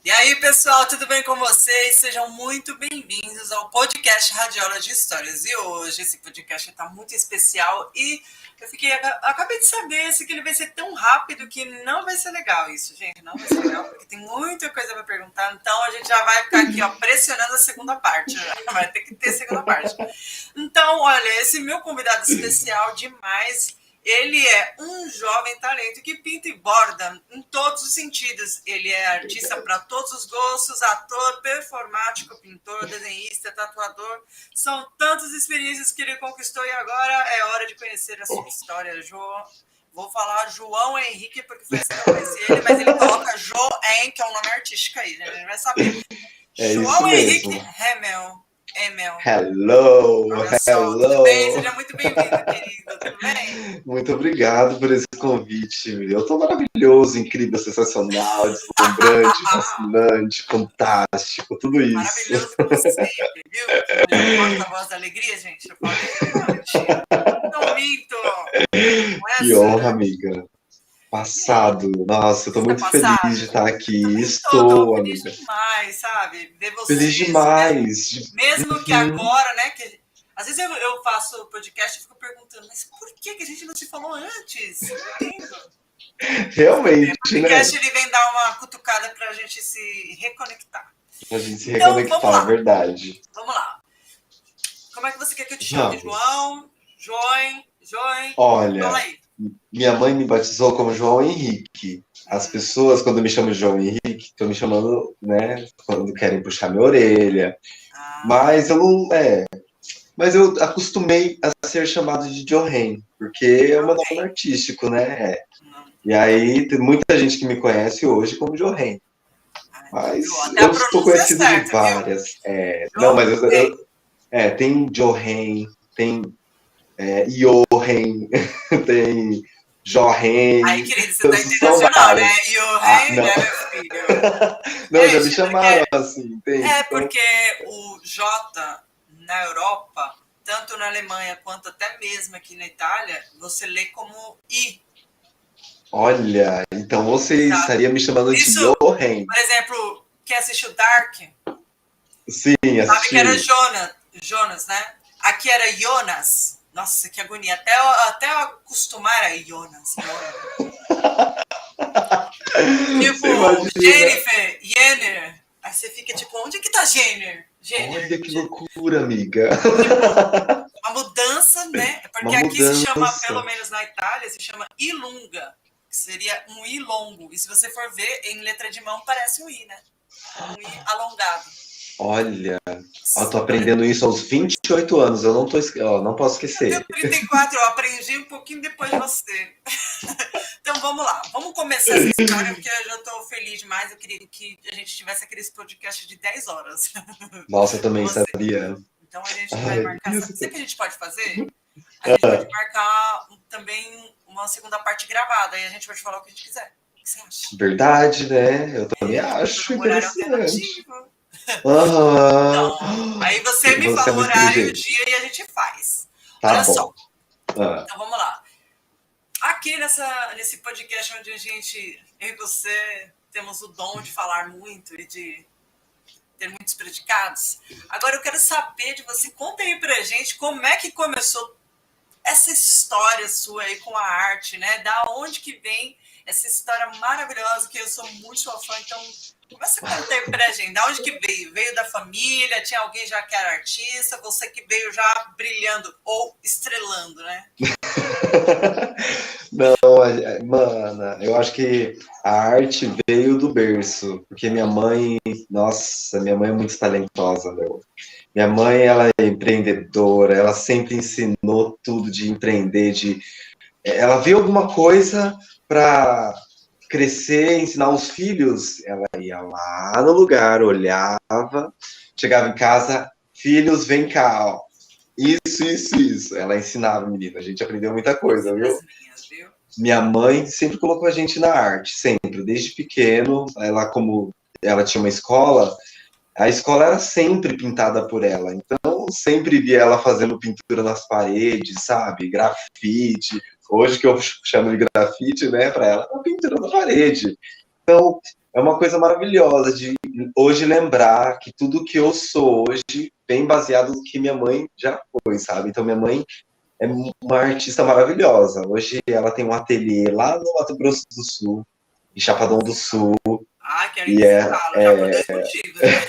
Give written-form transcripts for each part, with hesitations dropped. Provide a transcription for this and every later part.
E aí, pessoal, tudo bem com vocês? Sejam muito bem-vindos ao podcast Radiola de Histórias. E hoje esse podcast está muito especial e acabei de saber que ele vai ser tão rápido que não vai ser legal isso, gente. Não vai ser legal, porque tem muita coisa para perguntar. Então a gente já vai ficar aqui, ó, pressionando a segunda parte. Vai ter que ter segunda parte. Então, olha, esse meu convidado especial demais. Ele é um jovem talento que pinta e borda em todos os sentidos. Ele é artista para todos os gostos, ator, performático, pintor, desenhista, tatuador. São tantas experiências que ele conquistou e agora é hora de conhecer a sua história. Vou falar João Henrique, porque foi assim que eu conheci ele, mas ele coloca Joen, que é um nome artístico aí, né? A gente vai saber. João Henrique Hemel. Hello, hello. Tudo bem? Seja muito bem-vindo, querido. Tudo bem? Muito obrigado por esse convite. Eu tô maravilhoso, incrível, sensacional, deslumbrante, fascinante, fantástico, tudo isso. Maravilhoso como sempre, viu? Eu gosto a voz da alegria, gente. Eu falei, não minto. Que honra, amiga. Passado. Nossa, eu tô muito feliz de estar aqui. Estou, feliz amiga. Demais, sabe? Ver vocês. Feliz demais. Mesmo que agora, né? Que, às vezes eu faço podcast e fico perguntando, mas por que a gente não se falou antes? Não entendo. Realmente, o podcast, né? Ele vem dar uma cutucada pra gente se reconectar. Pra gente se reconectar, verdade. Vamos lá. Como é que você quer que eu te chame? João? Joen? Olha, fala aí. Minha mãe me batizou como João Henrique. As pessoas, quando me chamam de João Henrique, estão me chamando, né, quando querem puxar minha orelha. Mas eu não... Mas eu acostumei a ser chamado de Joen, porque é um nome artístico, né? E aí tem muita gente que me conhece hoje como Joen. Mas eu estou conhecido de várias. Não, mas tem Joen, tem Joen, tem Joen. Aí, querido, você tá internacional, né? Joen, né, meu filho? Não, já me chamaram assim. Porque o J na Europa, tanto na Alemanha quanto até mesmo aqui na Itália, você lê como I. Olha, então você estaria me chamando de Joen. Por exemplo, quem assistiu Dark? Sim, assisti. Sabe que era Jonas, né? Aqui era Jonas. Nossa, que agonia. Até eu acostumar a Jonas. Tipo, Jennifer, Jenner. Aí você fica tipo, onde que tá Jenner? Olha que loucura, amiga. Tipo, uma mudança, né? Porque aqui se chama, pelo menos na Itália, se chama Ilunga. Que seria um I longo. E se você for ver, em letra de mão, parece um I, né? Um I alongado. Olha, eu tô aprendendo isso aos 28 anos, eu não posso esquecer. Eu tenho 34, eu aprendi um pouquinho depois de você. Então vamos lá, vamos começar essa história, porque eu já tô feliz demais, eu queria que a gente tivesse aqueles podcast de 10 horas. Nossa, eu também sabia. Então a gente vai marcar, sabe o que a gente pode fazer? A gente pode marcar também uma segunda parte gravada, aí a gente pode falar o que a gente quiser. O que você acha? Verdade, né? Eu também acho interessante. Então, aí você me fala o horário e o dia e a gente faz. Olha só. Então vamos lá. Aqui nesse podcast onde eu e você temos o dom de falar muito e de ter muitos predicados. Agora eu quero saber de você, conta aí pra gente como é que começou essa história sua aí com a arte, né? Da onde que vem essa história maravilhosa, que eu sou muito sua fã, então começa a contar pra gente, da onde que veio? Veio da família? Tinha alguém já que era artista? Você que veio já brilhando ou estrelando, né? Não, mana, eu acho que a arte veio do berço, porque minha mãe é muito talentosa, meu. Minha mãe, ela é empreendedora, ela sempre ensinou tudo de empreender, ela viu alguma coisa para crescer, ensinar os filhos, ela ia lá no lugar, olhava, chegava em casa, filhos, vem cá, ó. Isso. Ela ensinava, menina. A gente aprendeu muita coisa, viu? Minha mãe sempre colocou a gente na arte, sempre, desde pequeno. Como ela tinha uma escola, a escola era sempre pintada por ela. Então, sempre via ela fazendo pintura nas paredes, sabe? Grafite. Hoje que eu chamo de grafite, né? Para ela, é uma pintura na parede. Então, é uma coisa maravilhosa de hoje lembrar que tudo que eu sou hoje vem baseado no que minha mãe já foi, sabe? Então, minha mãe é uma artista maravilhosa. Hoje ela tem um ateliê lá no Mato Grosso do Sul, em Chapadão do Sul, quero ir e visitá-lo, já por 2 motivos, né?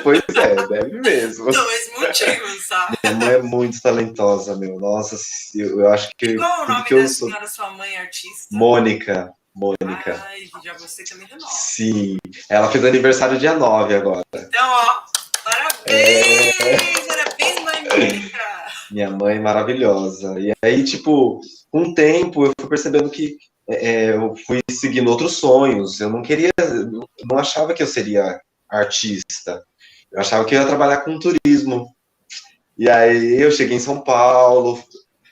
pois é, deve mesmo. 2 motivos, sabe? Minha mãe é muito talentosa, meu. Nossa, eu acho E que qual é o tudo nome que eu da sou. senhora, sua mãe, artista? Mônica. Ai, já gostei também do nome. Sim, ela fez aniversário dia 9 agora. Então, ó, parabéns! Parabéns, mãe Mônica! Minha mãe maravilhosa. E aí, tipo, com o tempo eu fui percebendo que eu fui seguindo outros sonhos. Eu não queria, não achava que eu seria artista. Eu achava que eu ia trabalhar com turismo. E aí eu cheguei em São Paulo,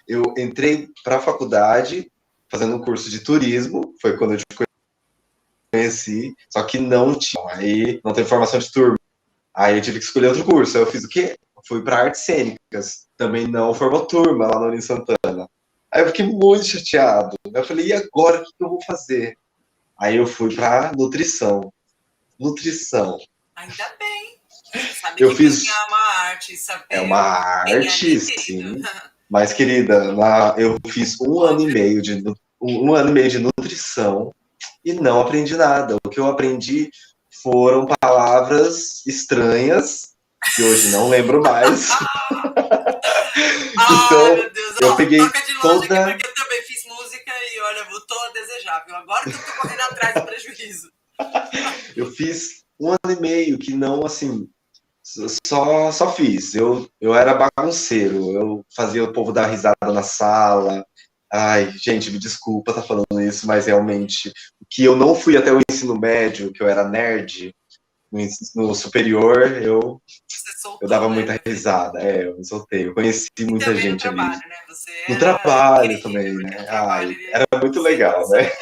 eu entrei para a faculdade fazendo um curso de turismo, foi quando eu te conheci, só que não tinha, aí não teve formação de turma. Aí eu tive que escolher outro curso. Aí eu fiz o quê? Fui para artes cênicas. Também não formou turma lá na Uni Santana. Aí eu fiquei muito chateado. Eu falei, e agora o que eu vou fazer? Aí eu fui para nutrição. Nutrição. Ainda bem. Você sabe Eu que cozinhar fiz. é uma arte, É saber uma bem arte, alimento. sim. Mas, querida, eu fiz um ano e Óbvio. meio de, um ano e meio de nutrição e não aprendi nada. O que eu aprendi foram palavras estranhas, que hoje não lembro mais. Ai, Então, meu Deus. eu Ó, peguei toca de longe aqui, toda. porque eu também fiz música e, olha, voltou a desejar, viu? Agora que eu tô correndo atrás do prejuízo. Eu fiz um ano e meio que não, assim, só fiz. Eu era bagunceiro, eu fazia o povo dar risada na sala. Ai, gente, me desculpa estar falando isso, mas realmente, que eu não fui até o ensino médio, que eu era nerd, no superior, Você eu soltou, dava né, muita meu filho? risada. Eu me soltei, eu conheci E muita também no gente ali. trabalho, né? Você No era trabalho também, incrível, porque no né? trabalho Ai, ele, era muito você, legal, né?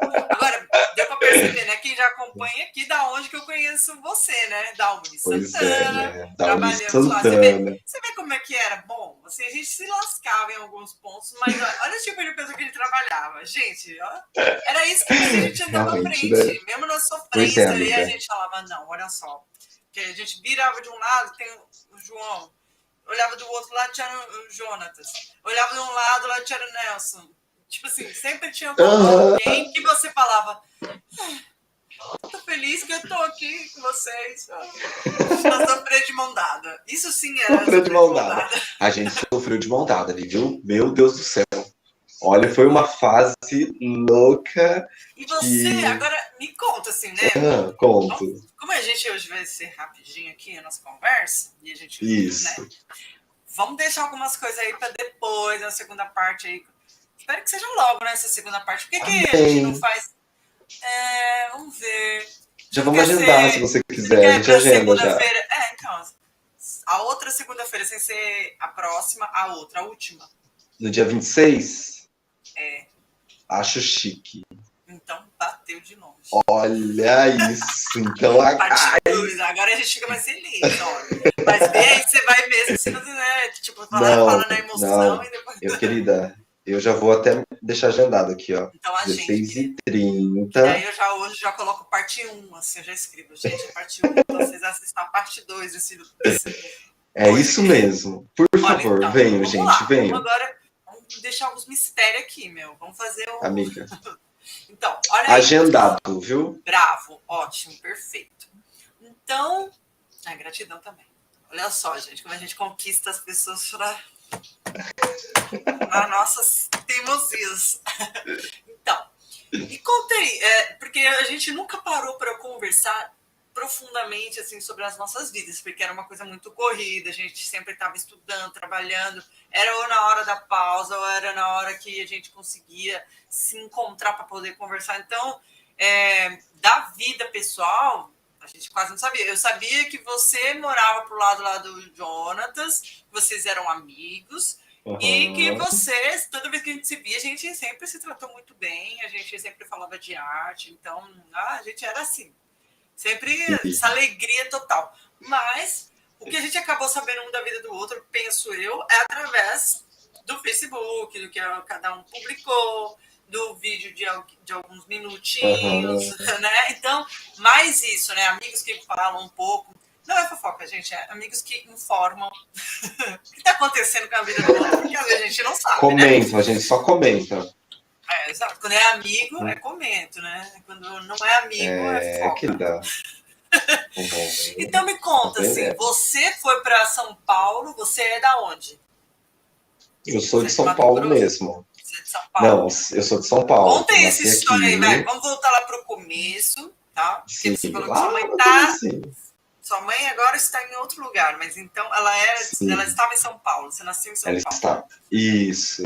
Agora, deu pra perceber, né? Quem já acompanha aqui, da onde que eu conheço você, né? Da Uni Pois é, Santana, né? Da Uni trabalhamos lá. Santana. Você vê como é que era bom? Assim, a gente se lascava em alguns pontos, mas olha o tipo de coisa que ele trabalhava. Gente, ó, era isso que fazia a gente andar pra Realmente, né? frente. Mesmo na Pois é, sofrência ali, a amiga. gente falava, não, olha só. Que a gente virava de um lado, tem o João. Olhava do outro lado, tinha o Jonatas. Olhava de um lado, lá tinha o Nelson. Tipo assim, sempre tinha Aham, alguém que você falava, tô feliz que eu tô aqui com vocês. Nós sofremos de mão dada. Isso sim era sofreu de sofrer de mão mão dada. dada. A gente sofreu de mão dada ali, viu? Meu Deus do céu. Olha, foi uma fase louca E você, que. agora, me conta assim, né? Conto. Como a gente hoje vai ser rapidinho aqui a nossa conversa, e a gente, né? Isso. Vamos deixar algumas coisas aí para depois, na segunda parte aí. Espero que seja logo nessa segunda parte. Por que, que a gente não Amém. faz. Vamos ver. Já Você não vamos quer agendar se ser. você Você não quiser. A quer gente para agenda já. segunda-feira? Então. A outra segunda-feira, sem ser a próxima, a outra, a última. No dia 26? É. Acho chique. Então, bateu de novo. Olha isso. Então, Parte 2. Agora a gente fica mais feliz, olha. Mas vê aí, você vai mesmo, se não né? Tipo, não, fala na emoção não. e depois. Querida, eu já vou até deixar agendado aqui, ó. Então a gente, querido. Que 16h30. daí eu já hoje já coloco parte 1, assim, eu já escrevo. Gente, é parte 1, vocês assistam a parte 2 desse É coisa isso aqui. mesmo. Por Olha, favor, então, venham, vamos gente, lá. Vamos venham. agora. Vamos deixar alguns mistérios aqui, meu. Vamos fazer um. Amiga. Então, olha aí. Agendado, viu? Bravo, ótimo, perfeito. Então, gratidão também. Olha só, gente, como a gente conquista as pessoas nas nossas teimosias. Então, e conta aí, porque a gente nunca parou para conversar profundamente assim sobre as nossas vidas, porque era uma coisa muito corrida, a gente sempre estava estudando, trabalhando, era ou na hora da pausa, ou era na hora que a gente conseguia se encontrar para poder conversar. Então, da vida pessoal, a gente quase não sabia. Eu sabia que você morava pro lado lá do Jonatas, vocês eram amigos, e que vocês, toda vez que a gente se via, a gente sempre se tratou muito bem, a gente sempre falava de arte, então a gente era assim, sempre essa alegria total. Mas o que a gente acabou sabendo um da vida do outro, penso eu, é através do Facebook, do que cada um publicou, do vídeo de alguns minutinhos, né? Então, mais isso, né? Amigos que falam um pouco. Não é fofoca, gente, é amigos que informam o que está acontecendo com a vida do outro, porque às vezes a gente não sabe, Comenta, a gente só comenta. Exato. Quando é amigo, é comento, né? Quando não é amigo, é fofoca. Que dá. Então me conta, assim, você foi para São Paulo, você é da onde? Eu sou de São Paulo mesmo. Você é de São Paulo? Não, eu sou de São Paulo. Conta essa história aí, vai. Vamos voltar lá pro começo, tá? Porque sim, você falou que sua mãe tá... Sua mãe agora está em outro lugar, mas então ela estava em São Paulo, você nasceu em São Paulo. Está. Isso,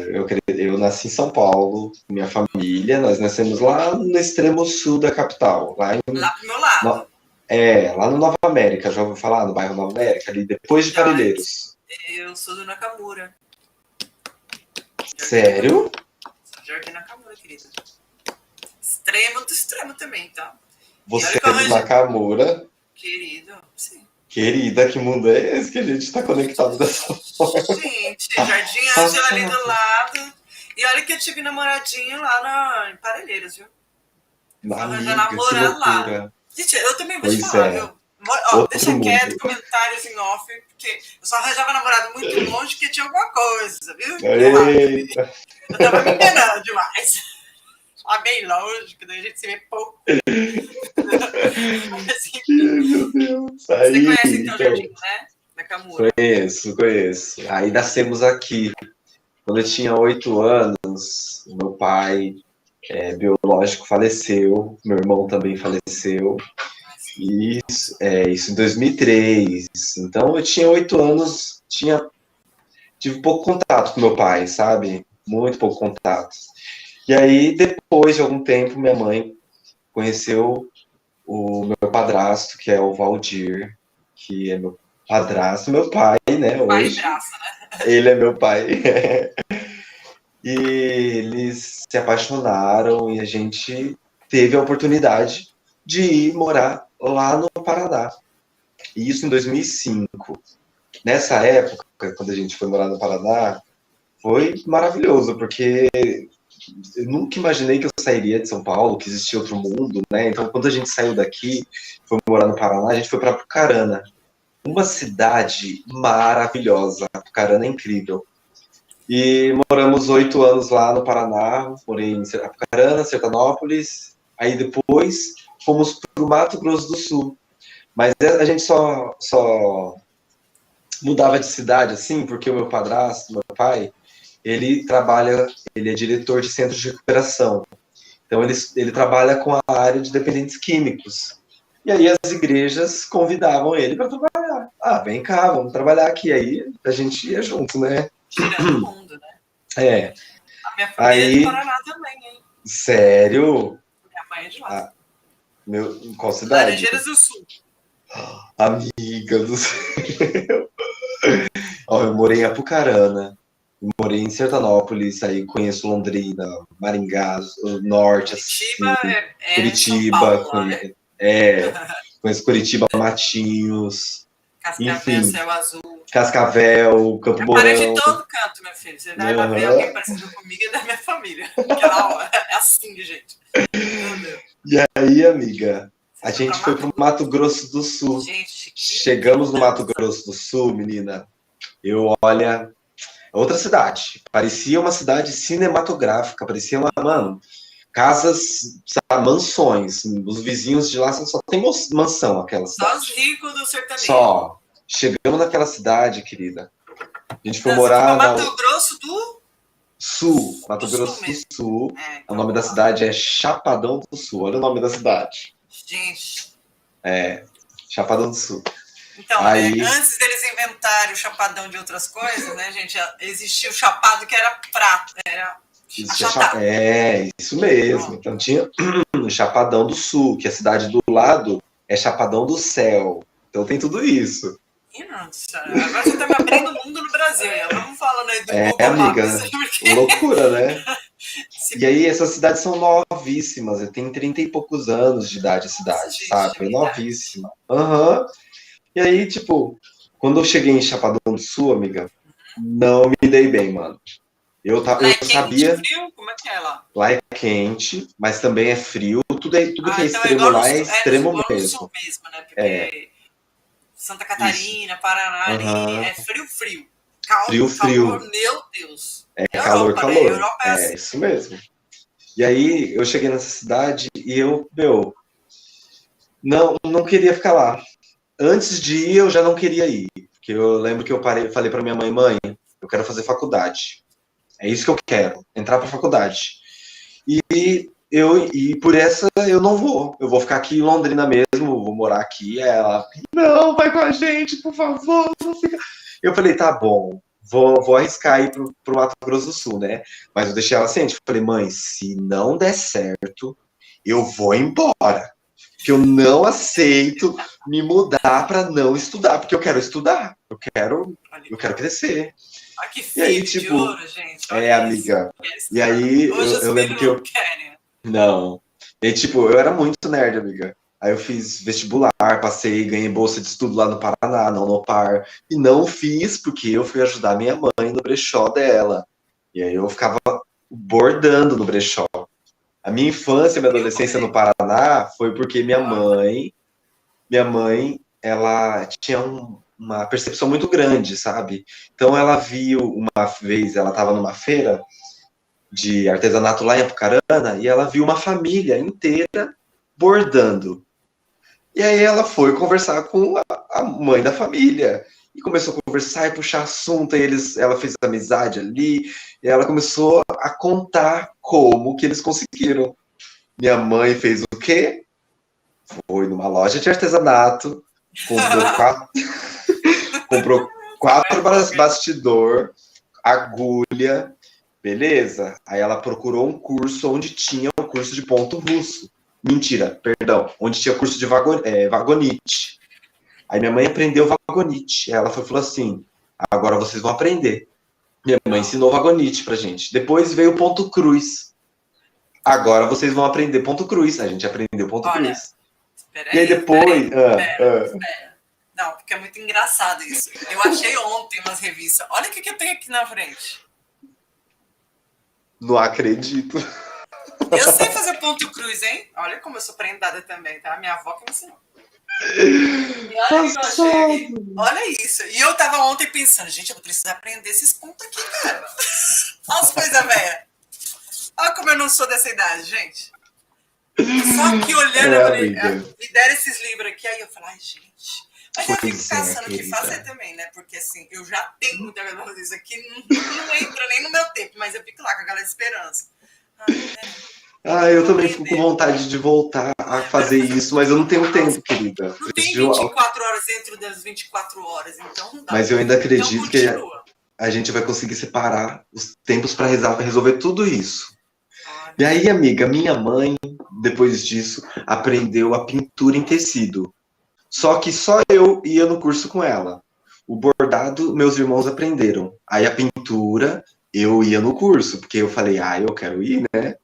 eu nasci em São Paulo, minha família, nós nascemos lá no extremo sul da capital. Lá pro meu lado. Lá no Nova América, já ouviu falar? No bairro Nova América, ali depois de Parelheiros. Eu sou do Nakamura. Sério? Jardim Nakamura, querida. Extremo do extremo também, tá? Você é do Nakamura? Querido, sim. Querida, que mundo é esse que a gente está conectado dessa forma? Gente, Jardim Ângela ali do lado. E olha que eu tive namoradinho lá em Parelheiros, viu? Amiga, namorar lá. Gente, eu também vou te falar, viu? Deixa quieto, comentários em off, porque eu só arranjava namorado muito longe que tinha alguma coisa, viu? Eita. Eu tava me enganando demais. Lá bem longe, que daí a gente se vê pouco. Meu Deus. Você conhece então o Jardim, né? Nakamura. Conheço. Aí nascemos aqui. Quando eu tinha 8 anos, meu pai biológico faleceu, meu irmão também faleceu. Isso em 2003. Então eu tinha 8 anos, tive pouco contato com meu pai, sabe? Muito pouco contato. E aí, depois de algum tempo, minha mãe conheceu o meu padrasto, que é o Valdir, que é meu padrasto, meu pai, né? Hoje. Pai-braço, né? Ele é meu pai. E eles se apaixonaram e a gente teve a oportunidade de ir morar lá no Paraná. E isso em 2005. Nessa época, quando a gente foi morar no Paraná, foi maravilhoso, porque eu nunca imaginei que eu sairia de São Paulo, que existia outro mundo, né? Então, quando a gente saiu daqui, foi morar no Paraná, a gente foi para Apucarana. Uma cidade maravilhosa. Apucarana é incrível. E moramos 8 anos lá no Paraná, morei em Apucarana, Sertanópolis, aí depois fomos para o Mato Grosso do Sul. Mas a gente só mudava de cidade, assim, porque o meu padrasto, meu pai, ele é diretor de centro de recuperação. Então, ele trabalha com a área de dependentes químicos. E aí as igrejas convidavam ele para trabalhar. Vem cá, vamos trabalhar aqui. Aí a gente ia junto, né? Girando o mundo, né? A minha família é de Paraná também, hein? Sério? Minha mãe é de lá. Qual cidade? Laranjeiras do Sul. Amiga do céu. Eu morei em Apucarana, morei em Sertanópolis, aí conheço Londrina, Maringá, o norte, Curitiba assim, Curitiba, São Paulo, né? Conheço Curitiba, Matinhos, Cascavel, Céu Azul. Cascavel, Campo Mourão. Parece de todo canto, meu filho. Você vai lá ver alguém parecido comigo e da minha família. Aquela hora. É assim, gente. Meu Deus. E aí, amiga, a gente foi pro Mato Grosso do Sul. Gente, chegamos no Mato Grosso do Sul, menina. Olha, outra cidade. Parecia uma cidade cinematográfica. Parecia casas, sabe, mansões. Os vizinhos de lá só tem mansão, aquela cidade. Só os ricos do sertanejo. Só. Chegamos naquela cidade, querida. A gente foi morar... Mato Grosso do Sul. Mato Grosso do Sul. O nome da cidade é Chapadão do Sul. Olha o nome da cidade. Gente. Chapadão do Sul. Então, antes deles inventarem o chapadão de outras coisas, né, gente, existia o chapado que era prata, era achatado. Isso mesmo. Então tinha o Chapadão do Sul, que a cidade do lado é Chapadão do Céu. Então tem tudo isso. Nossa, agora você tá me abrindo o mundo no Brasil. Vamos falando aí do Google amiga, Maps, porque... loucura, né? E aí essas cidades são novíssimas, tem 30 e poucos anos de idade a cidade, sabe? É novíssima. E aí, tipo, quando eu cheguei em Chapadão do Sul, amiga, não me dei bem, mano. Eu Lá é quente, sabia, frio? Como é que é lá? lá é quente, mas também é frio. Tudo que é Então é extremo igual lá é extremo igual no sul mesmo. mesmo, né? É, Porque Santa isso. Catarina, Paraná ali Aham. é frio, frio. Frio, Calor, frio. meu Deus. É É calor, Europa, né? calor. Europa é É assim. isso mesmo. E aí eu cheguei nessa cidade e meu, não queria ficar lá. Antes de ir, eu já não queria ir. Porque eu lembro que eu falei para minha mãe, eu quero fazer faculdade. É isso que eu quero, entrar para faculdade. E por essa eu não vou. Eu vou ficar aqui em Londrina mesmo, vou morar aqui. Ela, não, vai com a gente, por favor. Não fica. Eu falei, tá bom, vou arriscar ir pro Mato Grosso do Sul, né? Mas eu deixei ela ciente. Falei, mãe, se não der certo, eu vou embora. Que eu não aceito me mudar para não estudar, porque eu quero estudar, Olha eu que quero crescer. que E aí, filho de tipo, ouro, gente. Olha isso. amiga. Quer E estudar. aí Hoje os eu lembro filhos que não eu. querem. Não. E tipo, eu era muito nerd, amiga. Aí eu fiz vestibular, passei, ganhei bolsa de estudo lá no Paraná, não no Par. E não fiz porque eu fui ajudar minha mãe no brechó dela. E aí eu ficava bordando no brechó. A minha infância e minha Eu adolescência no comecei. Paraná foi porque Olha, minha mãe, ela tinha uma percepção muito grande, sabe? Então ela viu uma vez, ela estava numa feira de artesanato lá em Apucarana e ela viu uma família inteira bordando. E aí ela foi conversar com a mãe da família e começou a conversar e puxar assunto, e ela fez amizade ali, e ela começou a contar como que eles conseguiram. Minha mãe fez o quê? Foi numa loja de artesanato, comprou quatro, comprou qual é quatro qual é? bastidor, agulha, beleza. Aí ela procurou um curso onde tinha um curso de ponto russo. Mentira, perdão, onde tinha curso de vagonite. Aí minha mãe aprendeu vagonite. Ela falou assim: agora vocês vão aprender. Minha mãe Não. ensinou vagonite pra gente. Depois veio o ponto cruz. Agora vocês vão aprender ponto cruz. A gente aprendeu ponto Olha, cruz. E aí peraí, depois. espera. Não, porque é muito engraçado isso. Eu achei ontem umas revistas. Olha o que eu tenho aqui na frente. Não acredito. Eu sei fazer ponto cruz, hein? Olha como eu sou prendada também, tá? Minha avó que me ensinou. E olha o que eu achei aqui. Olha isso. E eu tava ontem pensando, gente, eu vou precisar aprender esses pontos aqui, cara. Olha as coisas velhas. Olha como eu não sou dessa idade, gente. Só que olhando, eu falei, Amiga. me deram esses livros aqui, aí eu falei, ai, gente. Mas eu fico Pois é, caçando o que fazer querida. também, né? Porque assim, eu já tenho muita coisa pra fazer. Isso aqui não entra nem no meu tempo, mas eu fico lá com aquela esperança. Eu Vou também fico com aprender. vontade de voltar a fazer isso, mas eu não tenho tempo, querida. Não tem Preciso 24 horas dentro das 24 horas, então não dá. Mas eu ainda Então acredito que continua. a gente vai conseguir separar os tempos para resolver tudo isso. Olha, E aí, amiga, minha mãe, depois disso, aprendeu a pintura em tecido. Só que só eu ia no curso com ela. O bordado, meus irmãos aprenderam. Aí a pintura, eu ia no curso, porque eu falei, eu quero ir, né?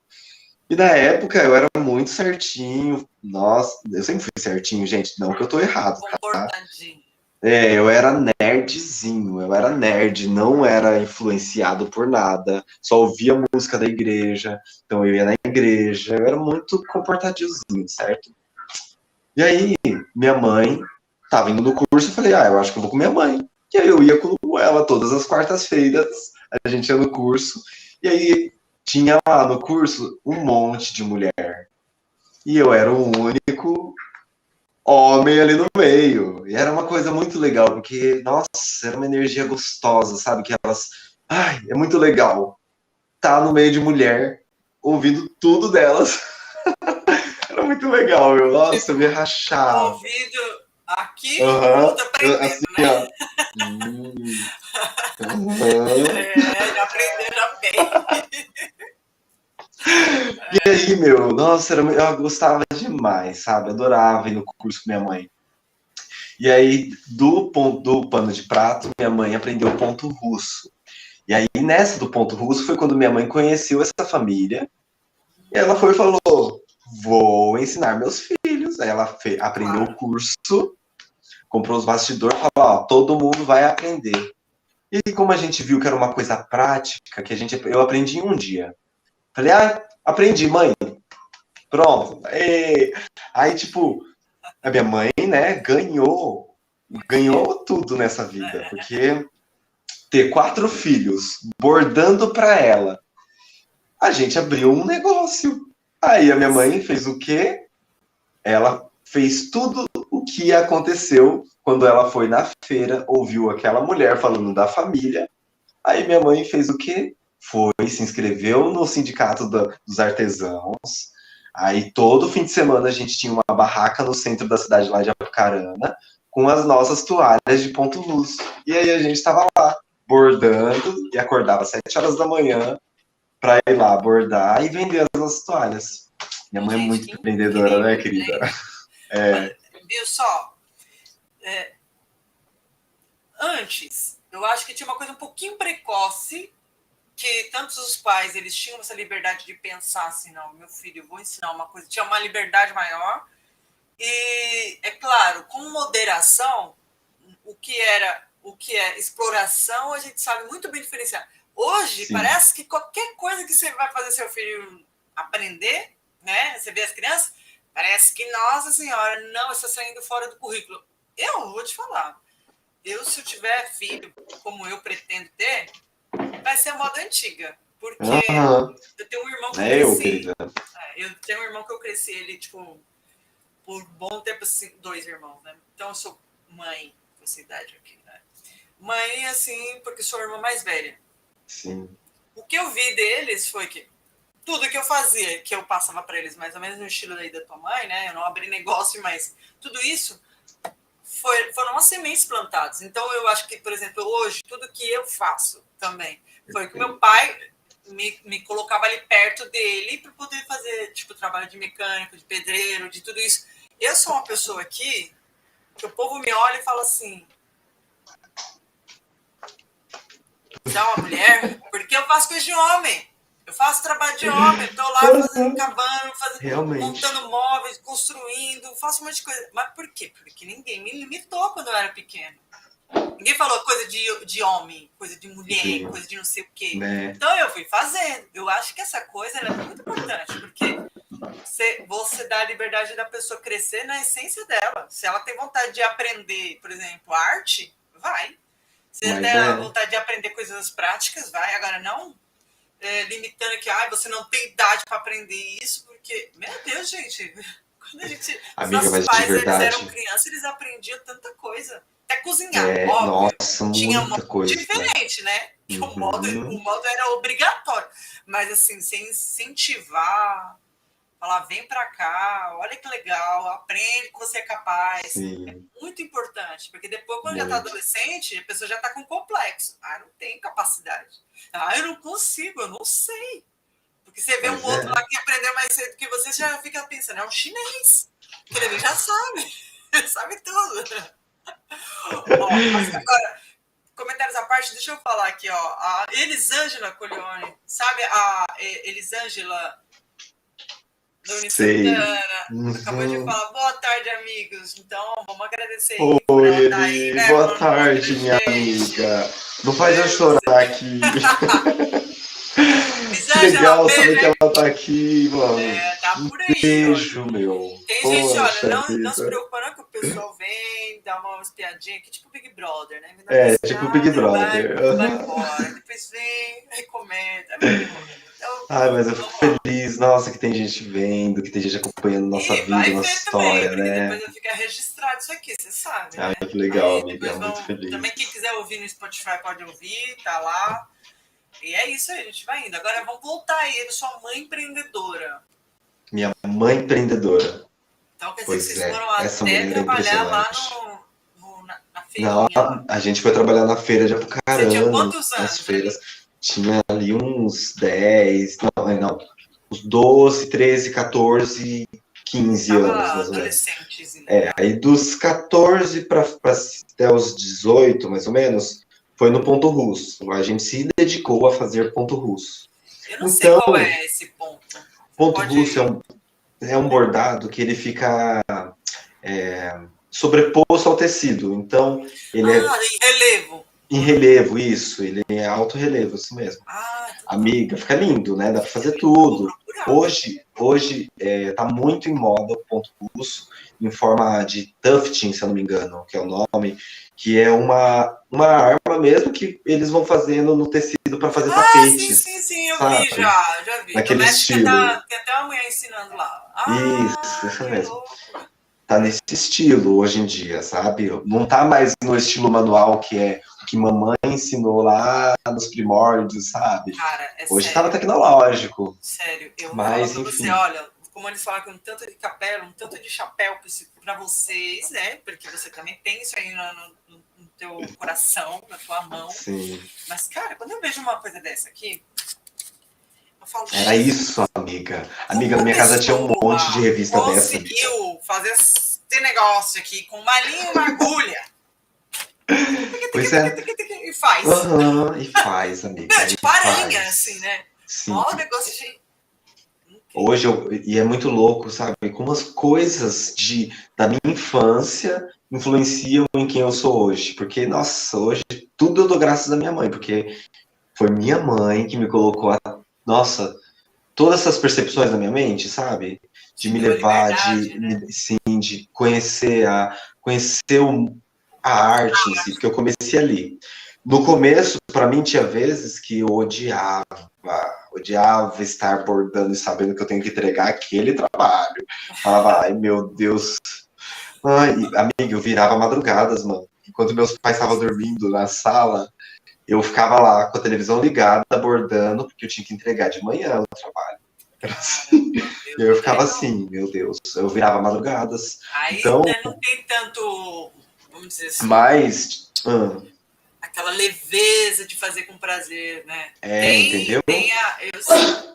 E na época eu era muito certinho. Nossa, eu sempre fui certinho, gente. Não que eu tô errado, tá? comportadinho. Eu era nerdzinho, eu era nerd, não era influenciado por nada, só ouvia música da igreja, então eu ia na igreja, eu era muito comportadinhozinho, certo? E aí, minha mãe tava indo no curso, eu falei, eu acho que eu vou com minha mãe. E aí eu ia com ela todas as quartas-feiras, a gente ia no curso, e aí tinha lá no curso um monte de mulher. E eu era o único homem ali no meio. E era uma coisa muito legal, porque, nossa, era uma energia gostosa, sabe? Que elas. Ai, é muito legal estar no meio de mulher, ouvindo tudo delas. Era muito legal, eu. Nossa, eu me Tipo, rachava. ouvido aqui, o Aham, outro aprendendo, assim, né? ó. Aham. Já aprendeu, já bem. E aí, meu, nossa, eu gostava demais, sabe? Adorava ir no curso com minha mãe. E aí, do pano de prato, minha mãe aprendeu o ponto russo. E aí, nessa do ponto russo, foi quando minha mãe conheceu essa família. E ela foi e falou: vou ensinar meus filhos. Aí ela aprendeu o Claro. curso, comprou os bastidores e falou: todo mundo vai aprender. E como a gente viu que era uma coisa prática, eu aprendi em um dia. Falei, aprendi, mãe. Pronto. Aí, tipo, a minha mãe, né, ganhou tudo nessa vida, porque ter 4 filhos bordando para ela, a gente abriu um negócio. Aí a minha mãe fez o quê? Ela fez tudo o que aconteceu quando ela foi na feira, ouviu aquela mulher falando da família. Aí minha mãe fez o quê? Foi, se inscreveu no sindicato dos artesãos. Aí todo fim de semana a gente tinha uma barraca no centro da cidade lá de Apucarana, com as nossas toalhas de ponto luz. E aí a gente estava lá, bordando, e acordava às 7 horas da manhã para ir lá bordar e vender as nossas toalhas. Minha mãe é Gente, muito que empreendedora, né, incrível, querida? né? Viu só? Antes, eu acho que tinha uma coisa um pouquinho precoce, que tantos os pais, eles tinham essa liberdade de pensar assim, não, meu filho, eu vou ensinar uma coisa, tinha uma liberdade maior. E, é claro, com moderação, o que é exploração, a gente sabe muito bem diferenciar. Hoje, Sim. parece que qualquer coisa que você vai fazer seu filho aprender, né? Você vê as crianças, parece que, nossa senhora, não, está saindo fora do currículo. Eu vou te falar, se eu tiver filho como eu pretendo ter, vai ser a moda antiga. Porque eu tenho um irmão que eu cresci. Eu tenho um irmão que eu cresci, ele, tipo, por bom tempo, assim, 2 irmãos, né? Então eu sou mãe, com essa idade aqui, né? Mãe, assim, porque sou a irmã mais velha. Sim. O que eu vi deles foi que tudo que eu fazia, que eu passava para eles, mais ou menos no estilo daí da tua mãe, né? Eu não abri negócio, mas tudo isso foram as sementes plantadas. Então, eu acho que, por exemplo, hoje, tudo que eu faço também foi que meu pai me colocava ali perto dele para poder fazer, tipo, trabalho de mecânico, de pedreiro, de tudo isso. Eu sou uma pessoa aqui que o povo me olha e fala assim: você é uma mulher? Porque eu faço coisa de homem. Eu faço trabalho de homem. Estou lá fazendo, cavando, montando móveis, construindo, faço um monte de coisa. Mas por quê? Porque ninguém me limitou quando eu era pequeno. Ninguém falou coisa de homem, coisa de mulher, sim, coisa de não sei o quê. Né? Então eu fui fazendo. Eu acho que essa coisa é muito importante, porque você dá a liberdade da pessoa crescer na essência dela. Se ela tem vontade de aprender, por exemplo, arte, vai. Se ela tem vontade de aprender coisas práticas, vai. Agora, não limitando que você não tem idade para aprender isso, porque, meu Deus, gente, quando os nossos pais eles eram crianças, eles aprendiam tanta coisa. Até cozinhar, óbvio. Nossa, tinha muita coisa diferente, né? O modo era obrigatório. Mas, assim, sem incentivar, falar, vem pra cá, olha que legal, aprende que você é capaz. Sim. É muito importante, porque depois, quando já tá adolescente, a pessoa já tá com complexo. Não tem capacidade. Eu não consigo, eu não sei. Porque você vê um outro lá que aprendeu mais cedo que você, já fica pensando, é um chinês. Ele já sabe. Sabe tudo. Mas agora, comentários à parte, deixa eu falar aqui, ó. A Elisângela Colione, sabe a Elisângela Doni Santana, acabou de falar, boa tarde, amigos. Então, vamos agradecer aí por ela estar aí, né? Boa tarde, minha amiga. Não faz eu chorar aqui. Que legal saber que ela tá aqui, mano. Tá por aí. Beijo, meu. Tem gente, olha, não se preocupa não que o pessoal vem, dá uma espiadinha aqui, tipo Big Brother, né? Tipo Big Brother. Vai embora, depois vem, recomenda. Então, mas eu fico feliz, nossa, que tem gente vendo, que tem gente acompanhando nossa vida, nossa história, também, né? Depois vai ficar registrado isso aqui, você sabe, né? Que legal, amiga, muito feliz. Também quem quiser ouvir no Spotify pode ouvir, tá lá. E é isso aí, a gente vai indo. Agora vamos voltar aí, sua mãe empreendedora. Minha mãe empreendedora. Então quer dizer que vocês foram até trabalhar lá na feirinha. Não, a gente foi trabalhar na feira de Apucarana. Você tinha quantos anos? Nas feiras. Tinha ali uns 10, não, uns 12, 13, 14, 15 anos, mais ou menos. Aí dos 14 até os 18, mais ou menos, foi no ponto russo. A gente se dedicou a fazer ponto russo. Eu não sei qual é esse ponto. Ponto russo é um bordado que ele fica sobreposto ao tecido. Então, ele em relevo. Em relevo, isso. Ele é alto relevo, isso mesmo. Ah, então tá bom. Amiga, fica lindo, né? Dá pra fazer Eu vou tudo. procurar. Hoje tá muito em moda o ponto russo, em forma de tufting, se eu não me engano, que é o nome, que é uma arma mesmo que eles vão fazendo no tecido para fazer Ah, sim, sim, tapetes, sim, eu vi sabe? já vi. Naquele Doméstica estilo. tá, tem até uma mulher ensinando lá. Ah, Isso que mesmo. louco. Tá nesse estilo hoje em dia, sabe? Não tá mais no estilo manual que é o que mamãe ensinou lá nos primórdios, sabe? Cara, é Hoje tava sério. tecnológico, Sério, eu vou falar mas pra você, enfim, olha, como eles falam que um tanto de capela, um tanto de chapéu pra vocês, né? Porque você também tem isso aí no teu coração, na tua mão. sim. Mas, cara, quando eu vejo uma coisa dessa aqui, eu falo, Era Jesus, isso, amiga. Amiga, como na a minha casa tinha um monte de pessoa revista dessa, amiga. conseguiu fazer esse negócio aqui com uma linha e uma agulha Pois é. e faz. Aham, e faz, Meu, amiga, tipo e aranha, assim, faz. né? Sim. Mó negócio de Hoje incrível. e é muito louco, sabe? Como as coisas da minha infância influenciam em quem eu sou hoje. Porque, nossa, hoje tudo eu dou graças à minha mãe, porque foi minha mãe que me colocou nossa, todas essas percepções na minha mente, sabe? De Te me deu a levar, liberdade, né? sim, de conhecer a arte em si, porque eu comecei ali. No começo, para mim, tinha vezes que eu odiava estar bordando e sabendo que eu tenho que entregar aquele trabalho. Falava, ai meu Deus. Ai, amiga, eu virava madrugadas, mano. Enquanto meus pais estavam dormindo na sala, eu ficava lá com a televisão ligada, bordando, porque eu tinha que entregar de manhã o trabalho. Era assim. Caramba, E meu eu Deus. ficava assim, meu Deus. Eu virava madrugadas. Aí, Então, né, não tem tanto, vamos dizer assim, mas. aquela leveza de fazer com prazer, né? Entendeu? Eu sei.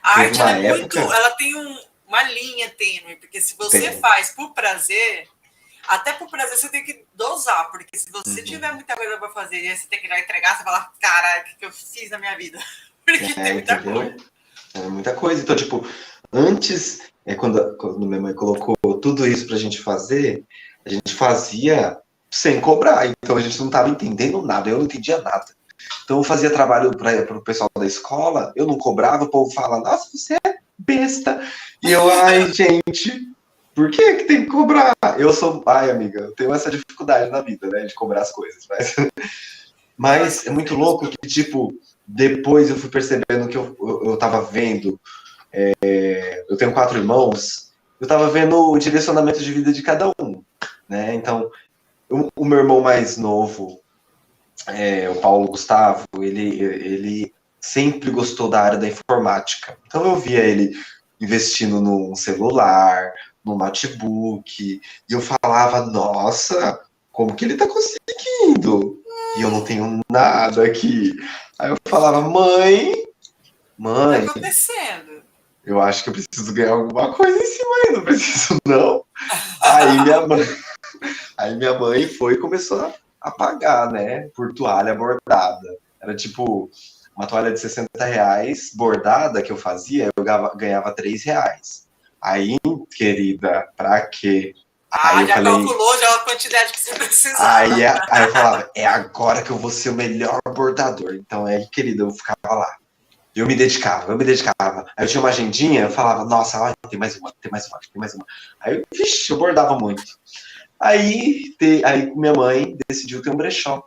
A Teve arte, ela uma é muito, época. ela tem uma linha tênue, porque se você Tem. faz por prazer, até por prazer você tem que dosar, porque se você tiver Uhum. muita coisa para fazer e aí você tem que ir lá entregar, você fala, cara, o que eu fiz na minha vida? Porque tem muita Entendeu? coisa. É muita coisa. Então, tipo, antes, quando minha mãe colocou tudo isso pra gente fazer, a gente fazia sem cobrar. Então a gente não tava entendendo nada, eu não entendia nada. Então eu fazia trabalho para o pessoal da escola, eu não cobrava, o povo fala, nossa, você é besta. E eu, ai, gente, por que tem que cobrar? Ai, amiga, eu tenho essa dificuldade na vida, né, de cobrar as coisas. Não, as Mas é coisas muito aí não se louco que, preocupe. tipo, depois eu fui percebendo que eu tava vendo, eu tenho 4 irmãos, eu tava vendo o direcionamento de vida de cada um, né? Então, o meu irmão mais novo, o Paulo Gustavo, ele sempre gostou da área da informática. Então eu via ele investindo num celular, num notebook, e eu falava, nossa, como que ele tá conseguindo? E eu não tenho nada aqui. Aí eu falava, O que tá mãe, acontecendo? eu acho que eu preciso ganhar alguma coisa em cima aí, não preciso não. Aí minha mãe, aí minha mãe foi e começou a pagar, né, por toalha bordada. Era tipo uma toalha de R$ 60 bordada que eu fazia, eu ganhava R$ 3. Aí, querida, pra quê? Aí Ah, eu já falei, calculou já a quantidade que você precisava. aí eu falava, é agora que eu vou ser o melhor bordador. Então aí, querida, eu ficava lá. Eu me dedicava, eu me dedicava. Aí eu tinha uma agendinha, eu falava, nossa, ó, tem mais uma, tem mais uma, tem mais uma. Aí, vixe, eu bordava muito. Aí minha mãe decidiu ter um brechó.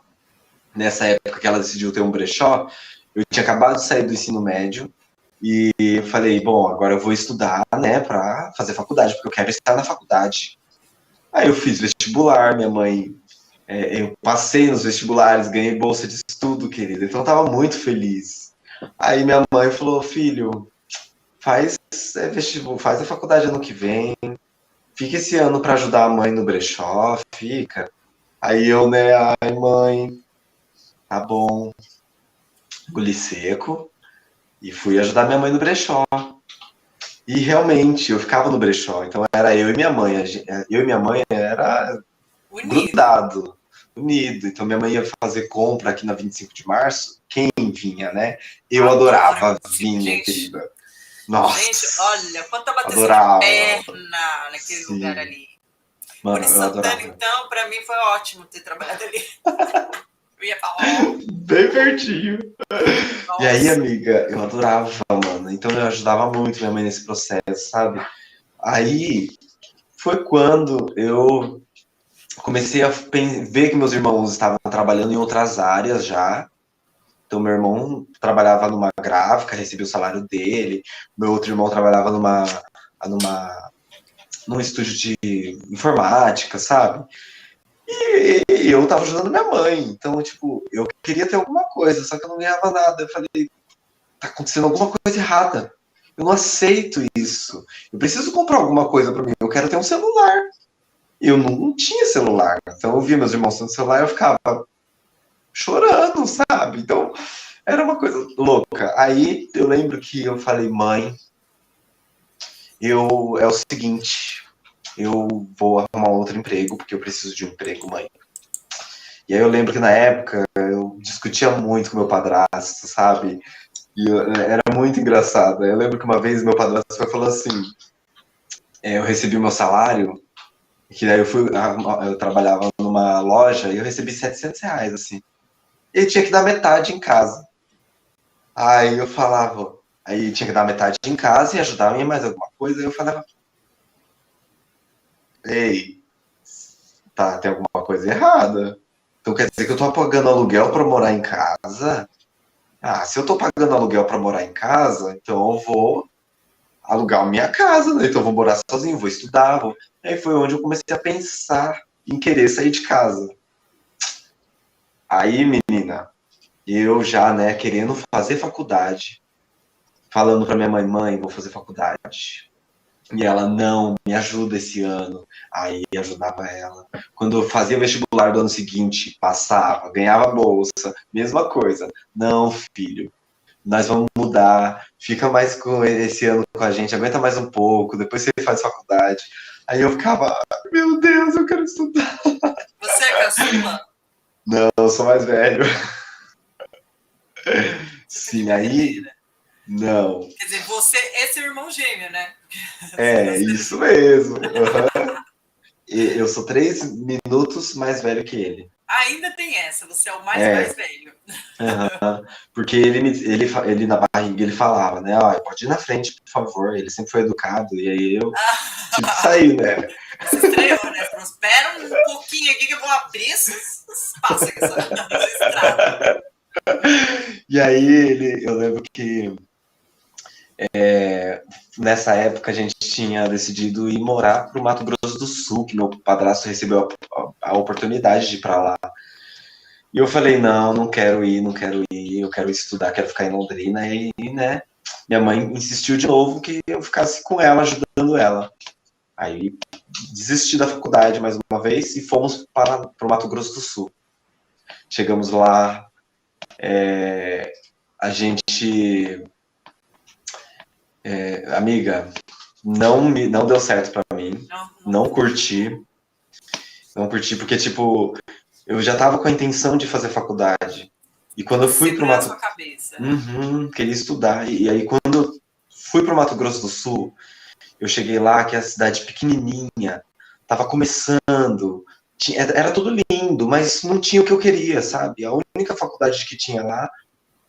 Nessa época que ela decidiu ter um brechó, eu tinha acabado de sair do ensino médio e falei, bom, agora eu vou estudar, né, para fazer faculdade, porque eu quero estar na faculdade. Aí eu fiz vestibular, minha mãe, eu passei nos vestibulares, ganhei bolsa de estudo, querida, então eu tava muito feliz. Aí minha mãe falou, filho, faz vestibular, faz a faculdade ano que vem, fica esse ano para ajudar a mãe no brechó, fica. Aí eu, né, ai mãe, tá bom, engoli seco e fui ajudar minha mãe no brechó. E realmente, eu ficava no brechó, então era eu e minha mãe. Eu e minha mãe era Unido. grudado, unido. Então minha mãe ia fazer compra aqui na 25 de março. Quem vinha, né? Eu Adoro adorava 25. vinha, Gente, querida. Nossa, gente, olha, quanta bateção de adorava. perna naquele lugar Sim, ali. Por mano, isso, eu Santana, adorava. então, para mim foi ótimo ter trabalhado ali. Eu ia falar, Bem pertinho. E aí, nossa. amiga, eu adorava, mano. Então eu ajudava muito minha mãe nesse processo, sabe? Aí foi quando eu comecei a ver que meus irmãos estavam trabalhando em outras áreas já. Então, meu irmão trabalhava numa gráfica, recebia o salário dele. Meu outro irmão trabalhava numa, num estúdio de informática, sabe? E eu tava ajudando minha mãe. Então, tipo, eu queria ter alguma coisa, só que eu não ganhava nada. Eu falei, tá acontecendo alguma coisa errada. Eu não aceito isso. Eu preciso comprar alguma coisa para mim. Eu quero ter um celular. Eu não tinha celular. Então eu via meus irmãos tendo celular e eu ficava chorando, sabe? Então era uma coisa louca. Aí eu lembro que eu falei, mãe, é o seguinte, eu vou arrumar outro emprego, porque eu preciso de um emprego, mãe. E aí eu lembro que na época eu discutia muito com meu padrasto, sabe? Era muito engraçado. Eu lembro que uma vez meu padrasto falou assim, eu recebi o meu salário, que daí eu trabalhava numa loja e eu recebi R$ 700, assim. E tinha que dar metade em casa. Aí eu falava, aí tinha que dar metade em casa e ajudar em mais alguma coisa. Aí eu falava, ei, tá, tem alguma coisa errada. Então quer dizer que eu tô pagando aluguel para morar em casa? Ah, se eu tô pagando aluguel para morar em casa, então eu vou alugar a minha casa, né? Então eu vou morar sozinho, vou estudar. Aí foi onde eu comecei a pensar em querer sair de casa. Aí, menina, eu já, né, querendo fazer faculdade, falando para minha mãe, mãe, vou fazer faculdade. E ela, não, me ajuda esse ano. Aí ajudava ela. Quando eu fazia vestibular do ano seguinte, passava, ganhava bolsa, mesma coisa. Não, filho, nós vamos mudar, fica mais com esse ano com a gente, aguenta mais um pouco, depois você faz faculdade. Aí eu ficava, meu Deus, eu quero estudar. Você é caçula? Não, eu sou mais velho. Você é de Sim, aí, brincadeira. não. Quer dizer, você é seu irmão gêmeo, né? Você É, nasceu isso junto. mesmo. Uhum. Eu sou 3 minutos mais velho que ele. Ainda tem essa, você é o mais É, velho. porque ele na barriga ele falava, né? Ó, pode ir na frente, por favor. Ele sempre foi educado, e aí eu tive que sair, né? Você estreou, né? Você falou, espera um pouquinho aqui que eu vou abrir esse espaço aqui, essa estrada. E aí eu lembro que nessa época a gente tinha decidido ir morar para o Mato Grosso do Sul, que meu padrasto recebeu a oportunidade de ir para lá. E eu falei, não, não quero ir, não quero ir, eu quero estudar, quero ficar em Londrina. E, né, minha mãe insistiu de novo que eu ficasse com ela, ajudando ela. Aí desisti da faculdade mais uma vez e fomos para o Mato Grosso do Sul. Chegamos lá, a gente, amiga, não deu certo para mim, Não, não. não curti, não curti porque tipo eu já estava com a intenção de fazer faculdade e quando eu fui para o Segurar a Mato, sua cabeça, né? queria estudar e aí quando eu fui para o Mato Grosso do Sul, eu cheguei lá que é a cidade pequenininha, estava começando, era tudo lindo, mas não tinha o que eu queria, sabe? A única faculdade que tinha lá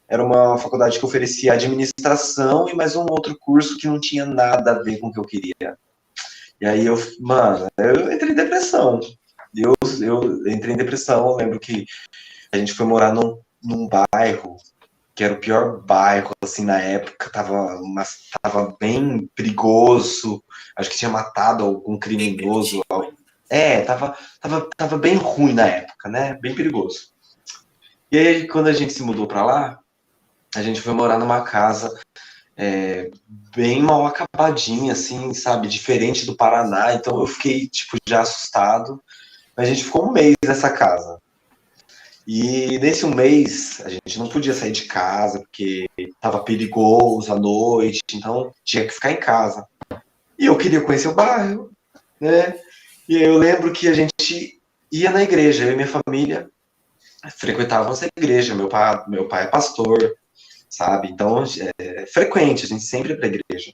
era uma faculdade que oferecia administração e mais um outro curso que não tinha nada a ver com o que eu queria. E aí mano, eu entrei em depressão. Eu entrei em depressão, eu lembro que a gente foi morar num bairro que era o pior bairro, assim, na época, tava bem perigoso, acho que tinha matado algum Bem criminoso. pertinho. Tava bem ruim na época, né? Bem perigoso. E aí, quando a gente se mudou pra lá, a gente foi morar numa casa bem mal acabadinha, assim, sabe? Diferente do Paraná, então eu fiquei, tipo, já assustado. A gente ficou um mês nessa casa. E nesse um mês, a gente não podia sair de casa, porque estava perigoso à noite, então tinha que ficar em casa. E eu queria conhecer o bairro, né? E aí eu lembro que a gente ia na igreja, eu e minha família frequentávamos a igreja, meu pai é pastor, sabe? Então é frequente, a gente sempre ia para a igreja.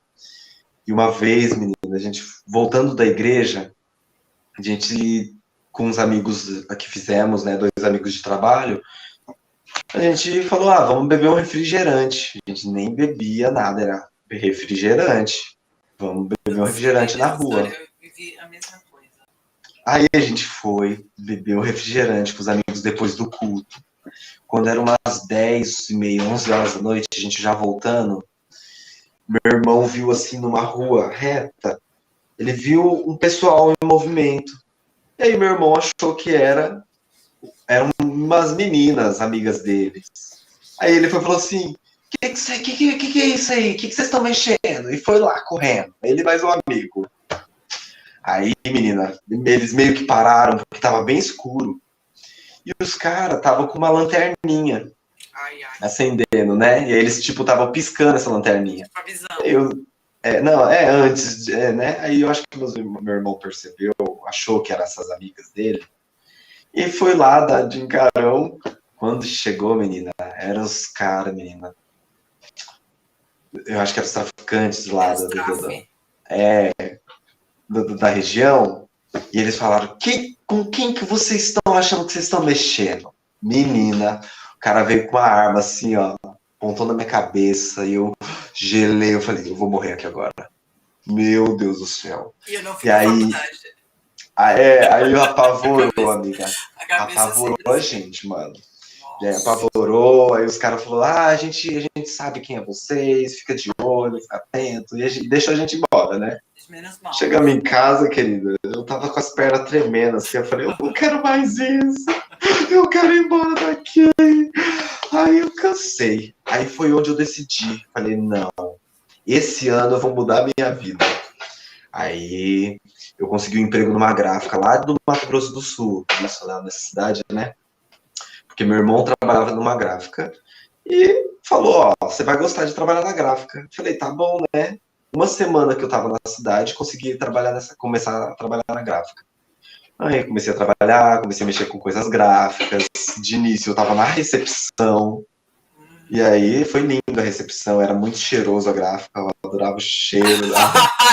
E uma vez, menina, a gente voltando da igreja, a gente com os amigos que fizemos, né, 2 amigos de trabalho, a gente falou, vamos beber um refrigerante. A gente nem bebia nada, era refrigerante. Vamos beber um refrigerante na rua. Eu vivi a mesma coisa. Aí a gente foi beber o refrigerante com os amigos depois do culto. Quando eram umas 10h30, 11 horas da noite, a gente já voltando, meu irmão viu assim numa rua reta, ele viu um pessoal em movimento. E aí meu irmão achou que eram umas meninas amigas deles. Aí ele falou assim, que é isso aí? O que vocês estão mexendo? E foi lá, correndo. Ele mais um amigo. Aí, menina, eles meio que pararam, porque tava bem escuro. E os caras estavam com uma lanterninha acendendo, né? E aí eles, tipo, estavam piscando essa lanterninha. Antes, né? Aí eu acho que meu irmão percebeu, achou que eram essas amigas dele. E foi lá dar de encarão. Quando chegou, menina, eram os caras, menina. Eu acho que eram os traficantes lá da região. E eles falaram, com quem que vocês estão achando que vocês estão mexendo? Menina, o cara veio com uma arma assim, ó, apontou na minha cabeça, e eu gelei, eu falei, eu vou morrer aqui agora. Meu Deus do céu. E eu não fui na faculdade. Aí apavorou, amiga. Apavorou a gente, mano. Apavorou, aí os caras falaram, a gente sabe quem é vocês, fica de olho, fica atento, e deixou a gente embora, né? Menos mal. Chegamos em casa, querida, eu tava com as pernas tremendo, assim, eu falei, eu não quero mais isso, eu quero ir embora daqui. Aí eu cansei, aí foi onde eu decidi, falei, não, esse ano eu vou mudar a minha vida. Aí eu consegui um emprego numa gráfica lá do Mato Grosso do Sul, lá nessa cidade, né? Porque meu irmão trabalhava numa gráfica e falou, você vai gostar de trabalhar na gráfica. Eu falei, tá bom, né? Uma semana que eu tava na cidade, consegui começar a trabalhar na gráfica. Aí comecei a trabalhar, comecei a mexer com coisas gráficas. De início eu tava na recepção. E aí foi lindo a recepção, era muito cheiroso a gráfica, eu adorava o cheiro.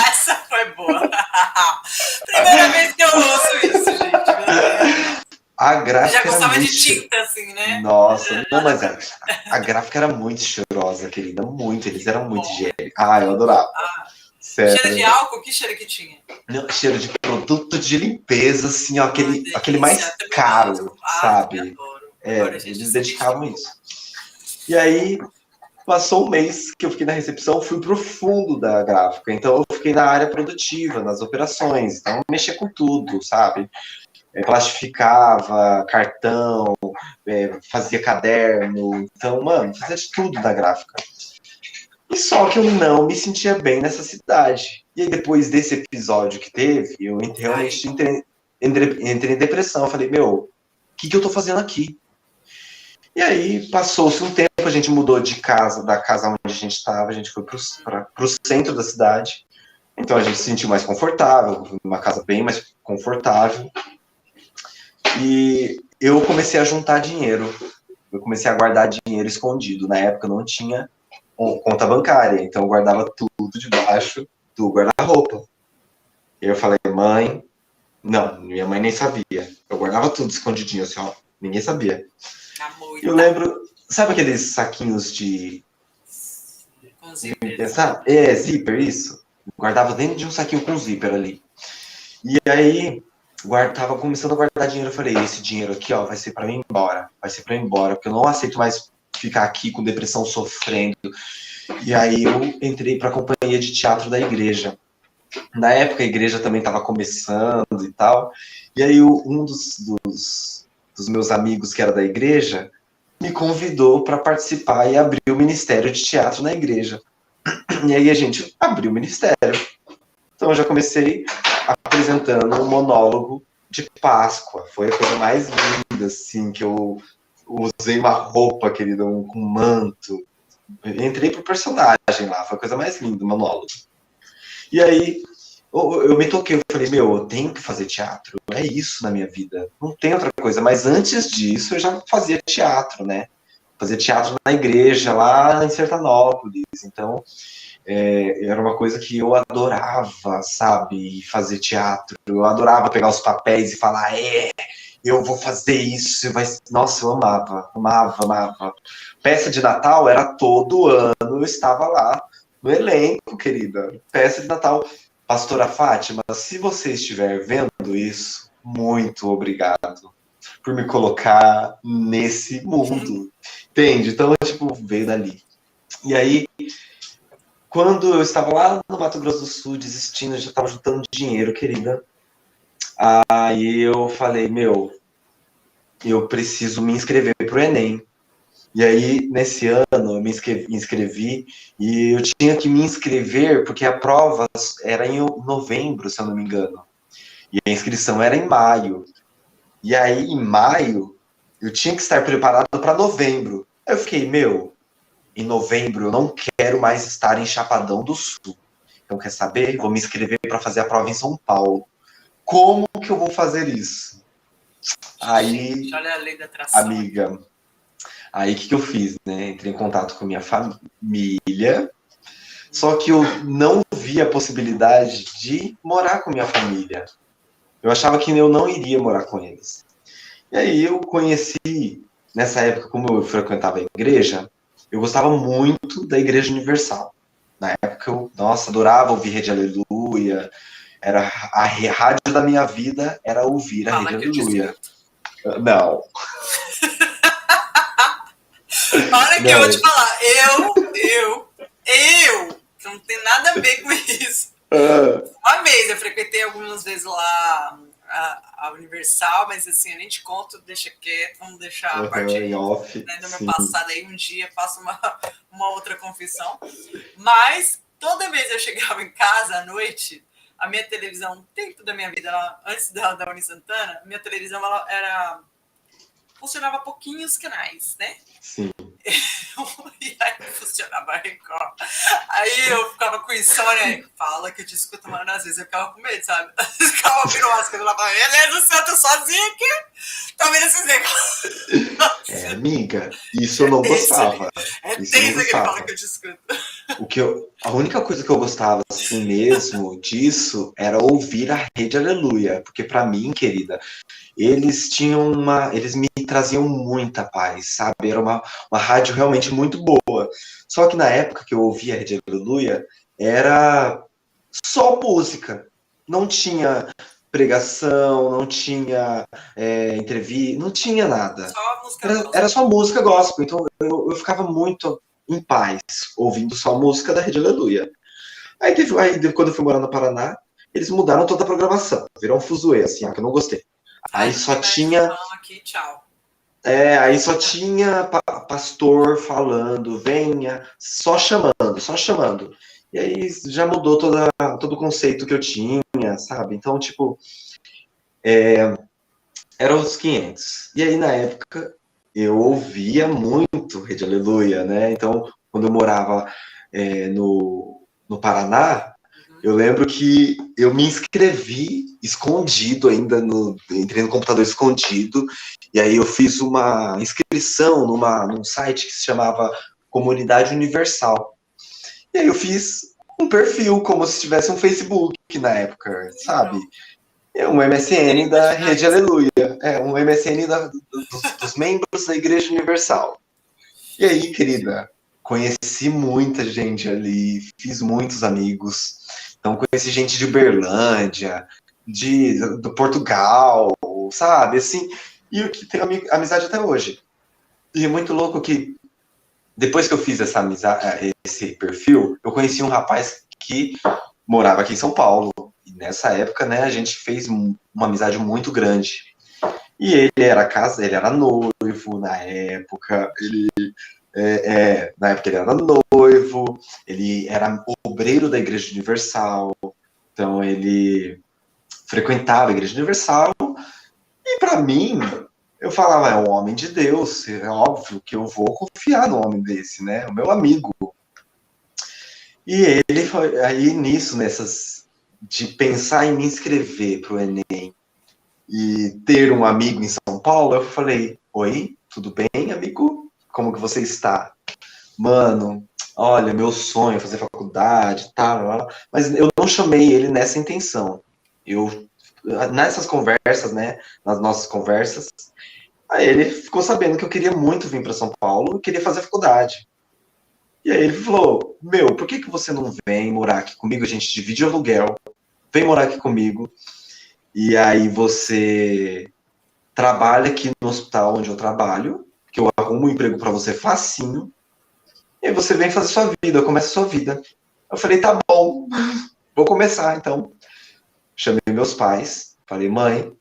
Essa foi boa. Primeira vez que eu ouço isso, gente. A gráfica já gostava de tinta, assim, né? Nossa, não, mas a gráfica era muito cheirosa, querida, muito, eles eram muito higiênicos. Eu adorava. Sério. Cheiro de álcool? Que cheiro que tinha? Não, cheiro de produto de limpeza, assim, ó, aquele mais caro, sabe? Eles dedicavam isso. E aí, passou um mês que eu fiquei na recepção, fui pro fundo da gráfica, então eu fiquei na área produtiva, nas operações, então eu mexia com tudo, sabe? Plastificava cartão, fazia caderno, então, mano, fazia de tudo na gráfica. E só que eu não me sentia bem nessa cidade. E aí, depois desse episódio que teve, eu realmente entrei em depressão. Eu falei, o que eu tô fazendo aqui? E aí, passou-se um tempo, a gente mudou de casa, da casa onde a gente estava, a gente foi pro centro da cidade. Então, a gente se sentiu mais confortável, uma casa bem mais confortável. E eu comecei a juntar dinheiro. Eu comecei a guardar dinheiro escondido. Na época, não tinha conta bancária, então eu guardava tudo debaixo do guarda-roupa. E eu falei, mãe... Não, minha mãe nem sabia. Eu guardava tudo escondidinho, assim, ó. Ninguém sabia. Eu lembro... Sabe aqueles saquinhos de... Com zíper. Zíper, isso. Guardava dentro de um saquinho com zíper ali. E aí, tava começando a guardar dinheiro. Eu falei, esse dinheiro aqui, ó, vai ser pra mim ir embora. Vai ser pra eu ir embora, porque eu não aceito mais ficar aqui com depressão, sofrendo. E aí eu entrei pra companhia de teatro da igreja. Na época a igreja também estava começando e tal. E aí um dos meus amigos que era da igreja me convidou para participar e abrir o ministério de teatro na igreja. E aí a gente abriu o ministério. Então eu já comecei apresentando um monólogo de Páscoa. Foi a coisa mais linda, assim, que eu usei uma roupa, querida, com um manto. Entrei pro personagem lá, foi a coisa mais linda, o monólogo. E aí eu me toquei, eu falei, eu tenho que fazer teatro, é isso na minha vida, não tem outra coisa. Mas antes disso eu já fazia teatro, né? Fazia teatro na igreja, lá em Sertanópolis. Então, era uma coisa que eu adorava, sabe? Fazer teatro. Eu adorava pegar os papéis e falar, eu vou fazer isso, vai... Nossa, eu amava, amava, amava. Peça de Natal era todo ano, eu estava lá no elenco, querida. Peça de Natal. Pastora Fátima, se você estiver vendo isso, muito obrigado por me colocar nesse mundo. Entende? Então, tipo, veio dali. E aí, quando eu estava lá no Mato Grosso do Sul, desistindo, eu já estava juntando dinheiro, querida. Aí eu falei, meu, eu preciso me inscrever para o Enem. E aí, nesse ano, eu me inscrevi e eu tinha que me inscrever porque a prova era em novembro, se eu não me engano. E a inscrição era em maio. E aí, em maio, eu tinha que estar preparado para novembro. Aí eu fiquei, meu, em novembro eu não quero mais estar em Chapadão do Sul. Então, quer saber? Vou me inscrever para fazer a prova em São Paulo. Como que eu vou fazer isso? Aí, Gente, olha a lei da atração. amiga, aí o que eu fiz, né? Entrei em contato com minha família, só que eu não vi a possibilidade de morar com minha família. Eu achava que eu não iria morar com eles. E aí eu conheci, nessa época, como eu frequentava a igreja, eu gostava muito da Igreja Universal. Na época eu, nossa, adorava ouvir Rede Aleluia, era a rádio da minha vida era ouvir a Fala Rede que eu te Aleluia. escuto. Não, Olha que eu vou te não. falar, que não tem nada a ver com isso. Uma vez, eu frequentei algumas vezes lá a Universal, mas assim, eu nem te conto, deixa quieto, vamos deixar a parte Em off, né, do meu sim. passado aí, um dia faço uma outra confissão. Mas toda vez eu chegava em casa à noite, a minha televisão, no tempo da minha vida, antes da Uni Santana, minha televisão ela funcionava pouquinhos canais, né? Sim. E aí funcionava a Record. Aí eu ficava com insônia. Fala que eu te escuto, mano. Às vezes eu ficava com medo, sabe? Eu ficava ouvindo umas coisas lá. Meu Deus do céu, tô sozinha aqui. Tô vendo esses negócios. Amiga, isso eu não gostava. É Isso eu não tenso que ele fala gostava. que eu te escuto. A única coisa que eu gostava assim mesmo disso era ouvir a Rede Aleluia, porque para mim, querida, eles me traziam muita paz, sabe? Era uma rádio realmente muito boa. Só que na época que eu ouvia a Rede Aleluia, era só música. Não tinha pregação, não tinha entrevista, não tinha nada. Só música Era só música gospel, então eu ficava muito em paz, ouvindo só música da Rede Aleluia. Aí quando eu fui morar no Paraná, eles mudaram toda a programação, virou um fuzuê, assim, que eu não gostei. Aí só tinha. Aqui, tchau. Aí só tinha pastor falando, venha, só chamando, só chamando. E aí já mudou todo o conceito que eu tinha, sabe? Então, tipo, eram os 500. E aí, na época, eu ouvia muito Rede Aleluia, né? Então, quando eu morava no Paraná, eu lembro que eu me inscrevi escondido ainda, entrei no computador escondido, e aí eu fiz uma inscrição num site que se chamava Comunidade Universal. E aí eu fiz um perfil, como se tivesse um Facebook na época, sabe? É um MSN da Rede Aleluia. É um MSN dos membros da Igreja Universal. E aí, querida, conheci muita gente ali, fiz muitos amigos. Então, conheci gente de Uberlândia, do Portugal, sabe? Assim, e o que tem amizade até hoje. E é muito louco que, depois que eu fiz esse perfil, eu conheci um rapaz que morava aqui em São Paulo. E nessa época, né, a gente fez uma amizade muito grande. E ele era noivo na época, na época ele era noivo, ele era obreiro da Igreja Universal, então ele frequentava a Igreja Universal, e para mim, eu falava, é um homem de Deus, é óbvio que eu vou confiar no homem desse, né, o meu amigo. E ele foi, aí nisso, de pensar em me inscrever para o Enem, e ter um amigo em São Paulo, eu falei, oi, tudo bem, amigo? Como que você está? Mano, olha, meu sonho é fazer faculdade, tal, mas eu não chamei ele nessa intenção. Eu nessas conversas, né, nas nossas conversas, aí ele ficou sabendo que eu queria muito vir para São Paulo, e queria fazer faculdade. E aí ele falou, meu, por que você não vem morar aqui comigo? A gente divide o aluguel, vem morar aqui comigo, e aí você trabalha aqui no hospital onde eu trabalho, que eu arrumo um emprego para você facinho, e aí você vem fazer sua vida, começa a sua vida. Eu falei, tá bom, vou começar então. Chamei meus pais, falei, mãe,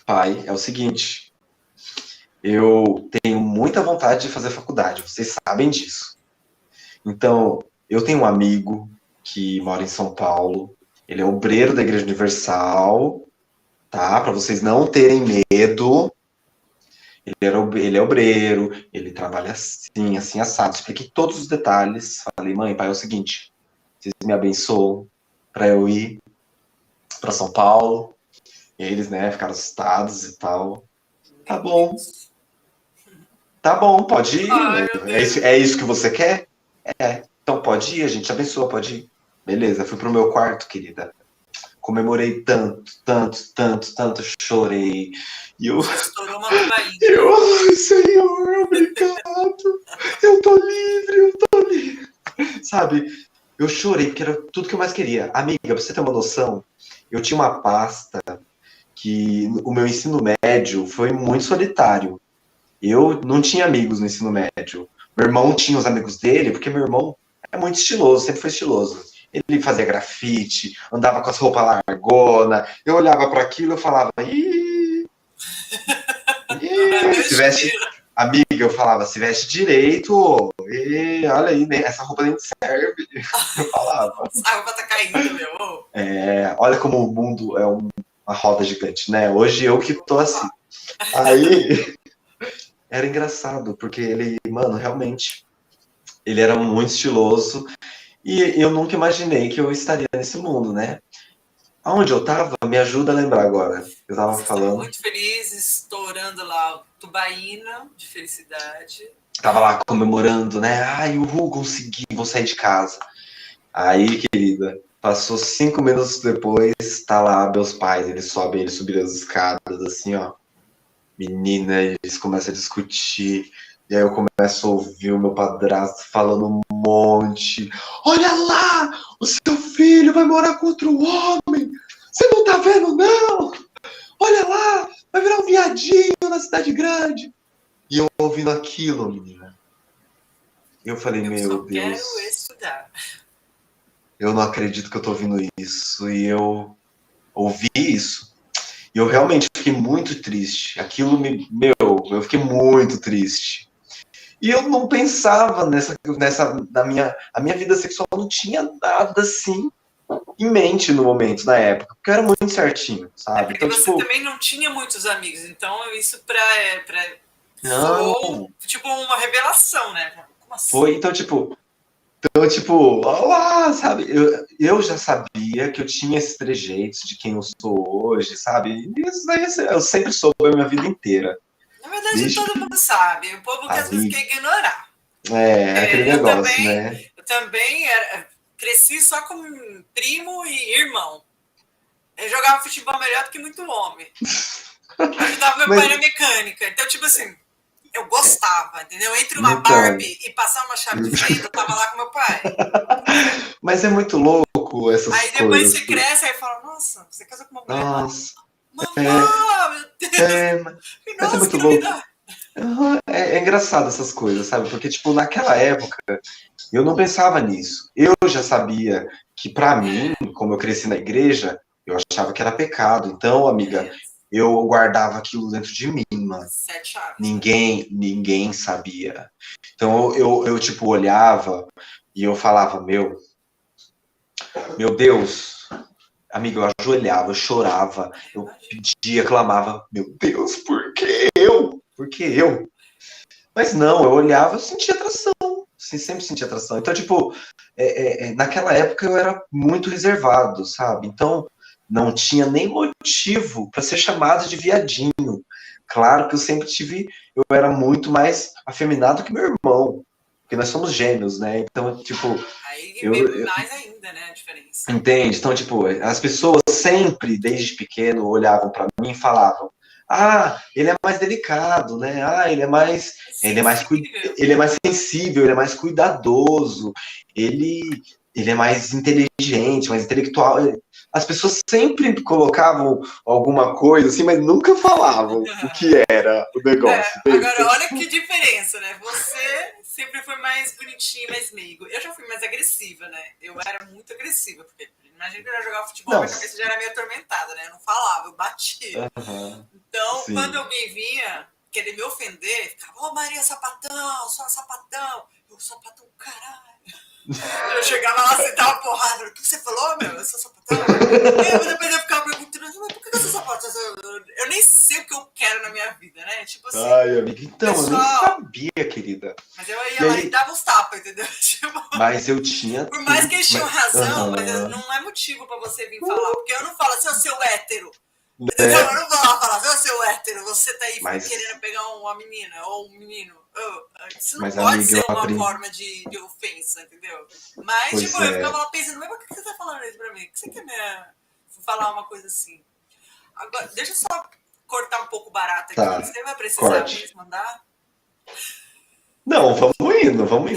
pai, é o seguinte, eu tenho muita vontade de fazer faculdade, vocês sabem disso. Então, eu tenho um amigo que mora em São Paulo, ele é obreiro da Igreja Universal, tá? Para vocês não terem medo. Ele é obreiro, ele trabalha assim, assim, assado. Expliquei todos os detalhes. Falei, mãe, pai, é o seguinte, vocês me abençoam para eu ir para São Paulo. E eles, né, ficaram assustados e tal. Tá bom, tá bom, pode ir. Ai, meu Deus. É isso que você quer? É, então pode ir, a gente abençoa, pode ir. Beleza, fui pro meu quarto, querida. Comemorei tanto, tanto, tanto, tanto, chorei. E eu, Você estourou uma tubaína. ai, Senhor, obrigado. Eu tô livre, eu tô livre. Sabe, eu chorei porque era tudo que eu mais queria. Amiga, pra você ter uma noção, eu tinha uma pasta que o meu ensino médio foi muito solitário. Eu não tinha amigos no ensino médio. Meu irmão tinha os amigos dele, porque meu irmão é muito estiloso, sempre foi estiloso. Ele fazia grafite, andava com as roupas largona. Eu olhava para aquilo e falava, se veste, amiga, eu falava, se veste direito, olha aí, né? Essa roupa nem serve. Eu falava. A roupa tá caindo, meu. Olha como o mundo é uma roda gigante, né? Hoje eu que tô assim. Aí era engraçado, porque ele, mano, realmente, ele era muito estiloso e eu nunca imaginei que eu estaria nesse mundo, né? Aonde eu tava, me ajuda a lembrar agora. Eu tava Você estava falando, muito feliz, estourando lá o tubaína de felicidade. tava lá comemorando, né? Ai, uhul, consegui, vou sair de casa. Aí, querida, passou 5 minutos depois, tá lá meus pais, eles subiram as escadas, assim, ó. Menina, eles começam a discutir. E aí eu começo a ouvir o meu padrasto falando um monte. Olha lá! O seu filho vai morar com outro homem! Você não tá vendo, não? Olha lá! Vai virar um viadinho na cidade grande! E eu ouvindo aquilo, menina. Eu falei, Eu só meu quero Deus, estudar. eu não acredito que eu tô ouvindo isso. E eu ouvi isso. E eu realmente fiquei muito triste. Aquilo eu fiquei muito triste. E eu não pensava a minha vida sexual não tinha nada assim em mente no momento, na época, porque eu era muito certinho, É sabe? porque Então, você tipo, também não tinha muitos amigos, então isso soou não, tipo uma revelação, né? Como foi, assim? olá, sabe? Eu já sabia que eu tinha esses trejeitos de quem eu sou hoje, sabe? E isso daí eu sempre soube a minha vida inteira. Na verdade, Desde todo mundo sabe. O povo que às vezes quer ali, ignorar. aquele Eu negócio, também, né? eu também cresci só com primo e irmão. Eu jogava futebol melhor do que muito homem. Ajudava meu pai Mas, na mecânica. Então, tipo assim, eu gostava, entendeu? Entre uma então, Barbie e passar uma chave de fenda, eu tava lá com meu pai. mas é muito louco essas Aí depois coisas. você cresce e fala, nossa, você casou com uma mulher Nossa, mamã, meu Deus, é, mas é nossa, muito que louco. novidade. Aham, é engraçado essas coisas, sabe? Porque, tipo, naquela época, eu não pensava nisso. Eu já sabia que, pra mim, como eu cresci na igreja, eu achava que era pecado. Então, amiga, eu guardava aquilo dentro de mim, mano. 7 chaves, né? Ninguém sabia. Então, eu tipo, olhava e eu falava, meu Deus, amiga, eu ajoelhava, eu chorava, eu pedia, clamava, meu Deus, por que eu? Por que eu? Mas não, eu olhava, eu sentia atração, assim, sempre sentia atração. Então, tipo, naquela época eu era muito reservado, sabe? Então, não tinha nem motivo para ser chamado de viadinho. Claro que eu sempre tive, eu era muito mais afeminado que meu irmão, porque nós somos gêmeos, né? Então, tipo, Aí conseguem ver mais ainda, né, a diferença. Entende? Então, tipo, as pessoas sempre, desde pequeno, olhavam pra mim e falavam: ah, ele é mais delicado, né? Ah, Sensível. ele é mais sensível, ele é mais cuidadoso, ele, ele é mais inteligente, mais intelectual. As pessoas sempre colocavam alguma coisa assim, mas nunca falavam o que era o negócio. Agora, olha que diferença, né? Você sempre foi mais bonitinha, mais meigo. Eu já fui mais agressiva, né? Eu era muito agressiva, porque imagina que eu ia jogar futebol, Não. minha cabeça já era meio atormentada, né? Eu não falava, eu batia. Então, sim. quando alguém vinha querer me ofender, ficava, ô Maria Sapatão, só sapatão. Eu, sapatão, caralho. Eu chegava lá, sentava porrada. O que você falou, meu? Eu sou sapatão? E depois eu ficava perguntando, mas por que eu sou sapatão? Eu nem sei o que eu quero na minha vida, né? Tipo assim. Ai, amiga, então, pessoal, eu nem sabia, querida. Mas eu ia lá e dava uns tapas, entendeu? Tipo, mas eu tinha. Por mais que eles tinham razão, mas não é motivo pra você vir falar. Porque eu não falo assim, ô seu hétero. Eu não vou lá falar, ô seu hétero, você tá aí querendo pegar uma menina ou um menino. Isso não pode ser uma forma de ofensa, entendeu? Mas, pois tipo, eu ficava lá pensando, mas por que você tá falando isso pra mim? Por que você quer me falar uma coisa assim? Agora, deixa eu só cortar um pouco barato aqui. Tá. Você vai precisar mesmo mandar? Não, vamos indo aqui. Vamos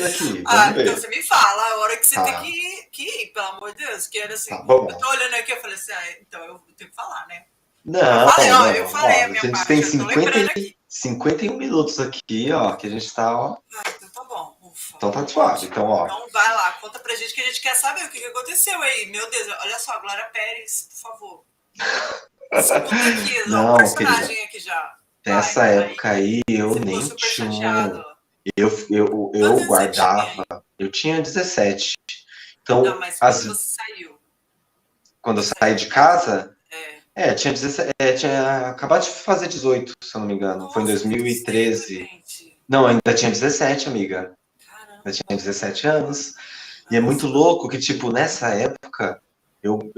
ver. Então você me fala a hora que você tem que ir, pelo amor de Deus. Que era assim, eu tô olhando aqui, eu falei assim, então eu tenho que falar, né? Não, eu falei a minha parte. A gente tem 51 minutos aqui, ó, que a gente tá, ó. Então tá bom, ufa. Então tá suave, então, ó. Então vai lá, conta pra gente que a gente quer saber o que aconteceu aí. Meu Deus, olha só, Glória Pérez, por favor. Aqui, não, um personagem querida, aqui já. Nessa época aí, eu nem tinha. Eu guardava. Eu tinha 17. Então, não, mas quando você saiu? Quando eu saí de casa? Tinha 17. Tinha acabado de fazer 18, se eu não me engano. Nossa, foi em 2013. Cedo, não, ainda tinha 17, amiga. Caramba. Eu tinha 17 anos. E é muito louco que, tipo, nessa época, eu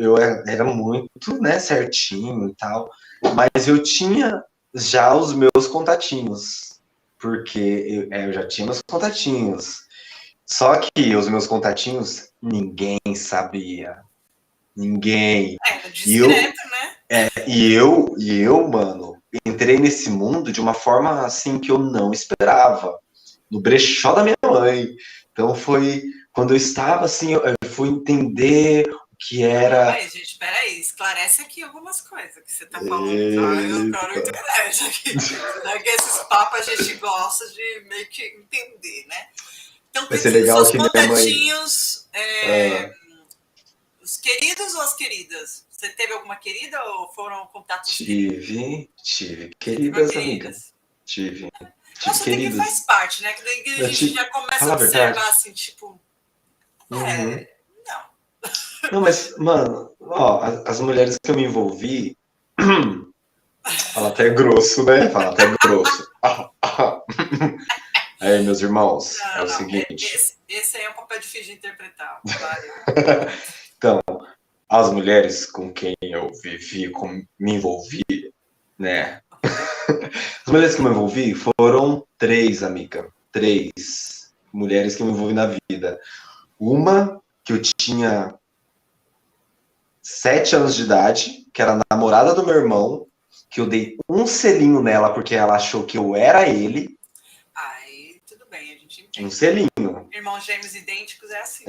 era muito, né, certinho e tal. Mas eu tinha já os meus contatinhos. Porque eu já tinha meus contatinhos. Só que os meus contatinhos, ninguém sabia. Ninguém. Discreto, né? E eu, mano, entrei nesse mundo de uma forma assim que eu não esperava. No brechó da minha mãe. Então foi quando eu estava assim, eu fui entender o que era. Mas, gente, peraí, esclarece aqui algumas coisas que você tá falando. Eu quero internet aqui. Que esses papos a gente gosta de meio que entender, né? Então, vai ser legal que contatinhos. Os queridos ou as queridas? Você teve alguma querida ou foram contatos? Tive queridas, amigas. Tive Nossa, tem que faz parte, né? Que daí a gente já começa a observar assim, tipo. Não. Não, mas, mano, ó, as mulheres que eu me envolvi. Fala até grosso, né? Fala até grosso. Aí, meus irmãos, é o seguinte. Esse aí é um papel difícil de interpretar. Então, as mulheres com quem eu me envolvi, né? As mulheres que eu me envolvi foram 3, amiga. 3 mulheres que eu me envolvi na vida. Uma que eu tinha 7 anos de idade, que era a namorada do meu irmão, que eu dei um selinho nela porque ela achou que eu era ele. Aí, tudo bem, a gente entende. Um selinho. Irmãos gêmeos idênticos é assim.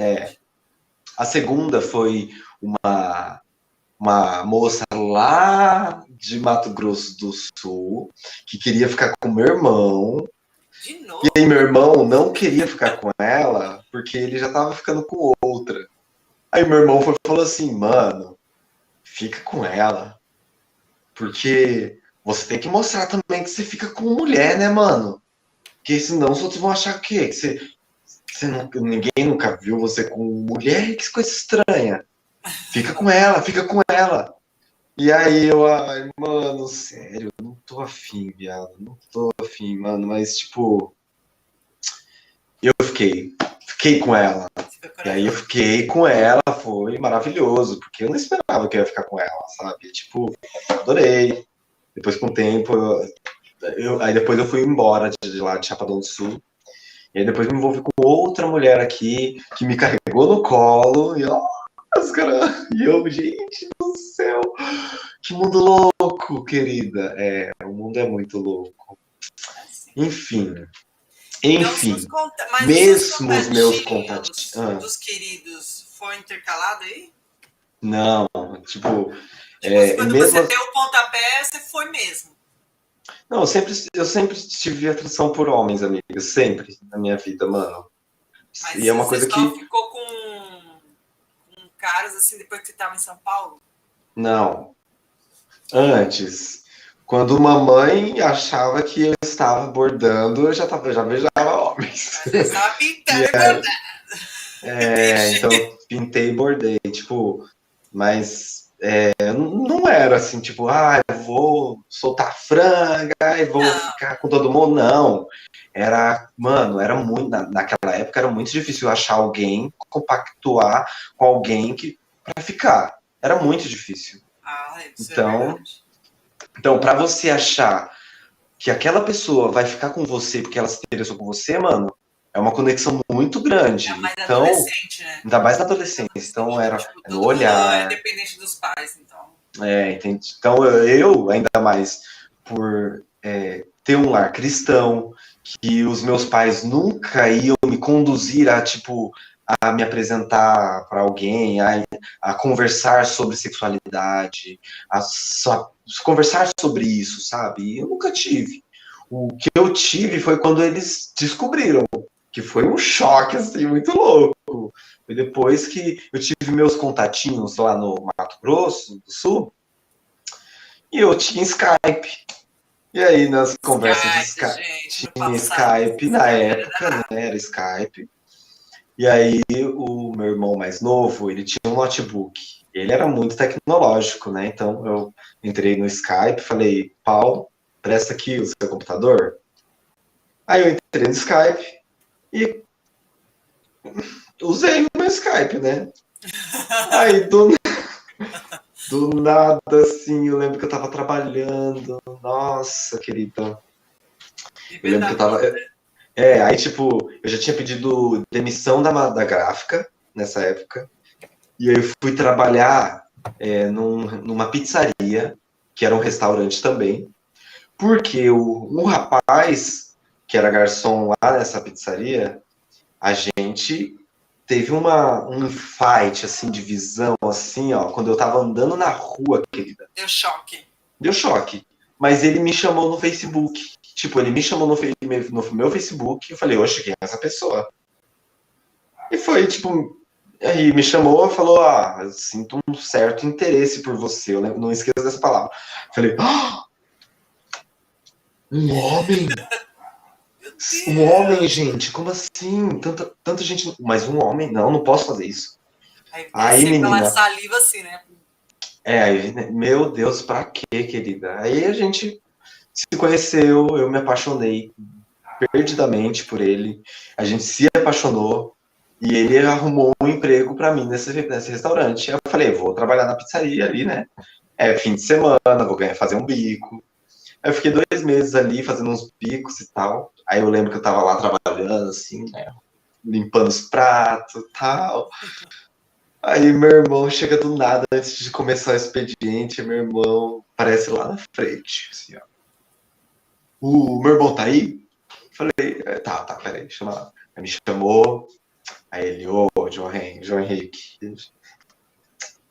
A segunda foi uma moça lá de Mato Grosso do Sul que queria ficar com meu irmão. De novo? E aí meu irmão não queria ficar com ela porque ele já tava ficando com outra. Aí meu irmão falou assim, mano, fica com ela. Porque você tem que mostrar também que você fica com mulher, né, mano? Porque senão os outros vão achar o quê? Que ninguém nunca viu você com mulher, que coisa estranha. Fica com ela. E aí ai, mano, sério, eu não tô afim, viado. Não tô afim, mano, mas tipo. Eu fiquei com ela. E aí eu fiquei com ela, foi maravilhoso, porque eu não esperava que eu ia ficar com ela, sabe? Tipo, adorei. Depois, com o tempo, aí depois eu fui embora de lá de Chapadão do Sul. E aí depois me envolvi com outra mulher aqui, que me carregou no colo, e ó, e eu, gente do céu, que mundo louco, querida. O mundo é muito louco. Assim. Enfim, Então, mas os seus mesmo os meus contatinhos. dos queridos foi intercalado aí? Não, tipo, Tipo, quando mesmo. você deu o pontapé, você foi mesmo. Não, eu sempre tive atração por homens, amiga, sempre na minha vida, mano. Mas E é uma você coisa só que. ficou com caras assim depois que você estava em São Paulo? Não. Antes, quando uma mãe achava que eu estava bordando, eu já beijava homens. Você estava pintando e bordando. Então pintei e bordei, tipo, mas não era assim, tipo, eu vou soltar franga e vou ficar com todo mundo, não. Mano, era muito, naquela época era muito difícil achar alguém, compactuar com alguém pra ficar. Era muito difícil. Isso é verdade. Então, pra você achar que aquela pessoa vai ficar com você porque ela se interessou por você, mano, é uma conexão muito grande. Ainda mais então, adolescente, né? Ainda mais na adolescência. Então, era tipo, no olhar. É dependente dos pais, então. Entendi. Então, eu, ainda mais por ter um lar cristão, que os meus pais nunca iam me conduzir a, tipo, a me apresentar para alguém, a conversar sobre sexualidade, conversar sobre isso, sabe? Eu nunca tive. O que eu tive foi quando eles descobriram, que foi um choque, assim, muito louco. Foi depois que eu tive meus contatinhos lá no Mato Grosso do Sul, e eu tinha Skype. E aí, nas conversas de Skype, gente, tinha Skype na época, né? Era Skype. E aí, o meu irmão mais novo, ele tinha um notebook. Ele era muito tecnológico, né? Então, eu entrei no Skype, falei, Paulo, presta aqui o seu computador. Aí eu entrei no Skype e usei o meu Skype, né? Aí, do nada, assim, eu lembro que eu tava trabalhando. Nossa, querida. Eu lembro que eu tava... aí, tipo, eu já tinha pedido demissão da gráfica, nessa época. E aí eu fui trabalhar numa pizzaria, que era um restaurante também. Porque um rapaz, que era garçom lá nessa pizzaria, a gente teve um fight, assim, de visão, assim, ó, quando eu tava andando na rua, querida. Deu choque. Deu choque. Mas ele me chamou no Facebook. Tipo, ele me chamou no meu Facebook e eu falei, oxe, quem é essa pessoa? E foi, tipo, aí me chamou e falou, eu sinto um certo interesse por você. Eu não esqueço dessa palavra. Eu falei, um homem? Um homem, gente? Como assim? Tanta gente. Mas um homem? Não posso fazer isso. Aí menina. Pela saliva assim, né? Meu Deus, pra quê, querida? Aí a gente se conheceu, eu me apaixonei perdidamente por ele. A gente se apaixonou e ele arrumou um emprego pra mim nesse restaurante. Eu falei, vou trabalhar na pizzaria ali, né? Fim de semana, vou fazer um bico. Aí eu fiquei 2 meses ali fazendo uns bicos e tal. Aí eu lembro que eu tava lá trabalhando, assim, né? Limpando os pratos e tal. Aí meu irmão chega do nada antes de começar o expediente. Meu irmão aparece lá na frente, assim, ó. O meu irmão tá aí? Falei, tá, peraí, chama lá. Aí me chamou. Aí ele, João Henrique,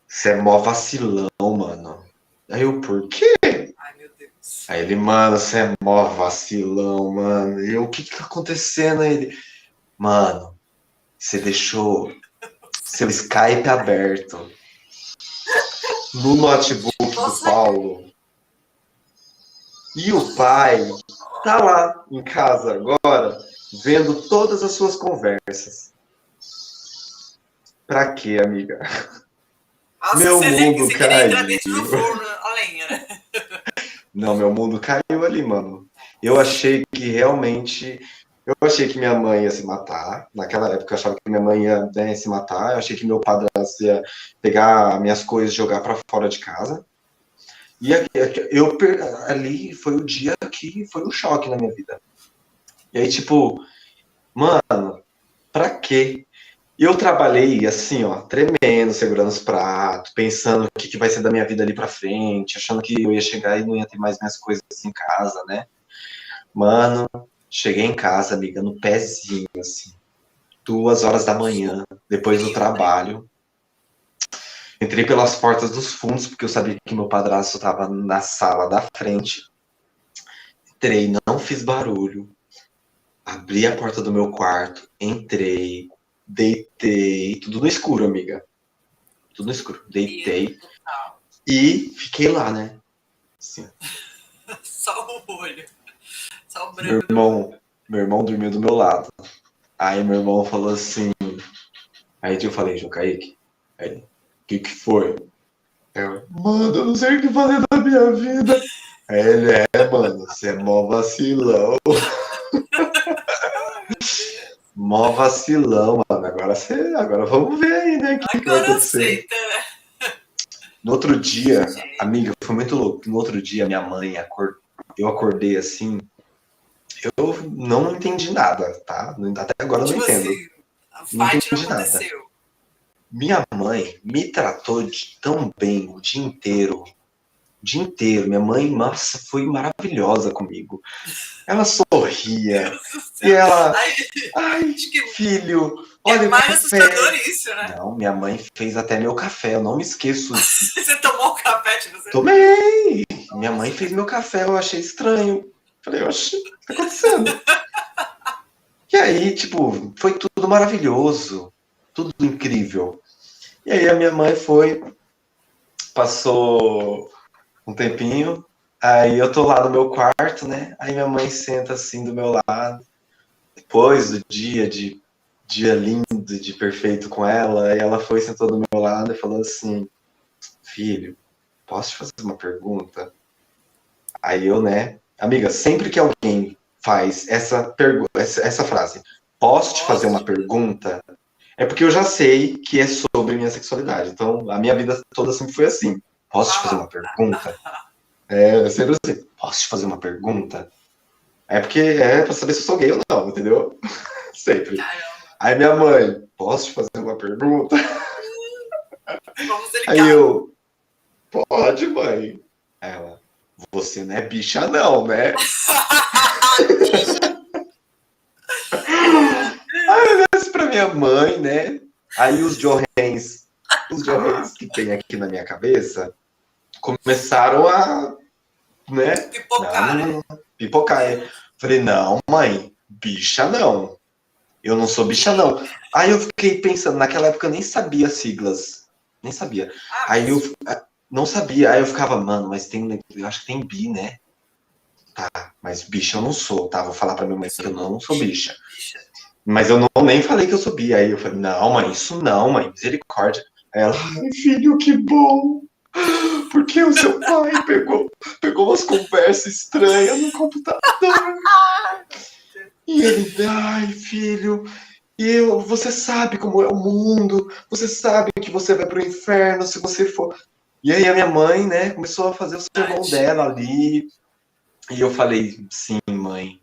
você é mó vacilão, mano. Aí eu, por quê? Ai, meu Deus. Aí ele, mano, você é mó vacilão, mano. E eu, o que tá acontecendo? Aí ele, mano, você deixou seu Skype aberto no notebook do Paulo. E o pai tá lá em casa agora, vendo todas as suas conversas. Pra quê, amiga? Nossa, meu mundo caiu. Dentro do forno, a lenha, né? Não, meu mundo caiu ali, mano. Eu achei que realmente... Eu achei que minha mãe ia se matar. Naquela época eu achava que minha mãe ia se matar. Eu achei que meu padrasto ia pegar minhas coisas e jogar pra fora de casa. E ali foi o dia que foi um choque na minha vida. E aí, tipo, Mano, pra quê? E eu trabalhei assim, ó, tremendo, segurando os pratos, pensando o que vai ser da minha vida ali pra frente, achando que eu ia chegar e não ia ter mais minhas coisas em casa, né? Mano, cheguei em casa, amiga, no pezinho, assim, 2 horas da manhã, depois do Frio, né? trabalho. Entrei pelas portas dos fundos, porque eu sabia que meu padrasto estava na sala da frente. Entrei, não fiz barulho. Abri a porta do meu quarto, entrei, deitei, tudo no escuro, amiga. Tudo no escuro. Medo Deitei total. e fiquei lá, né? Assim, Só o olho. Só o meu branco do olho. irmão, meu irmão dormiu do meu lado. Aí meu irmão falou assim. Aí eu falei, João Kaique, aí ele, o que foi? Eu, mano, eu não sei o que fazer da minha vida. Aí ele, mano, você é mó vacilão. Ai, meu Deus. Mó vacilão, mano. Agora vamos ver aí, né, o que vai Agora acontecer. aceita, né? No outro dia, Gente, amiga, foi muito louco. No outro dia, minha mãe, eu acordei assim, eu não entendi nada, tá? Até agora eu não tipo entendo. assim, a Não fight não entendi nada. aconteceu. Minha mãe me tratou tão bem o dia inteiro. O dia inteiro. Minha mãe, nossa, foi maravilhosa comigo. Ela sorria. Deus do E céu. ela, Aí, ai, acho que filho, é olha o mais assustador café. isso, né? Não, minha mãe fez até meu café, eu não me esqueço. Você tomou um café de você? Tomei! Minha mãe Nossa, fez meu café, eu achei estranho. Falei, oxe, o que tá acontecendo? E aí, tipo, foi tudo maravilhoso, tudo incrível. E aí a minha mãe foi, passou um tempinho, aí eu tô lá no meu quarto, né? Aí minha mãe senta assim do meu lado, depois do dia lindo, de perfeito com ela, aí ela foi, sentou do meu lado e falou assim, filho, posso te fazer uma pergunta? Aí eu, né, amiga, sempre que alguém faz essa frase, posso te fazer uma posso. pergunta? É porque eu já sei que é sobre minha sexualidade. Então, a minha vida toda sempre foi assim. Posso te fazer Fala. uma pergunta? É sempre assim. Posso te fazer uma pergunta? É porque é pra saber se eu sou gay ou não, entendeu? Sempre. Caramba, Aí minha mãe, posso te fazer uma pergunta? vamos Aí delicado. eu, pode, mãe. Aí ela, você não é bicha não, né? Mas pra minha mãe, né? Aí os jorrens que tem aqui na minha cabeça, começaram a, né? Não, Pipocar, não, né? não, pipocar. Falei, não, mãe, bicha não. Eu não sou bicha não. Aí eu fiquei pensando, naquela época eu nem sabia siglas. Nem sabia. Ah, Aí eu mas não sabia. Aí eu ficava, mano, mas eu acho que tem bi, né? Tá, mas bicha eu não sou, tá? Vou falar pra minha eu mãe que sou eu não sou bicha. bicha. Bicha. Mas eu não nem falei que eu sou bi. Aí eu falei, não, mãe, isso não, mãe, misericórdia. Aí ela, ai, filho, que bom. Porque o seu pai pegou umas conversas estranhas no computador. Ah, E ele, ai, filho, você sabe como é o mundo, você sabe que você vai pro inferno se você for. E aí a minha mãe, né, começou a fazer o sermão dela tadinho. ali. E eu falei, sim, mãe,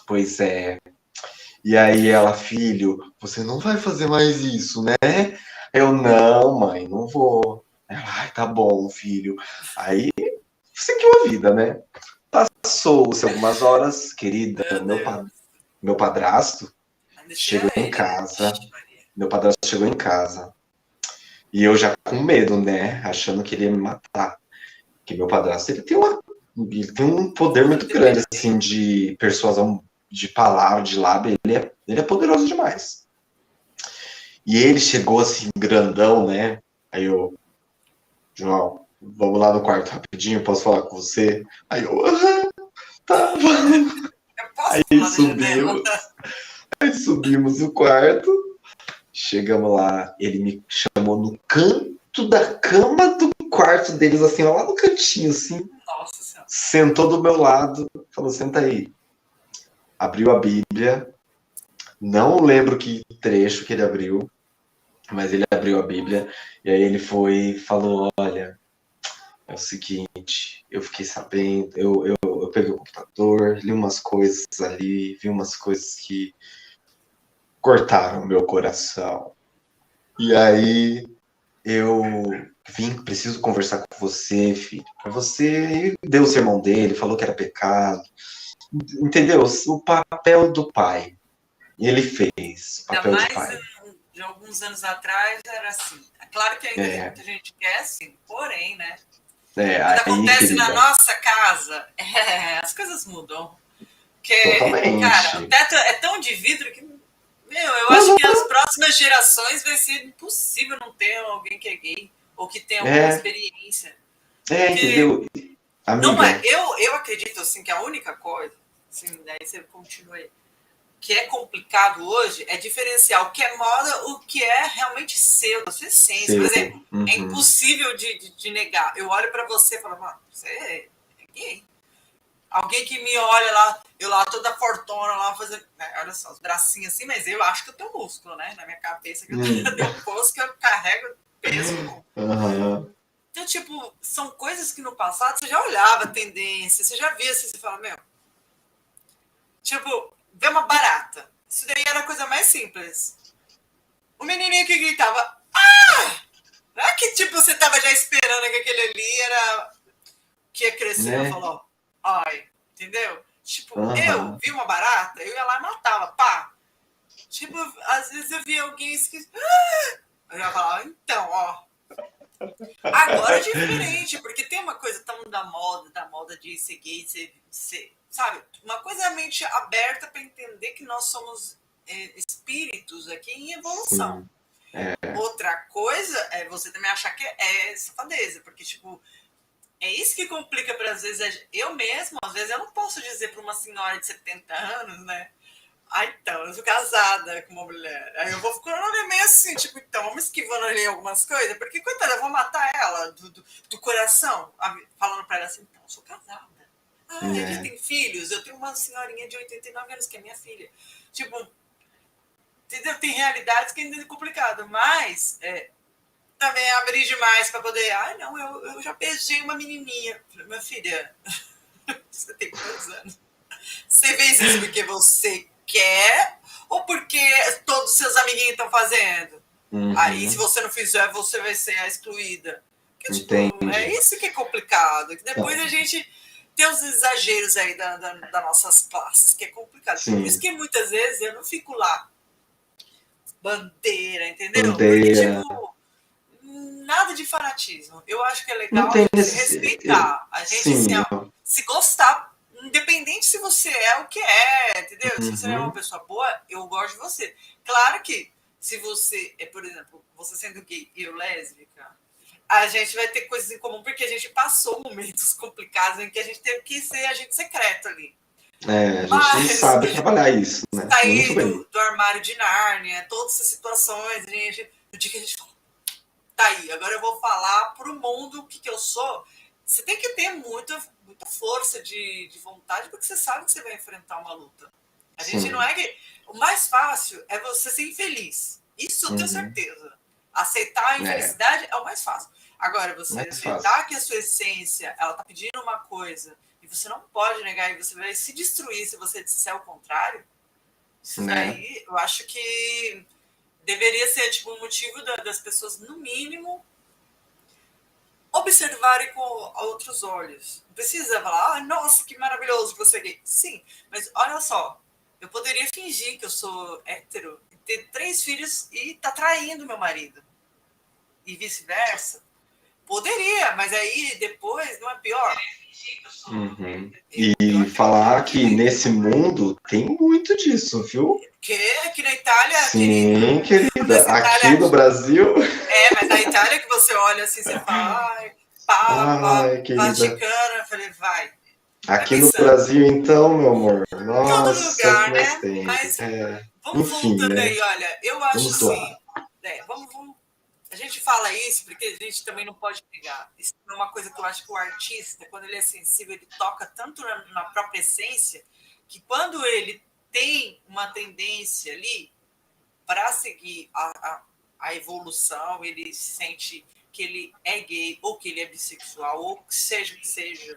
pois é. E aí ela, filho, você não vai fazer mais isso, né? Eu, não, mãe, não vou. Ela, ai, tá bom, filho. Aí seguiu a vida, né? Passou-se algumas horas, querida, Meu Deus. meu padrasto Ainda chegou é em ele, né? casa. Vixe, Maria. Meu padrasto chegou em casa. E eu já com medo, né? Achando que ele ia me matar. Que meu padrasto, ele tem um poder Porra, muito grande, assim, temperamento. de persuasão de palavra, de lábio. Ele é poderoso demais. E ele chegou assim, grandão, né? Aí eu, João, vamos lá no quarto rapidinho, posso falar com você? Aí eu, tá, vamos. Eu posso Aí pular da janela? subimos o quarto, chegamos lá, ele me chamou no canto da cama do quarto deles, assim, ó, lá no cantinho, assim, Nossa senhora. sentou do meu lado, falou, senta aí. Abriu a Bíblia, não lembro que trecho que ele abriu, mas ele abriu a Bíblia, e aí ele foi e falou, olha, é o seguinte, eu fiquei sabendo, eu peguei o computador, li umas coisas ali, vi umas coisas que cortaram meu coração. E aí eu preciso conversar com você, filho. Você deu o sermão dele, falou que era pecado. Entendeu? O papel do pai. Ele fez o Ainda papel de mais pai. de alguns anos atrás era assim. Claro que ainda tem muita gente que é assim, porém, né? Quando Aí, acontece na querida. nossa casa, as coisas mudam. Porque, cara, o Totalmente. teto é tão de vidro que, meu, eu acho que as próximas gerações vai ser impossível não ter alguém que é gay ou que tem alguma É, experiência. Porque entendeu? não é, Amiga. eu acredito assim que a única coisa, assim, daí você continua aí, que é complicado hoje é diferenciar o que é moda, o que é realmente seu, da sua essência. Por Seu. exemplo, é Uhum. impossível de negar. Eu olho para você e falo, mano, você é gay. Alguém que me olha lá, eu lá toda fortona lá, fazendo, né, olha só, os bracinhos assim, mas eu acho que eu tenho músculo, né? Na minha cabeça, que eu depois que eu carrego peso bom. Uhum. Então, tipo, são coisas que no passado você já olhava a tendência, você já via assim, você fala, meu, tipo, ver uma barata. Isso daí era a coisa mais simples. O menininho que gritava, ah! Não é que, tipo, você tava já esperando que aquele ali era que ia crescer. Eu Né? falo, ai, entendeu? Tipo, eu Uhum. vi uma barata, eu ia lá e matava, pá. Tipo, às vezes eu via alguém que... Eu já falava, então, ó. Agora é diferente, porque tem uma coisa tão da moda de ser gay, sabe? Uma coisa é a mente aberta para entender que nós somos espíritos aqui em evolução. Sim. É. Outra coisa é você também achar que é safadeza, porque, tipo, é isso que complica para às vezes. Eu mesmo, às vezes, eu não posso dizer para uma senhora de 70 anos, né? Ah, então, eu sou casada com uma mulher. Aí eu vou ficando meio assim, tipo, então, vamos esquivando ali algumas coisas, porque, coitada, eu vou matar ela do coração, falando pra ela assim, então, eu sou casada. Ah, ele É. tem filhos, eu tenho uma senhorinha de 89 anos que é minha filha. Tipo, entendeu? Tem realidades que ainda é complicado, mas também abrir demais para poder. Ah, não, eu já beijei uma menininha. Minha filha, você tem quantos anos? Você fez isso porque você quer ou porque todos os seus amiguinhos estão fazendo? Aí, se Uhum. você não fizer, você vai ser a excluída. Que, tipo, é Entendi. isso que é complicado. Que depois a Não. gente tem os exageros aí das nossas classes, que é complicado. Por isso Sim. que muitas vezes eu não fico lá, bandeira, entendeu? Porque, Bandeira. tipo, nada de fanatismo. Eu acho que é Não legal a tem gente se respeitar, a gente sim. se gostar, independente se você é o que é, entendeu? Se você é uma Uhum. pessoa boa, eu gosto de você. Claro que se você é, por exemplo, você sendo gay e eu lésbica, a gente vai ter coisas em comum porque a gente passou momentos complicados em que a gente teve que ser agente secreto ali. É, a gente Mas sabe trabalhar isso, né? Muito sair bem. do armário de Nárnia, todas essas situações, gente, no dia que a gente falou, tá aí, agora eu vou falar pro mundo o que eu sou. Você tem que ter muita força de vontade, porque você sabe que você vai enfrentar uma luta. A gente não Sim. é que. O mais fácil é você ser infeliz. Isso eu tenho Uhum. certeza. Aceitar a É, infelicidade é o mais fácil. Agora, você mais aceitar fácil. que a sua essência ela tá pedindo uma coisa e você não pode negar e você vai se destruir se você disser o contrário, isso Né? daí eu acho que deveria ser tipo um motivo das pessoas, no mínimo, observarem com outros olhos. Não precisa falar, ah, nossa, que maravilhoso você é gay. Sim, mas olha só, eu poderia fingir que eu sou hétero, ter 3 filhos e tá traindo meu marido. E vice-versa. Poderia, mas aí depois não é pior. Uhum. Eu E falar acredito que que, nesse mundo tem muito disso, viu? que na Itália, querido, Sim, querida. nessa Aqui Itália. no Brasil. Mas na Itália que você olha assim, você fala, ai, Papa, Ai, querida. Vaticano, eu falei, vai Aqui no pensando. Brasil, então, meu amor. Todo Nossa, o que lugar, mais né? tem? Mas É, vamos enfim, voltando né? aí, olha, eu acho Vamos lá. assim, vamos, a gente fala isso porque a gente também não pode pegar. Isso é uma coisa que eu acho que o artista, quando ele é sensível, ele toca tanto na própria essência, que quando ele tem uma tendência ali para seguir a evolução, ele sente que ele é gay, ou que ele é bissexual, ou que seja o que seja,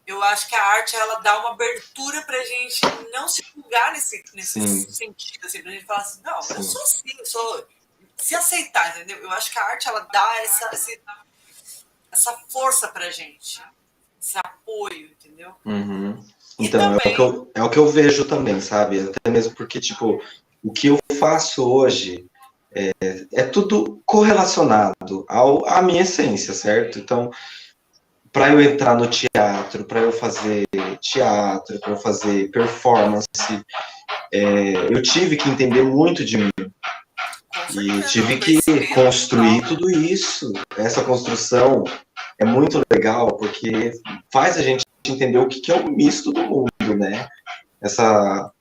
Eu acho que a arte, ela dá uma abertura pra gente não se julgar nesse Sim, sentido, assim, pra gente falar assim, não, eu sim. sou assim, eu sou... Se aceitar, entendeu? Eu acho que a arte, ela dá essa força pra gente, esse apoio, entendeu? Uhum. E Então, também, é o que eu vejo também, sabe? Até mesmo porque, tipo, o que eu faço hoje é tudo correlacionado à minha essência, certo? Então, para eu entrar no teatro, para eu fazer teatro, para eu fazer performance, eu tive que entender muito de mim com e certeza, tive que autoconhecimento construir total. tudo isso. Essa construção é muito legal porque faz a gente entender o que é o misto do mundo, né? Essa,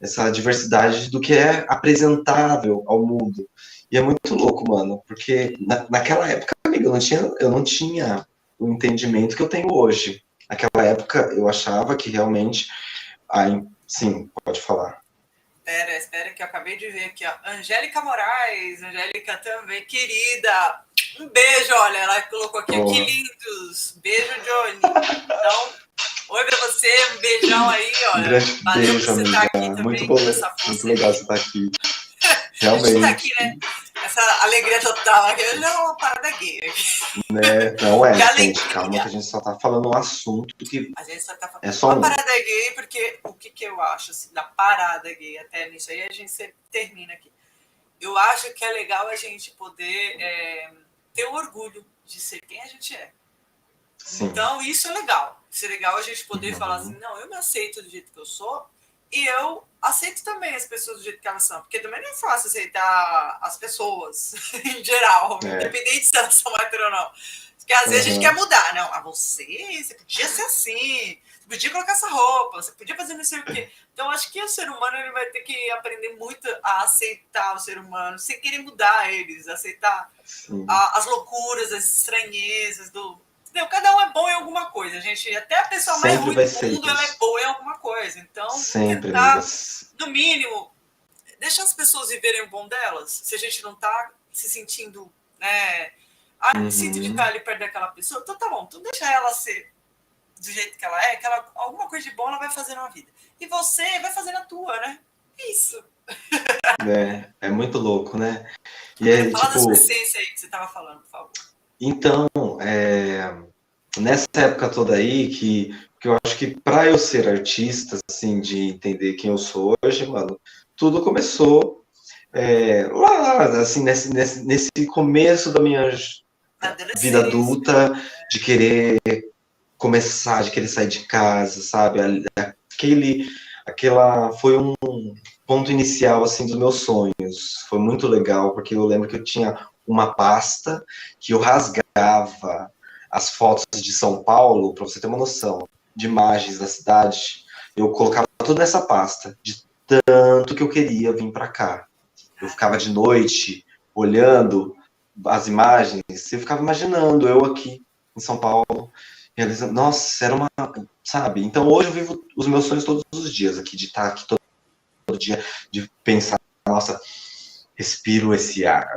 essa diversidade do que é apresentável ao mundo. E é muito louco, mano, porque naquela época, amigo, eu não tinha o entendimento que eu tenho hoje. Naquela época, eu achava que realmente. Ai, sim, pode falar. Espera que eu acabei de ver aqui, ó. Angélica Moraes, Angélica também, querida. Um beijo, olha, ela colocou aqui, ó, que Oh, lindos. Beijo, Johnny. Então, oi pra você, um beijão aí, um olha. grande Valeu por beijo, você estar amiga. aqui Muito também, bom, dando essa muito força legal aí. você estar aqui. A gente tá aqui, Realmente, né? Essa alegria total aqui. Hoje é uma parada gay aqui. né? Não é, Que gente, calma que alegria. a gente só tá falando um assunto que A gente só tá falando. é só Uma um. parada gay, porque o que eu acho assim, da parada gay, até nisso aí a gente sempre termina aqui. Eu acho que é legal a gente poder ter o orgulho de ser quem a gente é. Sim. Então, isso é legal. Isso é legal a gente poder falar assim, Uhum. não, eu me aceito do jeito que eu sou e eu aceito também as pessoas do jeito que elas são. Porque também não é fácil aceitar as pessoas, em geral, É. independente se elas são hétero ou não. Porque às vezes a gente quer Uhum. mudar. Não, você podia ser assim, você podia colocar essa roupa, você podia fazer não sei o quê. Então, acho que o ser humano ele vai ter que aprender muito a aceitar o ser humano, sem querer mudar eles, aceitar Sim. as loucuras, as estranhezas do. Entendeu? Cada um é bom em alguma coisa, gente. Até a pessoa mais Sempre ruim vai do ser mundo ela é isso. boa em alguma coisa. Então, vamos Sempre, tentar, amigas. no mínimo, deixar as pessoas viverem o bom delas. Se a gente não tá se sentindo, né? Ah, não me sinto de estar Uhum. ali perto daquela pessoa. Então tá bom, então deixa ela ser do jeito que ela é, que ela, alguma coisa de bom ela vai fazer na vida. E você vai fazer na tua, né? Isso. É muito louco, né? E Agora é fala da sua tipo, essência aí que você estava falando, por favor. então, nessa época toda aí que eu acho que para eu ser artista, assim, de entender quem eu sou hoje, mano, tudo começou lá, assim, nesse começo da minha Na vida adolescência. adulta, de querer começar, de querer sair de casa, sabe? Aquele, aquela foi um ponto inicial assim dos meus sonhos. Foi muito legal porque eu lembro que eu tinha uma pasta que eu rasgava as fotos de São Paulo, para você ter uma noção, de imagens da cidade. Eu colocava tudo nessa pasta, de tanto que eu queria vir para cá. Eu ficava de noite olhando as imagens, eu ficava imaginando eu aqui em São Paulo, realizando. Nossa, era uma. Sabe? Então hoje eu vivo os meus sonhos todos os dias aqui, de estar aqui todo dia, de pensar, nossa, respiro esse ar.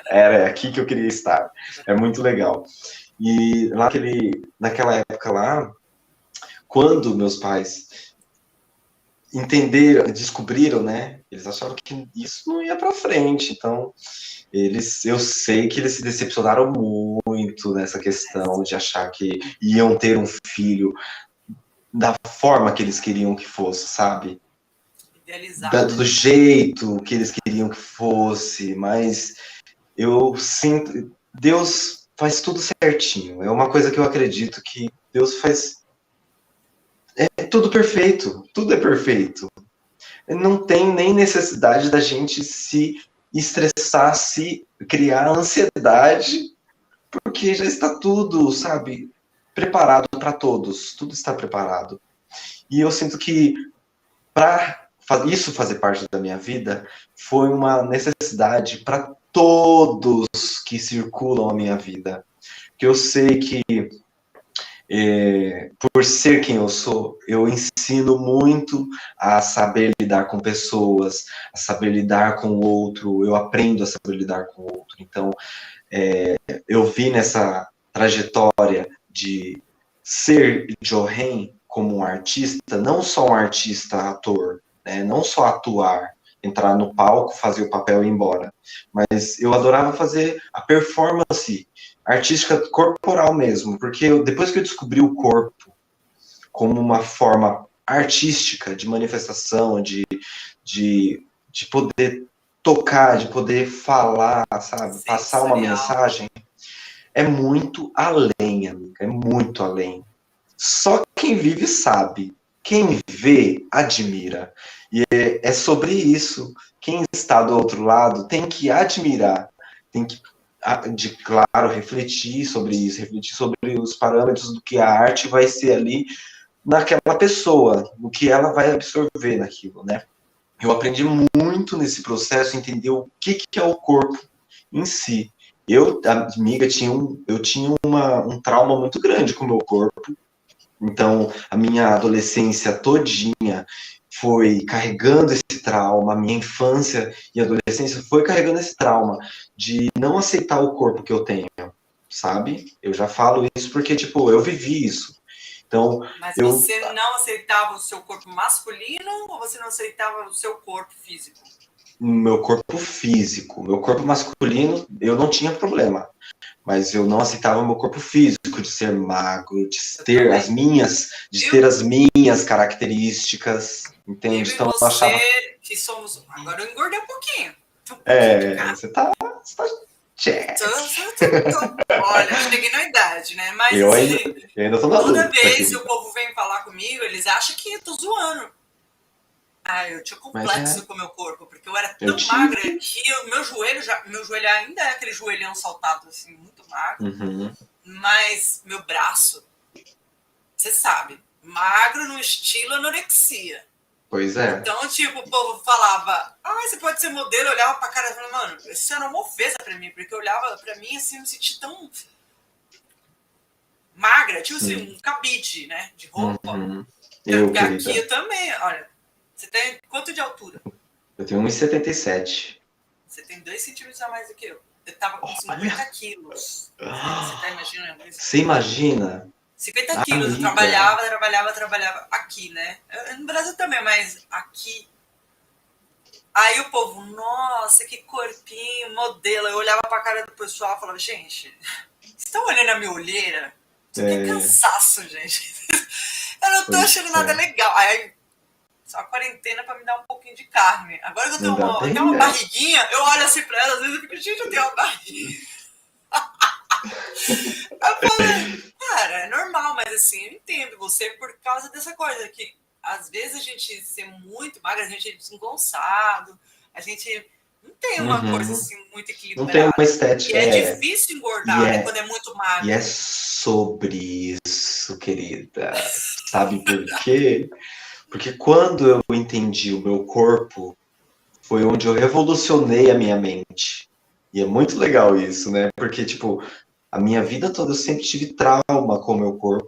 Era aqui que eu queria estar. É muito legal. E naquela época lá, quando meus pais entenderam, descobriram, né? Eles acharam que isso não ia para frente. Então, eu sei que eles se decepcionaram muito nessa questão de achar que iam ter um filho da forma que eles queriam que fosse, sabe? Idealizado, Do né? jeito que eles queriam que fosse, mas eu sinto, Deus faz tudo certinho. É uma coisa que eu acredito que Deus faz tudo perfeito, tudo é perfeito. Não tem nem necessidade da gente se estressar, se criar ansiedade, porque já está tudo, sabe, preparado para todos, tudo está preparado. E eu sinto que para isso fazer parte da minha vida foi uma necessidade para todos que circulam a minha vida. Que eu sei que por ser quem eu sou, eu ensino muito a saber lidar com pessoas, a saber lidar com o outro, eu aprendo a saber lidar com o outro. Então, eu vi nessa trajetória de ser Johan como um artista, não só um artista ator, né? Não só atuar, entrar no palco, fazer o papel e ir embora. Mas eu adorava fazer a performance artística corporal mesmo, porque depois que eu descobri o corpo como uma forma artística de manifestação, de poder tocar, de poder falar, sabe? Passar uma mensagem, é muito além, amiga, é muito além. Só quem vive sabe. Quem vê, admira. E é sobre isso. Quem está do outro lado tem que admirar, tem que, claro, refletir sobre isso, refletir sobre os parâmetros do que a arte vai ser ali naquela pessoa, no que ela vai absorver naquilo, né? Eu aprendi muito nesse processo, entender o que é o corpo em si. Eu, amiga, eu tinha um trauma muito grande com o meu corpo. Então, a minha adolescência todinha foi carregando esse trauma, a minha infância e adolescência foi carregando esse trauma de não aceitar o corpo que eu tenho, sabe? Eu já falo isso porque, tipo, eu vivi isso. Então, mas você não aceitava o seu corpo masculino ou você não aceitava o seu corpo físico? Meu corpo físico, meu corpo masculino, eu não tinha problema. Mas eu não aceitava o meu corpo físico, de ser magro, de ter as minhas características, entende? Então você, eu achava... que somos... Agora eu engordei um pouquinho. Você tá Olha, cheguei na idade, né? Mas eu assim, ainda tô na toda luta, vez que querida. o povo vem falar comigo, eles acham que eu tô zoando. Eu tinha complexo com o meu corpo, porque eu era tão magra que o meu joelho ainda é aquele joelhão saltado, assim, muito magro. Uhum. Mas meu braço, você sabe, magro no estilo anorexia. Pois é. Então, tipo, o povo falava, você pode ser modelo, eu olhava pra cara e falava, mano, isso era uma ofensa pra mim, porque eu olhava pra mim assim, eu me senti tão magra, tipo assim, um cabide, né, de roupa. Uhum. Porque aqui eu também, olha, você tem quanto de altura? Eu tenho 1,77. Você tem 2 centímetros a mais do que eu. Eu tava com 50 quilos. Você tá imaginando isso? Você imagina? 50 quilos, eu trabalhava aqui, né? No Brasil também, mas aqui. Aí o povo, nossa, que corpinho, modelo. Eu olhava pra cara do pessoal e falava, gente, vocês estão olhando a minha olheira? Isso aqui é cansaço, gente. Eu não tô achando nada legal. Aí, só a quarentena pra me dar um pouquinho de carne. Agora que eu tenho uma barriguinha, eu olho assim pra ela, às vezes eu fico, gente, eu tenho uma barriga. Eu falo, cara, é normal, mas assim, eu entendo você por causa dessa coisa que às vezes a gente ser muito magra, a gente é desengonçado, a gente não tem uma coisa assim muito equilibrada. Não tem uma estética. E é difícil engordar, né, quando é muito magro. E é sobre isso, querida. Sabe por quê? Porque quando eu entendi o meu corpo, foi onde eu revolucionei a minha mente. E é muito legal isso, né? Porque, tipo, a minha vida toda eu sempre tive trauma com o meu corpo.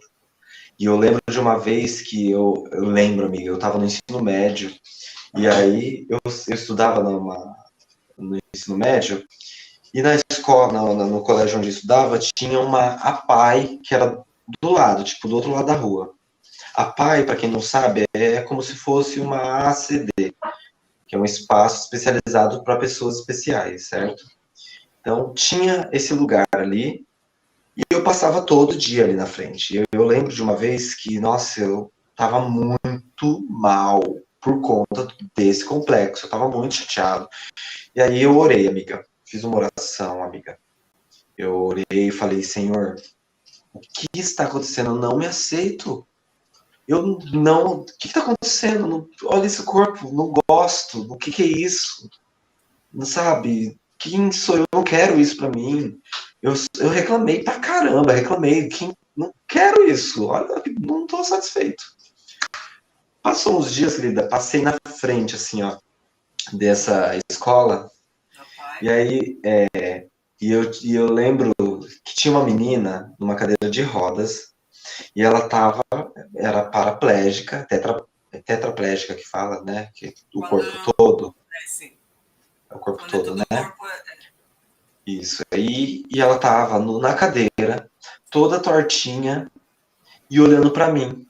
E eu lembro de uma vez que eu lembro, amiga, eu tava no ensino médio, e aí eu estudava no ensino médio, e na escola, no colégio onde eu estudava, tinha uma APAE, que era do lado, tipo, do outro lado da rua. A APAE, para quem não sabe, é como se fosse uma ACD, que é um espaço especializado para pessoas especiais, certo? Então, tinha esse lugar ali, e eu passava todo dia ali na frente. Eu lembro de uma vez que, nossa, eu tava muito mal por conta desse complexo, eu tava muito chateado. E aí eu orei, amiga, fiz uma oração, amiga. Eu orei e falei, Senhor, o que está acontecendo? Eu não me aceito. Eu não... O que está acontecendo? Não, olha esse corpo, não gosto. O que é isso? Não sabe? Quem sou eu? Não quero isso para mim. Eu reclamei pra caramba, reclamei. Não quero isso. Olha, não tô satisfeito. Passou uns dias, querida, passei na frente, assim, ó, dessa escola. E aí, eu lembro que tinha uma menina numa cadeira de rodas e ela era paraplégica, tetraplégica que fala, né? Que o corpo todo. Sim. O corpo todo, né? Isso. E ela tava na cadeira, toda tortinha, e olhando pra mim.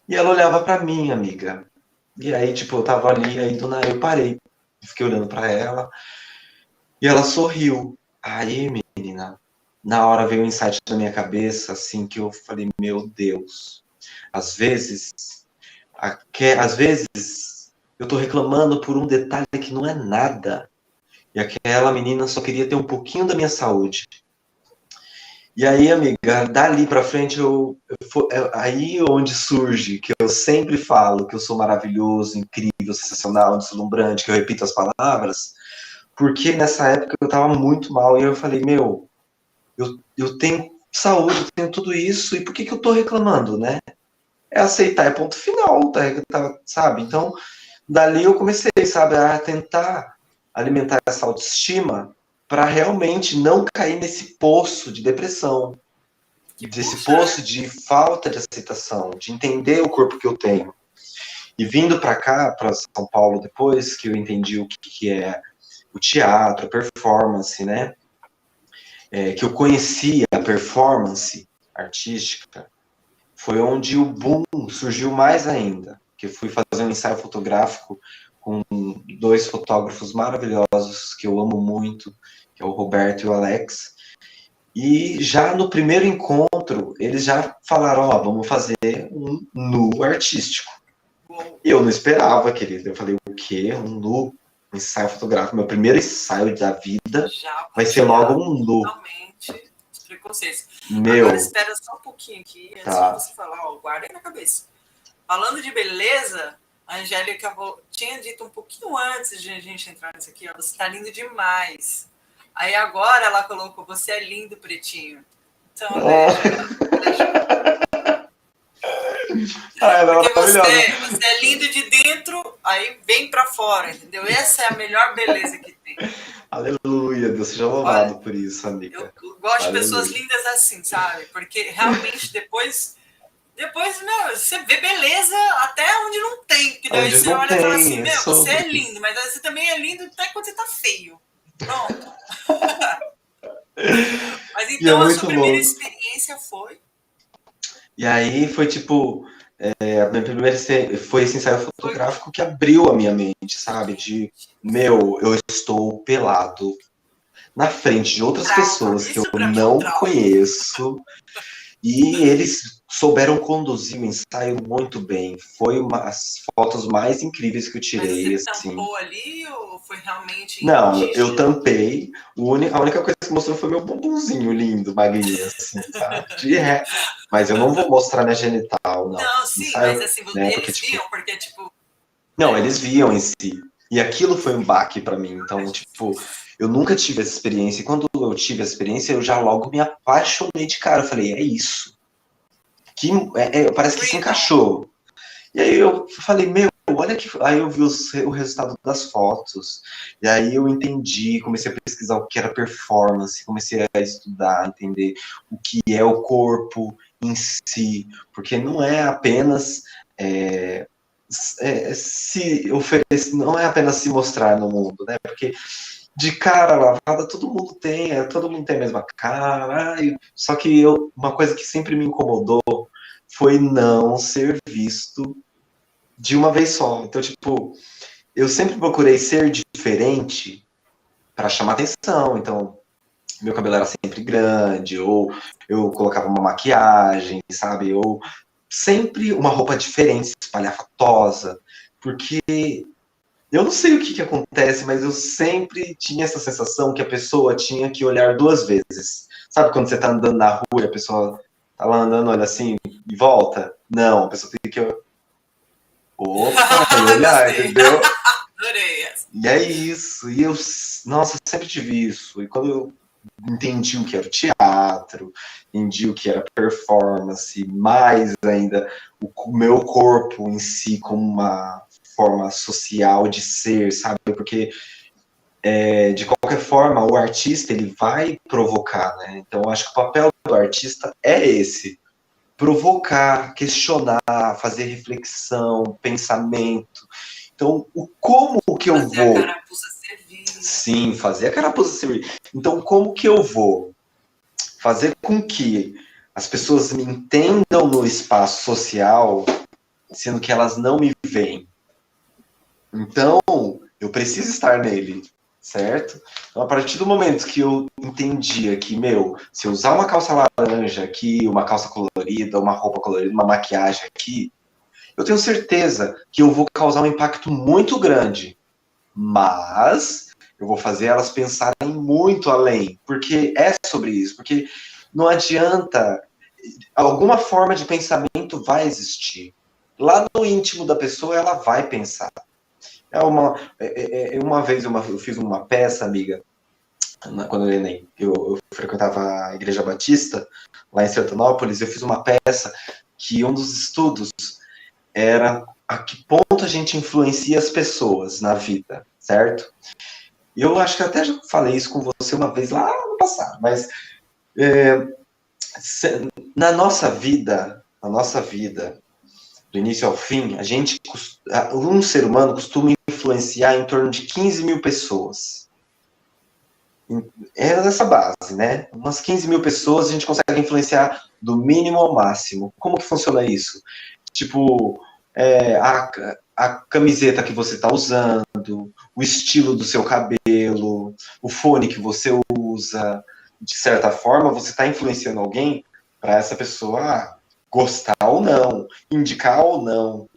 E ela olhava pra mim, amiga. E aí, tipo, eu tava ali, aí do nada eu parei. Fiquei olhando pra ela. E ela sorriu. Aí, menina, na hora veio um insight na minha cabeça, assim, que eu falei, meu Deus. Às vezes, às vezes, eu tô reclamando por um detalhe que não é nada. E aquela menina só queria ter um pouquinho da minha saúde. E aí, amiga, dali pra frente, aí onde surge, que eu sempre falo que eu sou maravilhoso, incrível, sensacional, deslumbrante, que eu repito as palavras, porque nessa época eu tava muito mal e eu falei, meu, eu tenho saúde, eu tenho tudo isso, e por que eu tô reclamando, né? É aceitar, é ponto final, sabe? Então, dali eu comecei, sabe, a tentar alimentar essa autoestima para realmente não cair nesse poço de depressão, Que desse puxa, poço né? de falta de aceitação, de entender o corpo que eu tenho. E vindo para cá, para São Paulo, depois que eu entendi o que é o teatro, a performance, né? Que eu conhecia a performance artística, foi onde o boom surgiu mais ainda. Que eu fui fazer um ensaio fotográfico com dois fotógrafos maravilhosos que eu amo muito, que é o Roberto e o Alex. E já no primeiro encontro, eles já falaram, ó, vamos fazer um nu artístico. Uou. E eu não esperava, querido. Eu falei, o quê? Um nu? Um ensaio fotográfico? Meu primeiro ensaio da vida Já vai ser logo tinha um nu. totalmente os preconceitos. Agora Meu, espera só um pouquinho aqui, antes de tá. você falar, ó, guarda aí na cabeça. Falando de beleza, a Angélica tinha dito um pouquinho antes de a gente entrar nisso aqui, ó, você tá lindo demais. Aí agora ela colocou, você é lindo, pretinho. Então, deixa. Ah, ela é Porque maravilhosa. você é lindo de dentro, aí vem pra fora, entendeu? Essa é a melhor beleza que tem. Aleluia, Deus seja Olha, louvado por isso, eu amiga. gosto de pessoas Aleluia. lindas assim, sabe? Porque realmente depois, meu, você vê beleza até onde não tem. Que daí Onde você não olha e fala assim, tem, é meu, você sobre. é lindo, mas você também é lindo até quando você tá feio. Pronto. Mas E é então a sua muito primeira louco. experiência foi. E aí foi tipo, a minha primeira foi esse ensaio Foi fotográfico que abriu a minha mente, sabe? De, meu, eu estou pelado na frente de outras trauma. pessoas que eu Isso pra mim é um não trauma. conheço. E eles souberam conduzir o ensaio muito bem. Foi uma das fotos mais incríveis que eu Mas você tirei, assim. tampou ali ou foi realmente Não, eu indígena? tampei. A única coisa que mostrou foi meu bumbumzinho lindo, magrinho, assim, sabe? Mas eu não vou mostrar minha genital, não. Não, sim, mas Ensaio, assim, né? Porque, eles tipo, viam, porque, tipo, não, eles viam em si. E aquilo foi um baque pra mim. ai, Então, tipo, Jesus. eu nunca tive essa experiência. E quando eu tive essa experiência, eu já logo me apaixonei de cara. Eu falei, é isso. Parece que se Freedom. encaixou. E aí eu falei, meu, olha que. Aí eu vi o resultado das fotos. E aí eu entendi, comecei a pesquisar o que era performance, comecei a estudar, entender o que é o corpo em si. Porque não é apenas. Se oferecer, não é apenas se mostrar no mundo, né? Porque de cara lavada todo mundo tem a mesma cara. Só que uma coisa que sempre me incomodou foi não ser visto de uma vez só. Então, tipo, eu sempre procurei ser diferente para chamar atenção. Então, meu cabelo era sempre grande, ou eu colocava uma maquiagem, sabe? Ou sempre uma roupa diferente, espalhafatosa, porque eu não sei o que acontece, mas eu sempre tinha essa sensação que a pessoa tinha que olhar duas vezes. Sabe quando você tá andando na rua e a pessoa tá lá andando, olha assim, e volta? Não, a pessoa tem que, opa, e olhar, Gostei. entendeu? Adorei essa. E é isso. E eu, nossa, sempre tive isso. E quando eu entendi o que era o teatro, entendi o que era performance, mais ainda o meu corpo em si como uma forma social de ser, sabe? Porque de qualquer forma o artista ele vai provocar, né? Então eu acho que o papel do artista é esse, provocar, questionar, fazer reflexão, pensamento. Então, como que eu Fazer a vou? carapuça servir. Sim, fazer a carapuça servir. Então, como que eu vou fazer com que as pessoas me entendam no espaço social, sendo que elas não me veem. Então, eu preciso estar nele, certo? Então, a partir do momento que eu entendia que, se eu usar uma calça laranja aqui, uma calça colorida, uma roupa colorida, uma maquiagem aqui, eu tenho certeza que eu vou causar um impacto muito grande. Mas eu vou fazer elas pensarem muito além, porque é sobre isso, porque não adianta, alguma forma de pensamento vai existir. Lá no íntimo da pessoa, ela vai pensar. Uma vez eu fiz uma peça, amiga, quando eu frequentava a Igreja Batista, lá em Sertanópolis, eu fiz uma peça que um dos estudos era a que ponto a gente influencia as pessoas na vida, certo? E eu acho que até já falei isso com você uma vez lá no passado, mas na nossa vida, do início ao fim, um ser humano costuma influenciar em torno de 15 mil pessoas. É nessa base, né? Umas 15 mil pessoas a gente consegue influenciar do mínimo ao máximo. Como que funciona isso? Tipo, a camiseta que você está usando, o estilo do seu cabelo, o fone que você usa. De certa forma, você está influenciando alguém para essa pessoa gostar ou não, indicar ou não.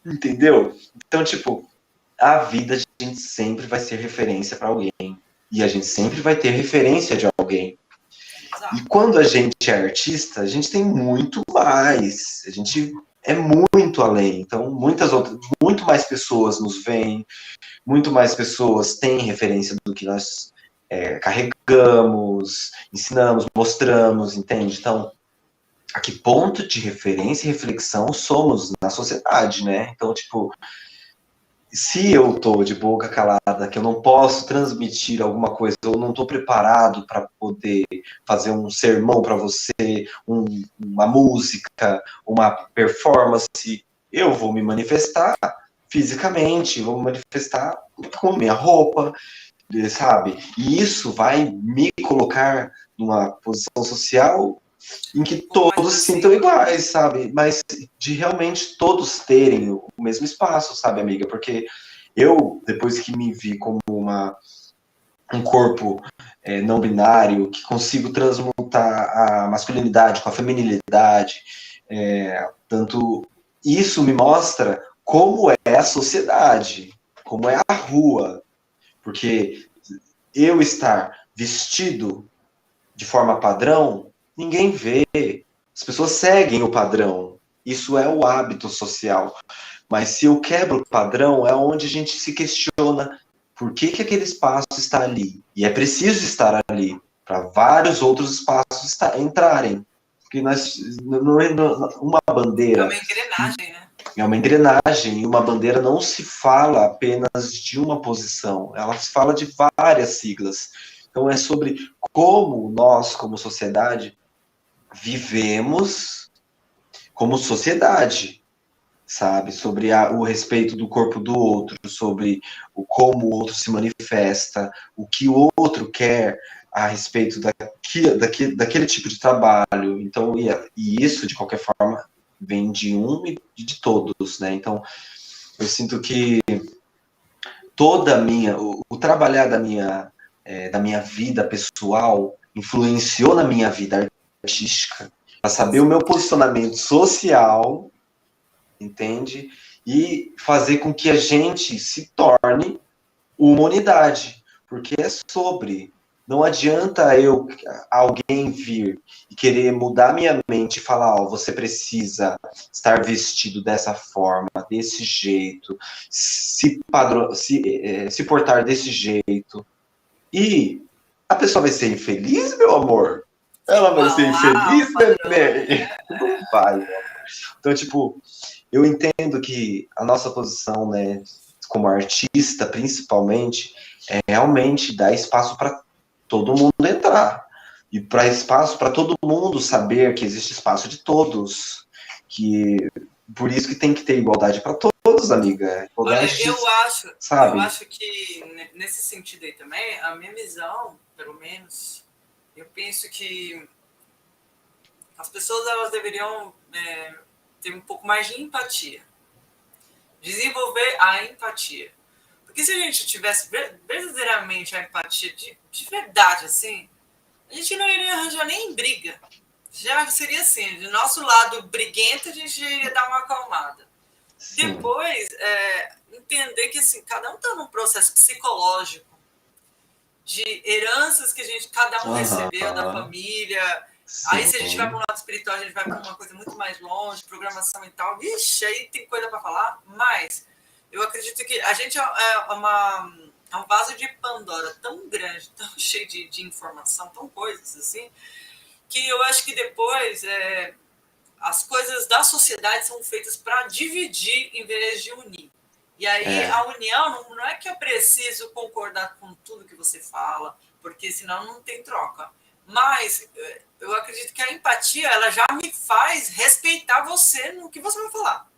Entendeu? Então, tipo, a vida a gente sempre vai ser referência para alguém. E a gente sempre vai ter referência de alguém. E quando a gente é artista, a gente tem muito mais. A gente é muito além. Então, muito mais pessoas nos veem, muito mais pessoas têm referência do que nós carregamos, ensinamos, mostramos, entende? Então, a que ponto de referência e reflexão somos na sociedade, né? Então, tipo, se eu tô de boca calada, que eu não posso transmitir alguma coisa, ou não estou preparado para poder fazer um sermão para você, uma música, uma performance, eu vou me manifestar fisicamente, vou me manifestar com a minha roupa, sabe? E isso vai me colocar numa posição social em que todos se sintam iguais, sabe? Mas de realmente todos terem o mesmo espaço, sabe, amiga? Porque eu, depois que me vi como um corpo não binário, que consigo transmutar a masculinidade com a feminilidade, tanto isso me mostra como é a sociedade, como é a rua. Porque eu estar vestido de forma padrão, ninguém vê. As pessoas seguem o padrão. Isso é o hábito social. Mas se eu quebro o padrão, é onde a gente se questiona por que aquele espaço está ali. E é preciso estar ali para vários outros espaços entrarem. Porque uma bandeira. É uma engrenagem, né? É uma engrenagem, e uma bandeira não se fala apenas de uma posição, ela se fala de várias siglas. Então é sobre como nós, como sociedade, vivemos como sociedade, sabe? Sobre o respeito do corpo do outro, sobre como o outro se manifesta, o que o outro quer a respeito daquele tipo de trabalho. Então, e isso, de qualquer forma, vem de um e de todos, né? Então, eu sinto que o trabalhar da minha vida pessoal influenciou na minha vida artística, para saber o meu posicionamento social, entende? E fazer com que a gente se torne uma unidade, porque é sobre. Não adianta alguém vir e querer mudar minha mente e falar, ó, você precisa estar vestido dessa forma, desse jeito, se portar desse jeito. E a pessoa vai ser infeliz, meu amor? Ela vai ser infeliz, neném? Não vai, meu amor. Então, tipo, eu entendo que a nossa posição, né, como artista, principalmente, é realmente dar espaço para todo mundo entrar. E para espaço para todo mundo saber que existe espaço de todos. Que por isso que tem que ter igualdade para todos, amiga. Igualdade, Olha, eu sabe? acho que nesse sentido aí também, a minha visão, pelo menos, eu penso que as pessoas elas deveriam ter um pouco mais de empatia. Desenvolver a empatia. Porque se a gente tivesse verdadeiramente a empatia de verdade, assim, a gente não iria arranjar nem briga. Já seria assim, do nosso lado briguento, a gente já iria dar uma acalmada. Sim. Depois, entender que assim, cada um está num processo psicológico de heranças que cada um recebeu da família. Sim. Aí, se a gente vai para um lado espiritual, a gente vai para uma coisa muito mais longe, programação mental. Ixi, aí tem coisa para falar, mas eu acredito que a gente é um vaso de Pandora tão grande, tão cheio de informação, tão coisas assim, que eu acho que depois as coisas da sociedade são feitas para dividir em vez de unir. E aí a união não é que eu preciso concordar com tudo que você fala, porque senão não tem troca. Mas eu acredito que a empatia ela já me faz respeitar você no que você vai falar.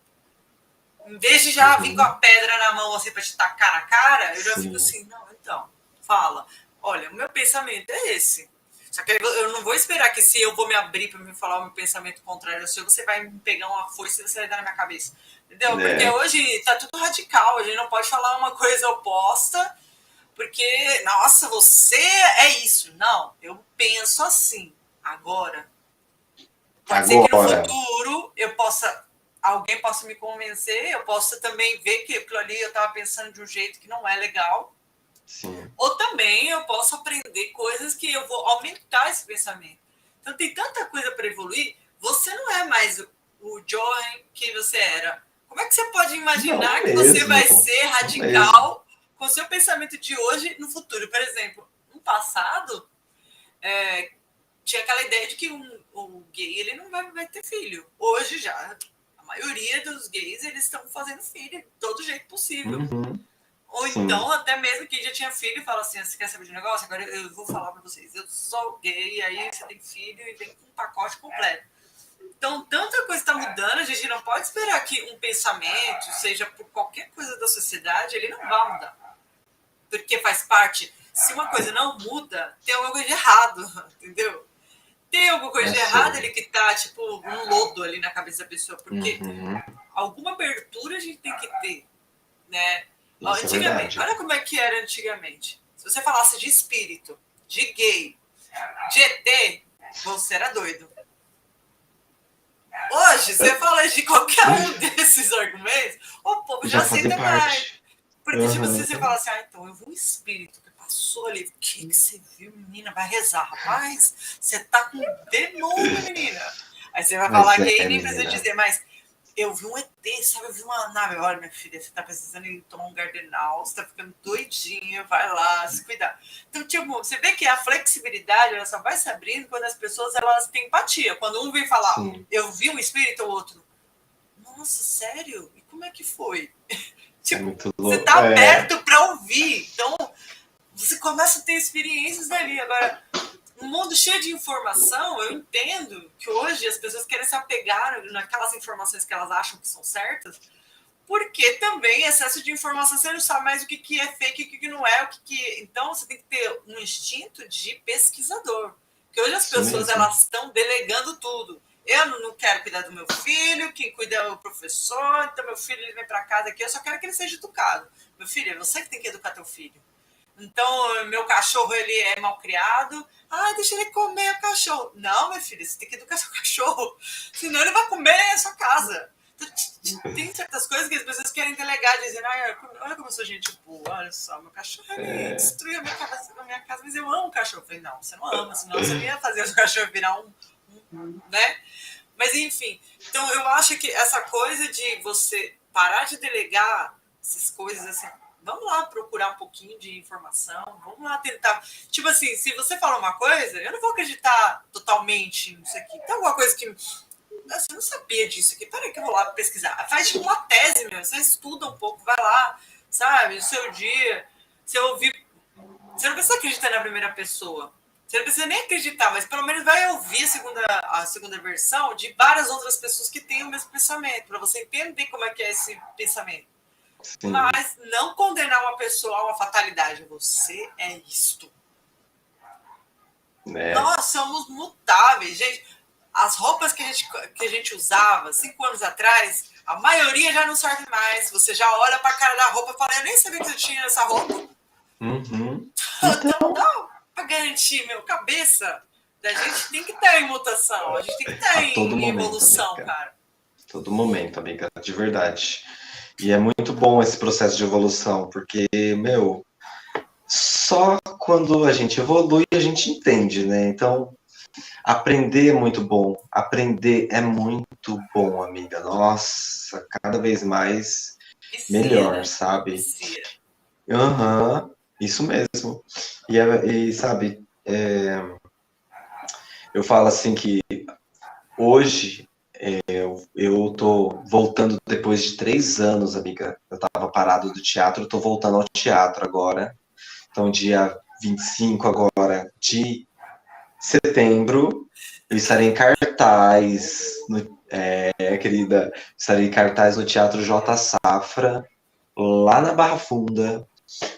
Em vez de já vir com a pedra na mão assim para te tacar na cara, eu já fico assim, não, então, fala. Olha, o meu pensamento é esse. Só que eu não vou esperar que se eu vou me abrir para me falar o meu pensamento contrário ao seu, você vai me pegar uma foice e você vai dar na minha cabeça. Entendeu? Porque hoje tá tudo radical, a gente não pode falar uma coisa oposta, porque, nossa, você é isso. Não, eu penso assim. Agora, pode ser que no futuro alguém possa me convencer, eu possa também ver que aquilo ali eu estava pensando de um jeito que não é legal. Sim. Ou também eu posso aprender coisas que eu vou aumentar esse pensamento. Então tem tanta coisa para evoluir. Você não é mais o Johan que você era. Como é que você pode imaginar que você vai ser radical com o seu pensamento de hoje no futuro? Por exemplo, no passado, tinha aquela ideia de que o gay ele não vai ter filho. Hoje já, a maioria dos gays eles estão fazendo filho de todo jeito possível. Ou então, até mesmo quem já tinha filho fala assim, você quer saber de um negócio? Agora eu vou falar para vocês, eu sou gay, aí você tem filho e vem com um pacote completo. Então, tanta coisa está mudando, a gente não pode esperar que um pensamento, seja por qualquer coisa da sociedade, ele não vai mudar. Porque faz parte. Se uma coisa não muda, tem alguma coisa de errado, entendeu? Tem alguma coisa de errado ali que tá, tipo, um lodo ali na cabeça da pessoa. Porque alguma abertura a gente tem que ter, né? Antigamente, olha como é que era antigamente. Se você falasse de espírito, de gay, de ET, você era doido. Hoje, você fala de qualquer um desses argumentos, o povo já aceita mais. Porque, tipo, se você fala assim, então eu vi um espírito que passou ali, o que você viu, menina? Vai rezar, rapaz, você tá com demônio, menina. Aí você vai falar gay, nem precisa dizer, mas eu vi um ET, sabe? Eu vi uma nave. Olha, minha filha, você tá precisando ir tomar um Gardenal, você tá ficando doidinha, vai lá, se cuidar. Então, tipo, você vê que a flexibilidade, ela só vai se abrindo quando as pessoas, elas têm empatia. Quando um vem falar, eu vi um espírito, o outro, nossa, sério? E como é que foi? Tipo, você tá aberto pra ouvir. Então, você começa a ter experiências dali. Agora, um mundo cheio de informação, eu entendo que hoje as pessoas querem se apegar naquelas informações que elas acham que são certas, porque também excesso de informação, você não sabe mais o que é fake e o que não é. Então, você tem que ter um instinto de pesquisador. Porque hoje as pessoas elas estão delegando tudo. Eu não quero cuidar do meu filho, quem cuida é o professor, então meu filho ele vem para casa aqui, eu só quero que ele seja educado. Meu filho, é você que tem que educar teu filho. Então, meu cachorro, ele é mal criado. Deixa ele comer o cachorro. Não, meu filho, você tem que educar seu cachorro. Senão ele vai comer a sua casa. Então, tem certas coisas que as pessoas querem delegar, dizendo, olha como eu sou gente boa, olha só, meu cachorro, ele destruiu a minha casa, mas eu amo o cachorro. Eu falei, não, você não ama, senão você não ia fazer o cachorro virar né? Mas, enfim, então eu acho que essa coisa de você parar de delegar essas coisas assim, vamos lá procurar um pouquinho de informação, vamos lá tentar. Tipo assim, se você fala uma coisa, eu não vou acreditar totalmente nisso aqui. Tem alguma coisa que. Nossa, eu não sabia disso aqui. Peraí que eu vou lá pesquisar. Faz tipo uma tese, meu. Você estuda um pouco, vai lá, sabe? O seu dia. Você ouvir. Você não precisa acreditar na primeira pessoa. Você não precisa nem acreditar, mas pelo menos vai ouvir a segunda versão de várias outras pessoas que têm o mesmo pensamento, para você entender como é que é esse pensamento. Sim. Mas não condenar uma pessoa a uma fatalidade. Você é isto. Nós somos mutáveis, gente. as roupas que a gente usava 5 anos atrás, a maioria já não serve mais. Você já olha para a cara da roupa e fala, eu nem sabia que eu tinha essa roupa. Uhum. Então, dá para garantir, cabeça da gente tem que estar em mutação, a gente tem que estar em evolução, amiga. cara. Todo momento, amiga, de verdade. E é muito bom esse processo de evolução, porque, só quando a gente evolui a gente entende, né? Então, aprender é muito bom. Aprender é muito bom, amiga. Nossa, cada vez mais melhor, sabe? Aham, isso mesmo. E sabe, eu falo assim que hoje eu tô voltando depois de 3 anos, amiga. Eu tava parado do teatro, eu tô voltando ao teatro agora. Então, dia 25 agora de setembro, eu estarei em cartaz, querida, estarei em cartaz no Teatro J. Safra, lá na Barra Funda,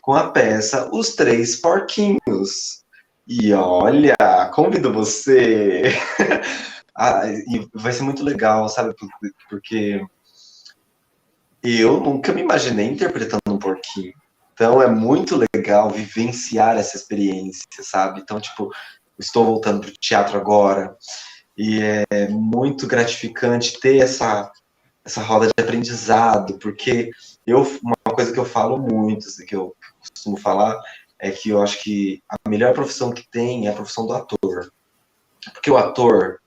com a peça Os Três Porquinhos. E olha, convido você. E vai ser muito legal, sabe? Porque eu nunca me imaginei interpretando um porquinho. Então é muito legal vivenciar essa experiência, sabe? Então, tipo, estou voltando para o teatro agora e é muito gratificante ter essa roda de aprendizado, porque uma coisa que eu falo muito, que eu costumo falar, é que eu acho que a melhor profissão que tem é a profissão do ator. Porque o ator,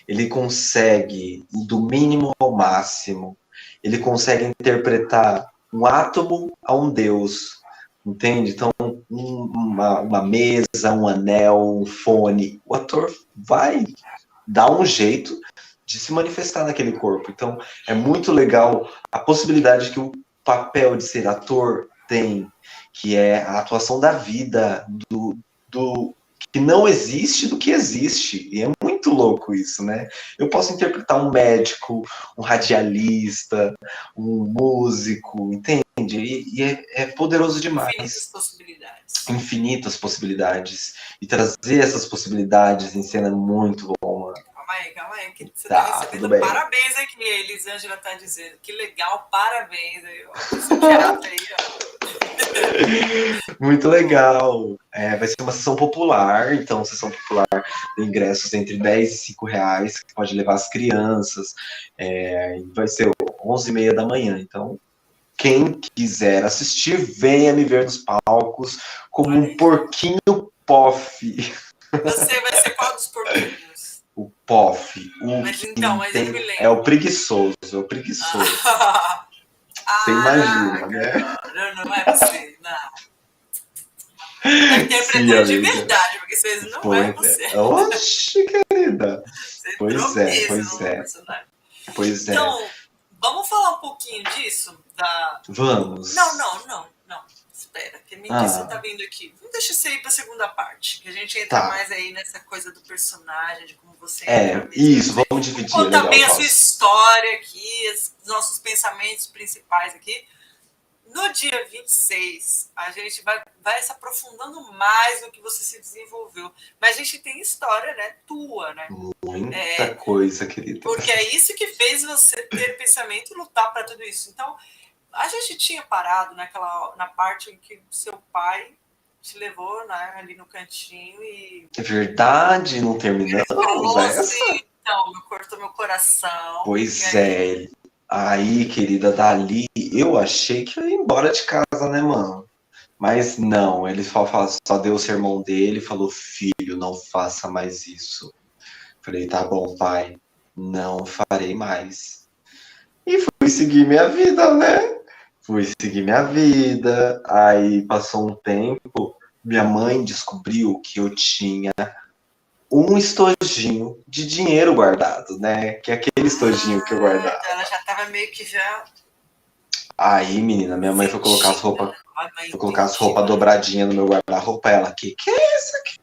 ele consegue, do mínimo ao máximo, ele consegue interpretar um átomo a um deus, entende? Então, uma mesa, um anel, um fone, o ator vai dar um jeito de se manifestar naquele corpo. Então, é muito legal a possibilidade que o papel de ser ator tem, que é a atuação da vida, do que não existe do que existe. E é muito louco isso, né? Eu posso interpretar um médico, um radialista, um músico, entende? E é poderoso demais. Infinitas possibilidades. Infinitas possibilidades. E trazer essas possibilidades em cena é muito bom, mano. Calma aí, que você tá recebendo parabéns aqui, a Elisângela tá dizendo. Que legal, parabéns. Teatro aí, ó. Muito legal. Vai ser uma sessão popular, então sessão popular tem ingressos entre 10 e 5 reais, que pode levar as crianças. Vai ser 11h30 da manhã, então quem quiser assistir, venha me ver nos palcos como um porquinho pof. Você vai ser qual dos porquinhos? O pof. Mas então, mas eu me lembro. É o preguiçoso, Você imagina, né? Não é você, não. Tá interpretando de verdade, porque vocês não é você. Oxe, querida. Você Pois é. Então, vamos falar um pouquinho disso? Vamos. Não. Espera, que a Melissa tá vindo aqui. Deixa você ir pra segunda parte, que a gente entra mais aí nessa coisa do personagem, de como você entra. Isso, vamos dividir. Contar bem a sua história aqui, os nossos pensamentos principais aqui. No dia 26, a gente vai se aprofundando mais no que você se desenvolveu. Mas a gente tem história, né? Tua, né? Muita coisa, querida. Porque é isso que fez você ter pensamento e lutar para tudo isso. Então, a gente tinha parado na parte em que seu pai te levou, né, ali no cantinho e... É verdade, não terminamos essa? Assim, então, cortou meu coração. Pois é. Aí, querida, dali, eu achei que eu ia embora de casa, né, mano? Mas não, ele só deu o sermão dele e falou, filho, não faça mais isso. Falei, tá bom, pai, não farei mais. E fui seguir minha vida, né? Aí passou um tempo, minha mãe descobriu que eu tinha um estojinho de dinheiro guardado, né? Que é aquele estojinho que eu guardava. Ela já tava meio que já... Aí, menina, minha mãe foi colocar as roupas dobradinhas no meu guarda-roupa. Ela, que é isso aqui?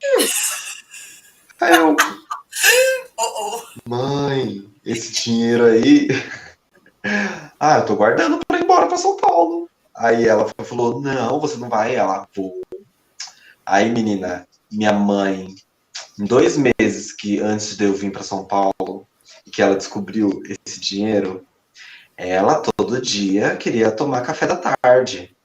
Aí eu... Mãe, esse dinheiro aí... eu tô guardando pra ir embora pra São Paulo. Aí ela falou, não, você não vai. Ela, pô. Aí, menina, minha mãe Em 2 meses que antes de eu vir para São Paulo, que ela descobriu esse dinheiro, ela todo dia queria tomar café da tarde.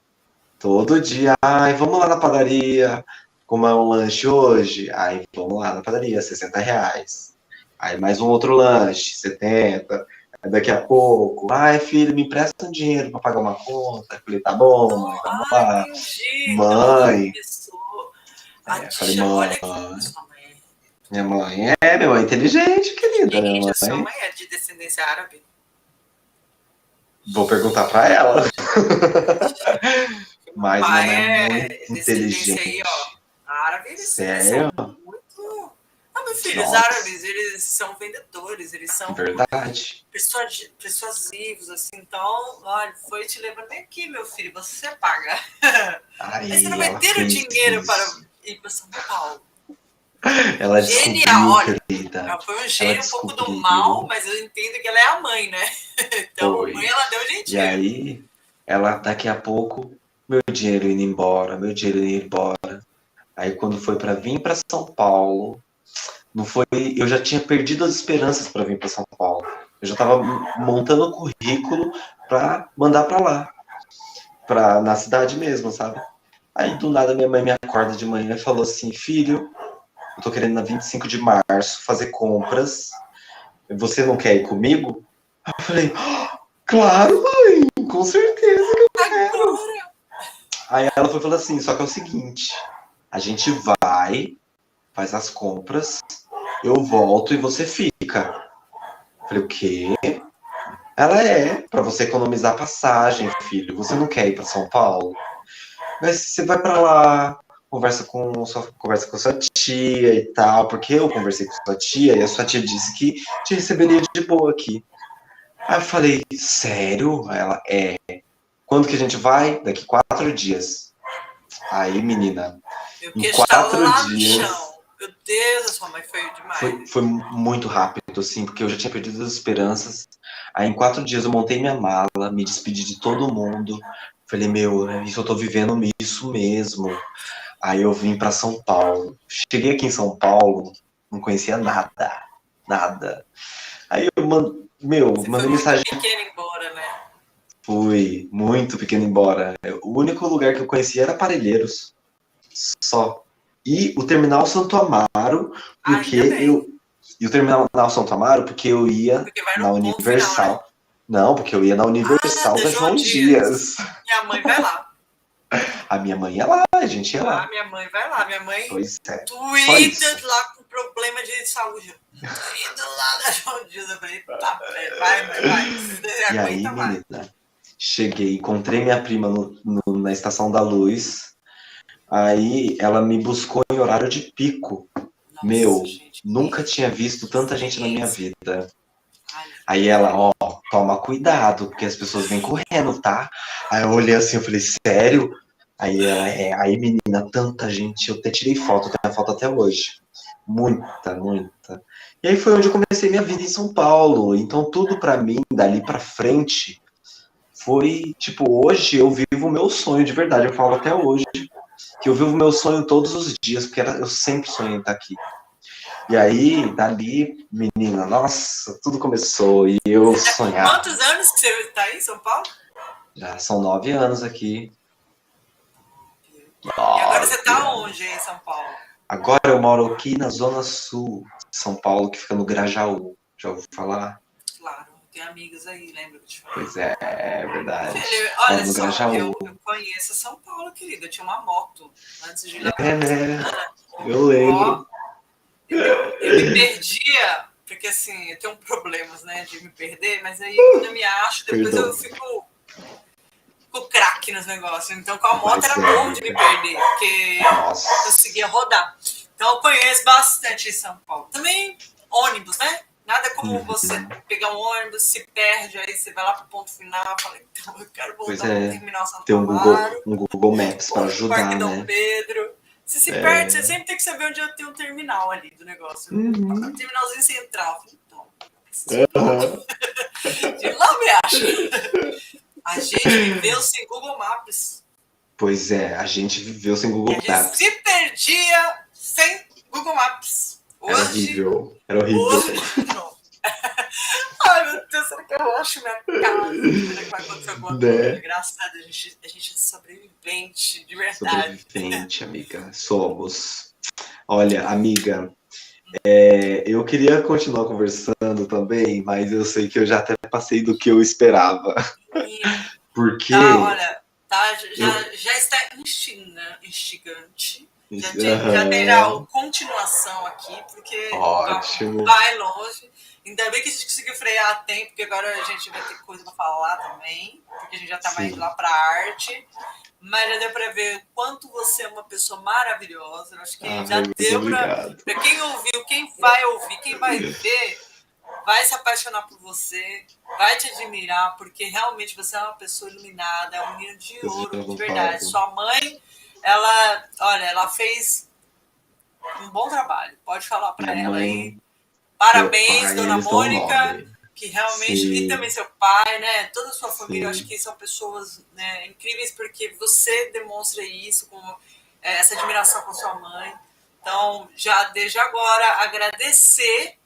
Todo dia, ai, vamos lá na padaria, comer um lanche hoje? Aí, vamos lá na padaria, R$ 60. Aí, mais um outro lanche, 70. Aí, daqui a pouco, ai, filho, me empresta um dinheiro para pagar uma conta. Eu falei, tá bom, mãe, vamos Ah, lá. entendi. Então, Mãe, começou a eu te falei, chamar. mãe, Olha que sua mãe minha mãe é inteligente, querida, minha gente, a sua mãe. mãe é de descendência árabe. Vou perguntar para ela. Meu Mas minha pai mãe é muito é descendência aí, ó. inteligente. Árabe, eles Sério? são muito. Ah, meu filho, os Nossa, árabes, eles são vendedores, eles são verdade. persuasivos, assim. Então, olha, foi te levando bem aqui, meu filho, você paga. Mas você não Aí vai ela ter o fez dinheiro para isso. ir para São Paulo. Ela Genial, descobriu, olha. querida. Ela foi um Ela gênio, um pouco do mal, descobriu. mas eu entendo que ela é a mãe, né? Então, a mãe, Foi. ela deu um E jeitinho. aí, ela, daqui a pouco, meu dinheiro indo embora, meu dinheiro indo embora. Aí, quando foi para vir para São Paulo, não foi. Eu já tinha perdido as esperanças para vir para São Paulo. Eu já estava montando o currículo para mandar para lá, na cidade mesmo, sabe? Aí, do nada, minha mãe me acorda de manhã e falou assim: filho, eu tô querendo na 25 de março fazer compras. Você não quer ir comigo? Eu falei, claro, mãe, com certeza que eu quero. Agora, Aí ela foi falar assim, só que é o seguinte, a gente vai, faz as compras, eu volto e você fica. Eu falei, o quê? Ela para você economizar passagem, filho. Você não quer ir para São Paulo? Mas você vai para lá, conversa com sua tia e tal, porque eu conversei com sua tia e a sua tia disse que te receberia de boa aqui. Aí eu falei, sério? Aí ela, quando que a gente vai? Daqui 4 dias. Aí, menina, meu em queixo tá 4 dias, chão. Meu Deus, a sua mãe foi demais. foi muito rápido, assim, porque eu já tinha perdido as esperanças. Aí, em 4 dias, eu montei minha mala, me despedi de todo mundo. Falei, meu, isso eu tô vivendo isso mesmo. Aí eu vim pra São Paulo. Cheguei aqui em São Paulo, não conhecia nada, nada. Aí eu, Você foi mandei muito mensagem. pequena embora, né? Fui muito pequeno embora. O único lugar que eu conhecia era Parelheiros, só. E o Terminal Santo Amaro, porque Ainda bem. E o Terminal Santo Amaro, porque eu ia Porque vai na no ponto final, né? Universal. Não, porque eu ia na Ah, Universal da da João João Dias. Dias. Minha mãe vai lá. A minha mãe ia lá, a gente ia Ah, lá. minha mãe vai lá. Minha mãe Pois é, só doída isso. lá com problema de saúde. Tô indo lá da João Dias. Eu falei, tá, vai, mãe, vai. Você E aí, aguenta mais. menina, cheguei, encontrei minha prima na Estação da Luz. Aí ela me buscou em horário de pico. Nossa, Meu, gente, nunca tinha que visto tanta gente na minha experiência. vida. Ai, Aí ela, ó, toma cuidado, porque as pessoas vêm correndo, tá? Aí eu olhei assim, eu falei, sério? Aí ela, aí menina, tanta gente, eu até tirei foto, eu tenho a foto até hoje. Muita, muita. E aí foi onde eu comecei minha vida em São Paulo. Então tudo pra mim, dali pra frente, foi, tipo, hoje eu vivo o meu sonho de verdade, eu falo até hoje, que eu vivo o meu sonho todos os dias, porque eu sempre sonhei em estar aqui. E aí, dali, menina, nossa, tudo começou. E eu sonhar. quantos anos que você está aí em São Paulo? Já são 9 anos aqui. E agora você está 9 anos. onde em São Paulo? Agora eu moro aqui na Zona Sul de São Paulo, que fica no Grajaú. Já ouviu falar? Claro, tem amigos aí, lembra que eu te falei? Pois é verdade. Filho, Moro olha no só, Grajaú. eu conheço São Paulo, querida. Eu tinha uma moto antes de ir lá É, para né? Ana. Eu Ó, lembro. eu me perdia, porque assim, eu tenho problemas, né, de me perder, mas aí quando eu me acho, depois eu Perdão. fico craque nos negócios. Então com a moto Mas era bom de me perder, porque nossa. eu conseguia rodar. Então eu conheço bastante São Paulo. Também ônibus, né? Nada como você pegar um ônibus, se perde, aí você vai lá pro ponto final, fala, então eu quero Pois voltar pro é. terminal Santo Ter Amaro, Um Google Maps para ou pro Parque ajudar, Dom né? Pedro. Se se perde, você sempre tem que saber onde tem um terminal ali do negócio. Uhum. Terminalzinho central. Então, Uhum. de lá me acho. A gente viveu sem Google Maps. Pois é, a gente viveu sem E Google a gente se Maps. perdia sem Google Maps. Era Hoje, horrível. Era horrível. hoje, não. Ai, meu Deus, será que eu acho minha casa? Será que vai acontecer alguma coisa? Né? Graças a Deus, a gente é sobrevivente, de verdade. Sobrevivente, amiga. Somos. Olha, amiga, eu queria continuar conversando também, mas eu sei que eu já até passei do que eu esperava. Menino, tá, Porque olha, tá, eu. já está instigante. Já tem já a Aham, continuação aqui, porque o papo ótimo. vai longe. Ainda bem que a gente conseguiu frear a tempo, porque agora a gente vai ter coisa para falar também, porque a gente já está mais Sim, lá para arte. Mas já deu para ver o quanto você é uma pessoa maravilhosa. Eu acho que já ai, muito deu para obrigado. quem ouviu, quem vai ouvir, quem vai ver, vai se apaixonar por você, vai te admirar, porque realmente você é uma pessoa iluminada, é um menino de Eu já ouro, de verdade. concordo. Sua mãe, ela fez um bom trabalho. Pode falar Minha para ela aí. mãe, meu Parabéns, pai, dona eles dão Mônica, nome. que realmente, e Sim, também seu pai, né? Toda a sua família, eu acho sim. que são pessoas, né, incríveis, porque você demonstra isso, com essa admiração com sua mãe. Então, já desde agora, agradecer,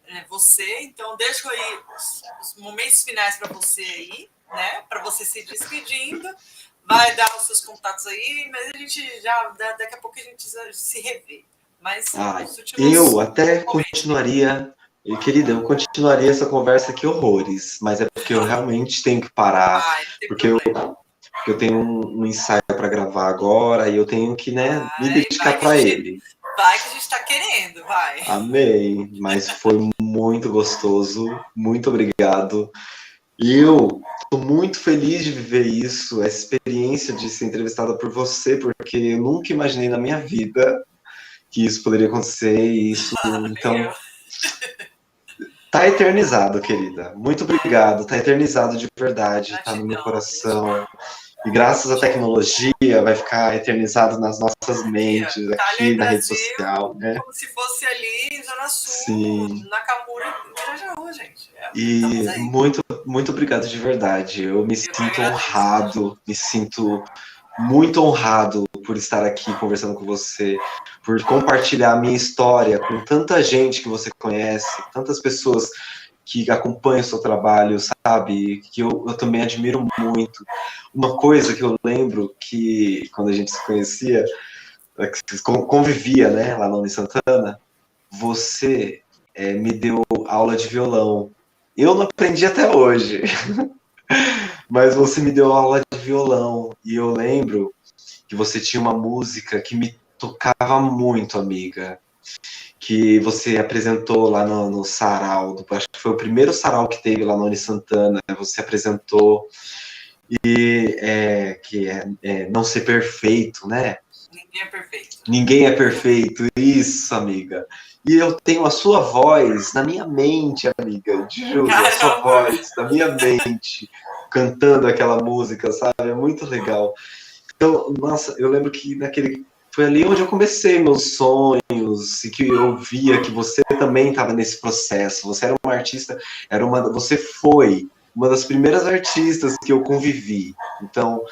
né, você. Então, deixo aí os momentos finais para você aí, né? Para você se despedindo. Vai dar os seus contatos aí, mas a gente já, daqui a pouco a gente se revê. Mas Ai, os eu últimos até momentos. continuaria, querida, eu continuaria essa conversa aqui horrores, mas é porque eu realmente tenho que parar, Ai, não tem porque eu, problema. porque eu tenho um ensaio para gravar agora e eu tenho que, né, me dedicar para ele. Vai que a gente tá querendo, vai. Amei, mas foi muito gostoso, muito obrigado. E eu estou muito feliz de viver isso, essa experiência de ser entrevistada por você, porque eu nunca imaginei na minha vida que isso poderia acontecer, e isso, Nem eu. então, tá eternizado, querida. Muito obrigado, tá eternizado de verdade, tá no meu Gratidão, coração. E graças à tecnologia vai ficar eternizado nas nossas Aqui, ó, mentes, Itália e aqui na rede Brasil, social, né? como se fosse ali em Zona Sul, Sim. Nakamura e Grajaú, gente. Estamos E aí. muito, muito obrigado de verdade. Eu me Eu que sinto agradeço. honrado, me sinto muito honrado por estar aqui conversando com você, por compartilhar a minha história com tanta gente que você conhece, tantas pessoas que acompanham o seu trabalho, sabe? Que eu também admiro muito. Uma coisa que eu lembro que quando a gente se conhecia, que convivia, né, lá na Uni Santana, você me deu aula de violão. Eu não aprendi até hoje, mas você me deu aula de violão. E eu lembro que você tinha uma música que me tocava muito, amiga. Que você apresentou lá no sarau. Acho que foi o primeiro sarau que teve lá no Uni Santana. Você apresentou. E Não Ser Perfeito, né? Ninguém é perfeito. Ninguém é perfeito. Isso, amiga. E eu tenho a sua voz na minha mente, amiga. Te juro, a sua Caramba! voz na minha mente, cantando aquela música, sabe? É muito legal. Então, nossa, eu lembro que naquele. Foi ali onde eu comecei meus sonhos, e que eu via que você também estava nesse processo. Você era uma artista, você foi uma das primeiras artistas que eu convivi. Então,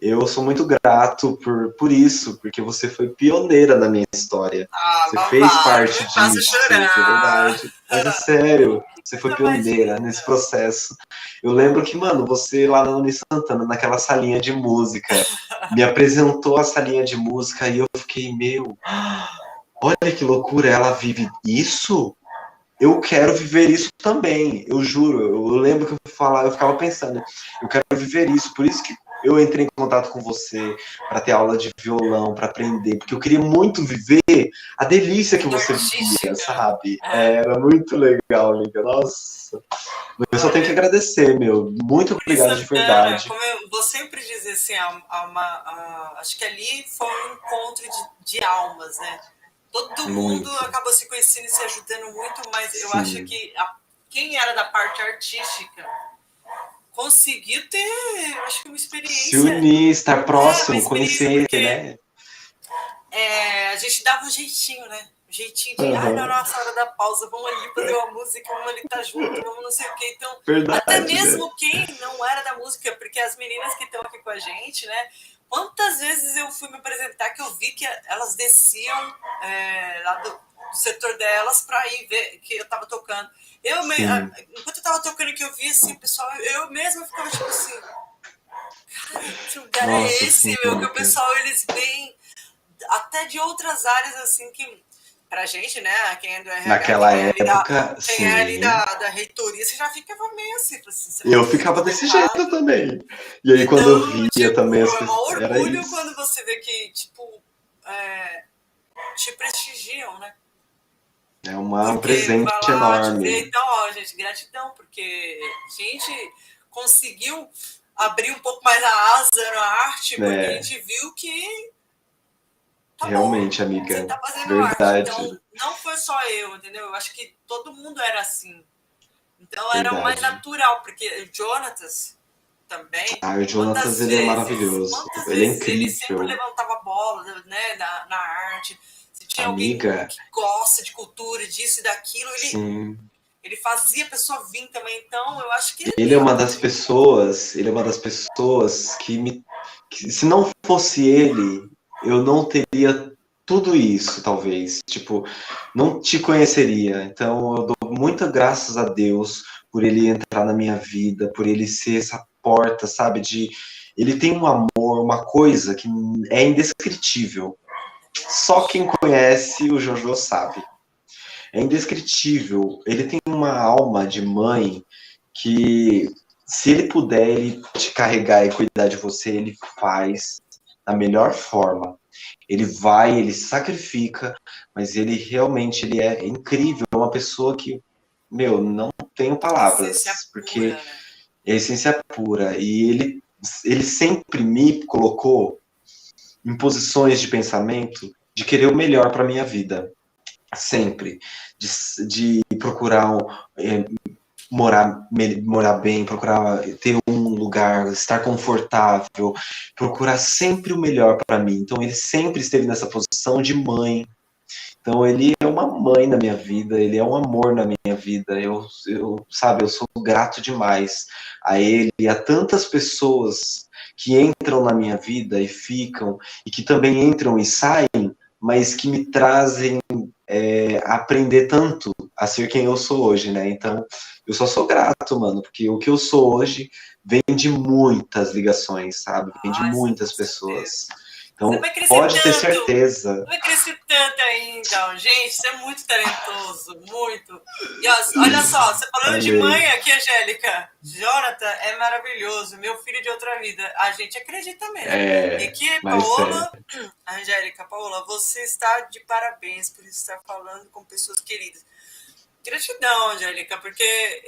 eu sou muito grato por isso, porque você foi pioneira na minha história. Ah, Você fez babado, parte me faça disso, de chorar. verdade. Mas é sério, você foi Coisa mais pioneira nesse linda. processo. Eu lembro que, mano, você lá na Uni Santana, naquela salinha de música, me apresentou a salinha de música e eu fiquei, meu, olha que loucura, ela vive isso? Eu quero viver isso também, eu juro. Eu lembro que eu ficava pensando, eu quero viver isso, por isso que eu entrei em contato com você para ter aula de violão, para aprender, porque eu queria muito viver a delícia que Vida você vivia, artística. sabe? Era muito legal, amiga. Nossa, eu só tenho que Olha, agradecer, meu. Muito Uni obrigado de Santana, verdade. como eu vou sempre dizer assim, acho que ali foi um encontro de almas, né? Todo mundo Muito. acabou se conhecendo e se ajudando muito, mas eu acho Sim. que quem era da parte artística conseguiu ter, eu acho que uma Se experiência, unir, estar uma próximo, experiência, conhecer, porque né? a gente dava um jeitinho, né? Um jeitinho de, ai, na Uhum. nossa hora da pausa, vamos ali fazer uma música, vamos ali estar junto, vamos não sei o quê. Então, até Verdade, né? mesmo quem não era da música, porque as meninas que estão aqui com a gente, né? Quantas vezes eu fui me apresentar que eu vi que elas desciam lá do setor delas para ir ver que eu tava tocando. Enquanto eu tava tocando que eu vi assim, pessoal, eu mesma ficava tipo assim, cara, que lugar é Nossa, esse, sim, meu? Que o amiga. pessoal, eles vêm até de outras áreas, assim, que pra gente, né, quem é do RH, Naquela época, quem é ali sim. da reitoria, você já fica meio assim, Eu você ficava fica desse errado. jeito também. E aí, quando eu Então, via tipo, também as é um pessoas. Era orgulho isso. quando você vê que, tipo, te prestigiam, né? É um Porque presente vai lá te ver. enorme. Então, ó, gente, gratidão, porque a gente conseguiu abrir um pouco mais a asa na arte, porque a Né? gente viu que tá bom, Realmente, você amiga. tá fazendo arte. Verdade. Então, não foi só eu, entendeu? Eu acho que todo mundo era assim. Então, era o mais Verdade. natural, porque o Jonatas também, Ah, o Jonatas, ele é maravilhoso. quantas Ele é vezes ele sempre incrível. levantava a bola, né, na arte. Se tinha alguém Amiga, que gosta de cultura, disso e daquilo, sim. ele fazia a pessoa vir também. Então, eu acho que ele Ele é deu uma pra das gente. pessoas, ele é uma das pessoas que se não fosse ele, eu não teria tudo isso, talvez. Tipo, não te conheceria. Então, eu dou muita graças a Deus por ele entrar na minha vida, por ele ser essa porta, sabe? Ele tem um amor, uma coisa que é indescritível. Só quem conhece o Jojo sabe. É indescritível. Ele tem uma alma de mãe que, se ele puder ele te carregar e cuidar de você, ele faz da melhor forma. Ele vai, ele sacrifica, mas ele realmente ele é incrível. É uma pessoa que, meu, não tenho Essência palavras, porque pura, né? é essência pura. E ele sempre me colocou em posições de pensamento de querer o melhor para minha vida. Sempre. De procurar morar bem, procurar ter um lugar, estar confortável, procurar sempre o melhor para mim. Então ele sempre esteve nessa posição de mãe. Então ele é uma mãe na minha vida, ele é um amor na minha vida. Sabe, eu sou grato demais a ele e a tantas pessoas que entram na minha vida e ficam, e que também entram e saem, mas que me trazem a aprender tanto a ser quem eu sou hoje, né? Então, eu só sou grato, mano, porque o que eu sou hoje vem de muitas ligações, sabe? Vem de Ah, sim, muitas com certeza. pessoas. Você Então, vai crescer pode ter tanto. certeza. Vai crescer tanto ainda. Gente, você é muito talentoso. Muito. E olha só, você falando de Amém. mãe aqui, Angélica. Jonathan é maravilhoso. Meu filho de outra vida. A gente acredita mesmo. E que, Mas Paola, Angélica, Paola, você está de parabéns por estar falando com pessoas queridas. Gratidão, Angélica, porque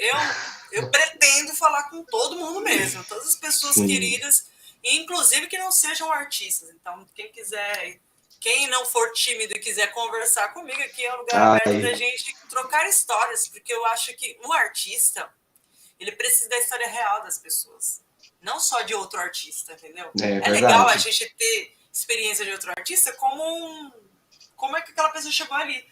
eu pretendo falar com todo mundo mesmo, todas as pessoas sim. queridas, inclusive que não sejam artistas. Então, quem quiser, quem não for tímido e quiser conversar comigo, aqui é um lugar aberto da Ai, gente trocar histórias, porque eu acho que um artista, ele precisa da história real das pessoas, não só de outro artista, entendeu? é É legal a verdade. gente ter experiência de outro artista como é que aquela pessoa chegou ali.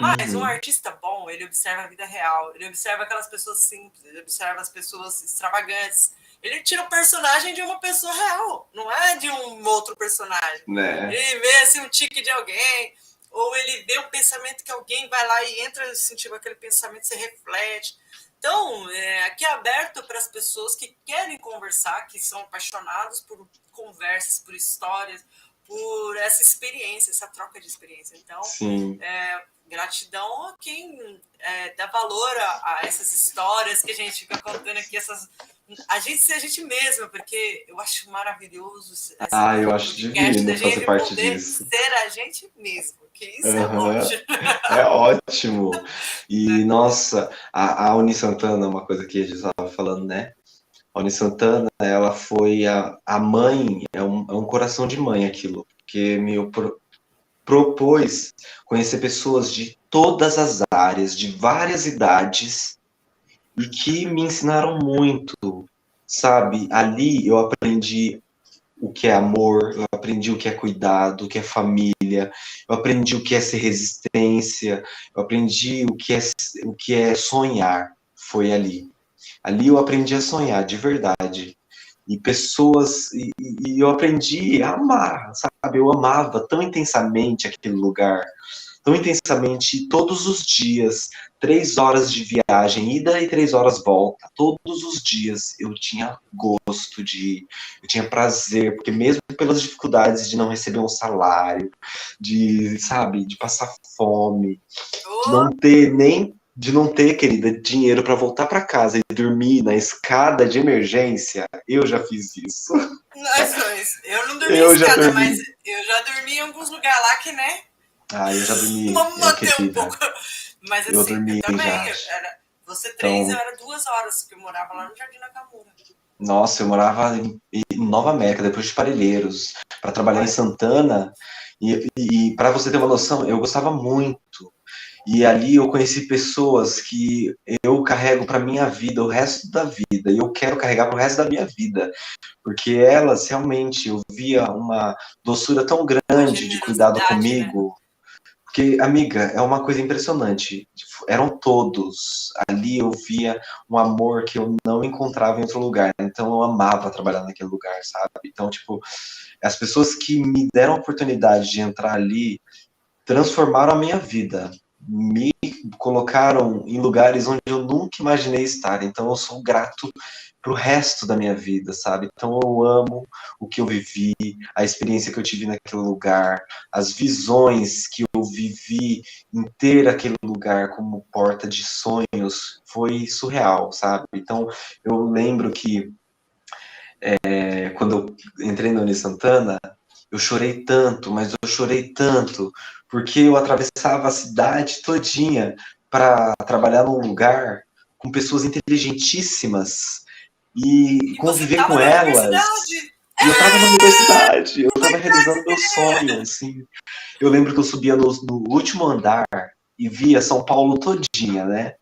Mas um Uhum. artista bom, ele observa a vida real, ele observa aquelas pessoas simples, ele observa as pessoas extravagantes. Ele tira o personagem de uma pessoa real, não é de um outro personagem. Né? Ele vê assim, um tique de alguém, ou ele vê um pensamento que alguém vai lá e entra sentindo aquele pensamento, se reflete. Então, aqui é aberto para as pessoas que querem conversar, que são apaixonados por conversas, por histórias, por essa experiência, essa troca de experiência. Então, Sim. gratidão a quem dá valor a essas histórias que a gente fica contando aqui, a gente ser a gente mesma, porque eu acho maravilhoso esse Eu acho podcast da divino fazer gente parte poder disso. ser a gente mesmo, que isso é Uhum. ótimo. É ótimo. E, nossa, a Uni Santana, uma coisa que a gente estava falando, né? A Uni Santana, ela foi a mãe, é um coração de mãe aquilo, porque propôs conhecer pessoas de todas as áreas, de várias idades, e que me ensinaram muito, sabe? Ali eu aprendi o que é amor, eu aprendi o que é cuidado, o que é família, eu aprendi o que é ser resistência, eu aprendi o que é sonhar, foi ali. Ali eu aprendi a sonhar, de verdade. e pessoas, e eu aprendi a amar, sabe? Eu amava tão intensamente aquele lugar, tão intensamente todos os dias, 3 horas de viagem, ida e 3 horas volta, todos os dias eu tinha gosto de ir, eu tinha prazer, porque mesmo pelas dificuldades de não receber um salário, de, sabe, de passar fome, de Oh, não ter nem de não ter, querida, dinheiro para voltar para casa e dormir na escada de emergência, eu já fiz isso. nós dois. Eu não dormi em Eu já escada, mas dormi. eu já dormi em alguns lugares lá que, né? Ah, eu já dormi, Vamos manter um pouco. querida. Mas Eu assim, eu dormi também. já. Você 3, eu Então, era 2 horas, que eu morava lá no Jardim Nakamura. nossa, eu morava em Nova América, depois de Parelheiros, para trabalhar em Olha, Santana. E para você ter uma noção, eu gostava muito. E ali eu conheci pessoas que eu carrego para minha vida, o resto da vida, e eu quero carregar para o resto da minha vida, porque elas realmente, eu via uma doçura tão uma grande de cuidado generosidade, né? comigo, porque, amiga, é uma coisa impressionante. Eram todos. Ali eu via um amor que eu não encontrava em outro lugar. Então eu amava trabalhar naquele lugar, sabe? Então, tipo, as pessoas que me deram a oportunidade de entrar ali transformaram a minha vida. Me colocaram em lugares onde eu nunca imaginei estar. Então eu sou grato pro resto da minha vida, sabe? Então eu amo o que eu vivi, a experiência que eu tive naquele lugar, as visões que eu vivi em ter aquele lugar como porta de sonhos, foi surreal, sabe? Então eu lembro que quando eu entrei na Uni Santana, eu chorei tanto, mas eu chorei tanto, porque eu atravessava a cidade todinha para trabalhar num lugar com pessoas inteligentíssimas e E você conviver tava com na elas. universidade. E eu estava na universidade, eu estava realizando meu É. sonho, assim. Eu lembro que eu subia no último andar e via São Paulo todinha, né?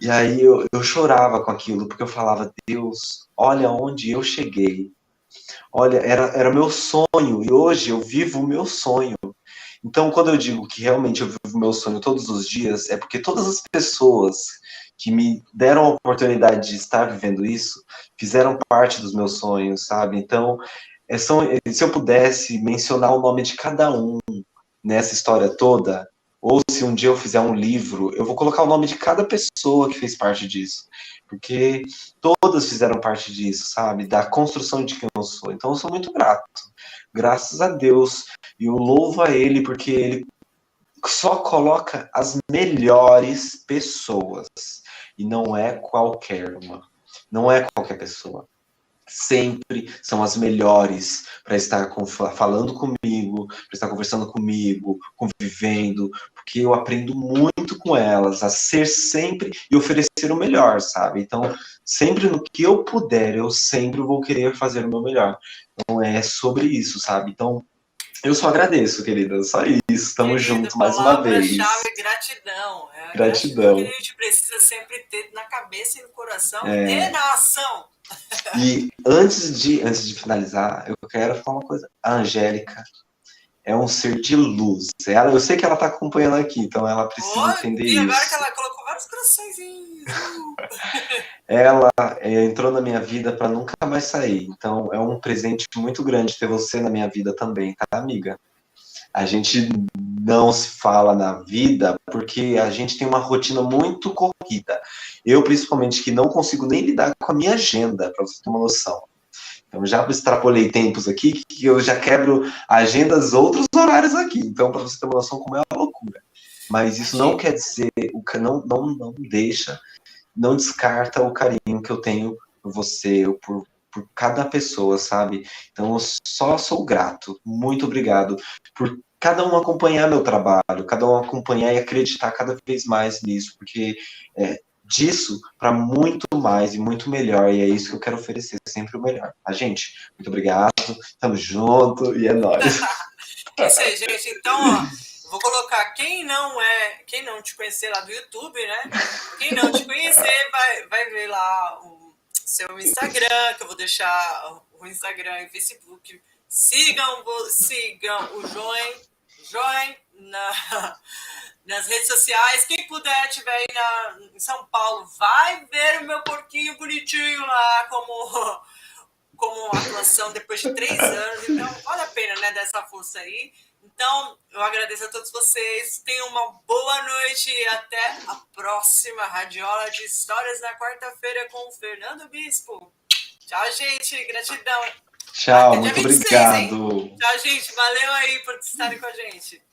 E aí eu chorava com aquilo, porque eu falava, Deus, olha onde eu cheguei. Olha, era meu sonho, e hoje eu vivo o meu sonho. Então, quando eu digo que realmente eu vivo o meu sonho todos os dias, é porque todas as pessoas que me deram a oportunidade de estar vivendo isso, fizeram parte dos meus sonhos, sabe? Então, se eu pudesse mencionar o nome de cada um nessa história toda, ou se um dia eu fizer um livro, eu vou colocar o nome de cada pessoa que fez parte disso, porque todas fizeram parte disso, sabe? Da construção de quem eu sou. Então eu sou muito grato. Graças a Deus. E eu louvo a Ele, porque Ele só coloca as melhores pessoas. E não é qualquer uma. Não é qualquer pessoa. Sempre são as melhores para estar falando comigo, para estar conversando comigo, convivendo, porque eu aprendo muito com elas, a ser sempre e oferecer o melhor, sabe? Então, sempre no que eu puder, eu sempre vou querer fazer o meu melhor. Então, é sobre isso, sabe? Então, eu só agradeço, querida, só isso. Estamos Querida, juntos mais uma vez. palavra-chave, gratidão. É a gratidão que a Gratidão. gente precisa sempre ter na cabeça e no coração e na ação. E antes de finalizar, eu quero falar uma coisa. A Angélica é um ser de luz. Eu sei que ela está acompanhando aqui, então ela precisa Oh, entender vi agora que isso. ela colocou vários coraçõezinhos. Ela entrou na minha vida para nunca mais sair. Então é um presente muito grande ter você na minha vida também, tá, amiga? A gente não se fala na vida porque a gente tem uma rotina muito corrida. Eu, principalmente, que não consigo nem lidar com a minha agenda, para você ter uma noção. Então, já extrapolei tempos aqui que eu já quebro agendas, outros horários aqui. Então, para você ter uma noção como é a loucura. Mas isso não Imagina. quer dizer, não deixa, não descarta o carinho que eu tenho por você, por cada pessoa, sabe? Então, eu só sou grato. Muito obrigado por cada um acompanhar meu trabalho, cada um acompanhar e acreditar cada vez mais nisso, porque disso para muito mais e muito melhor, e é isso que eu quero oferecer, sempre o melhor. A gente, muito obrigado, tamo junto e é nóis. É isso aí, gente. Então, ó, vou colocar quem não te conhecer lá do YouTube, né? Quem não te conhecer vai ver lá o seu Instagram, que eu vou deixar o Instagram e o Facebook. Sigam o Join nas redes sociais. Quem puder, estiver aí em São Paulo, vai ver o meu porquinho bonitinho lá, como atuação depois de 3 anos. Então, vale a pena, né, dar essa força aí. Então, eu agradeço a todos vocês. Tenham uma boa noite e até a próxima Radiola de Histórias na quarta-feira com o Fernando Bispo. Tchau, gente. Gratidão. Tchau, até muito dia 26, obrigado. hein? Tchau, gente. Valeu aí por estarem com a gente.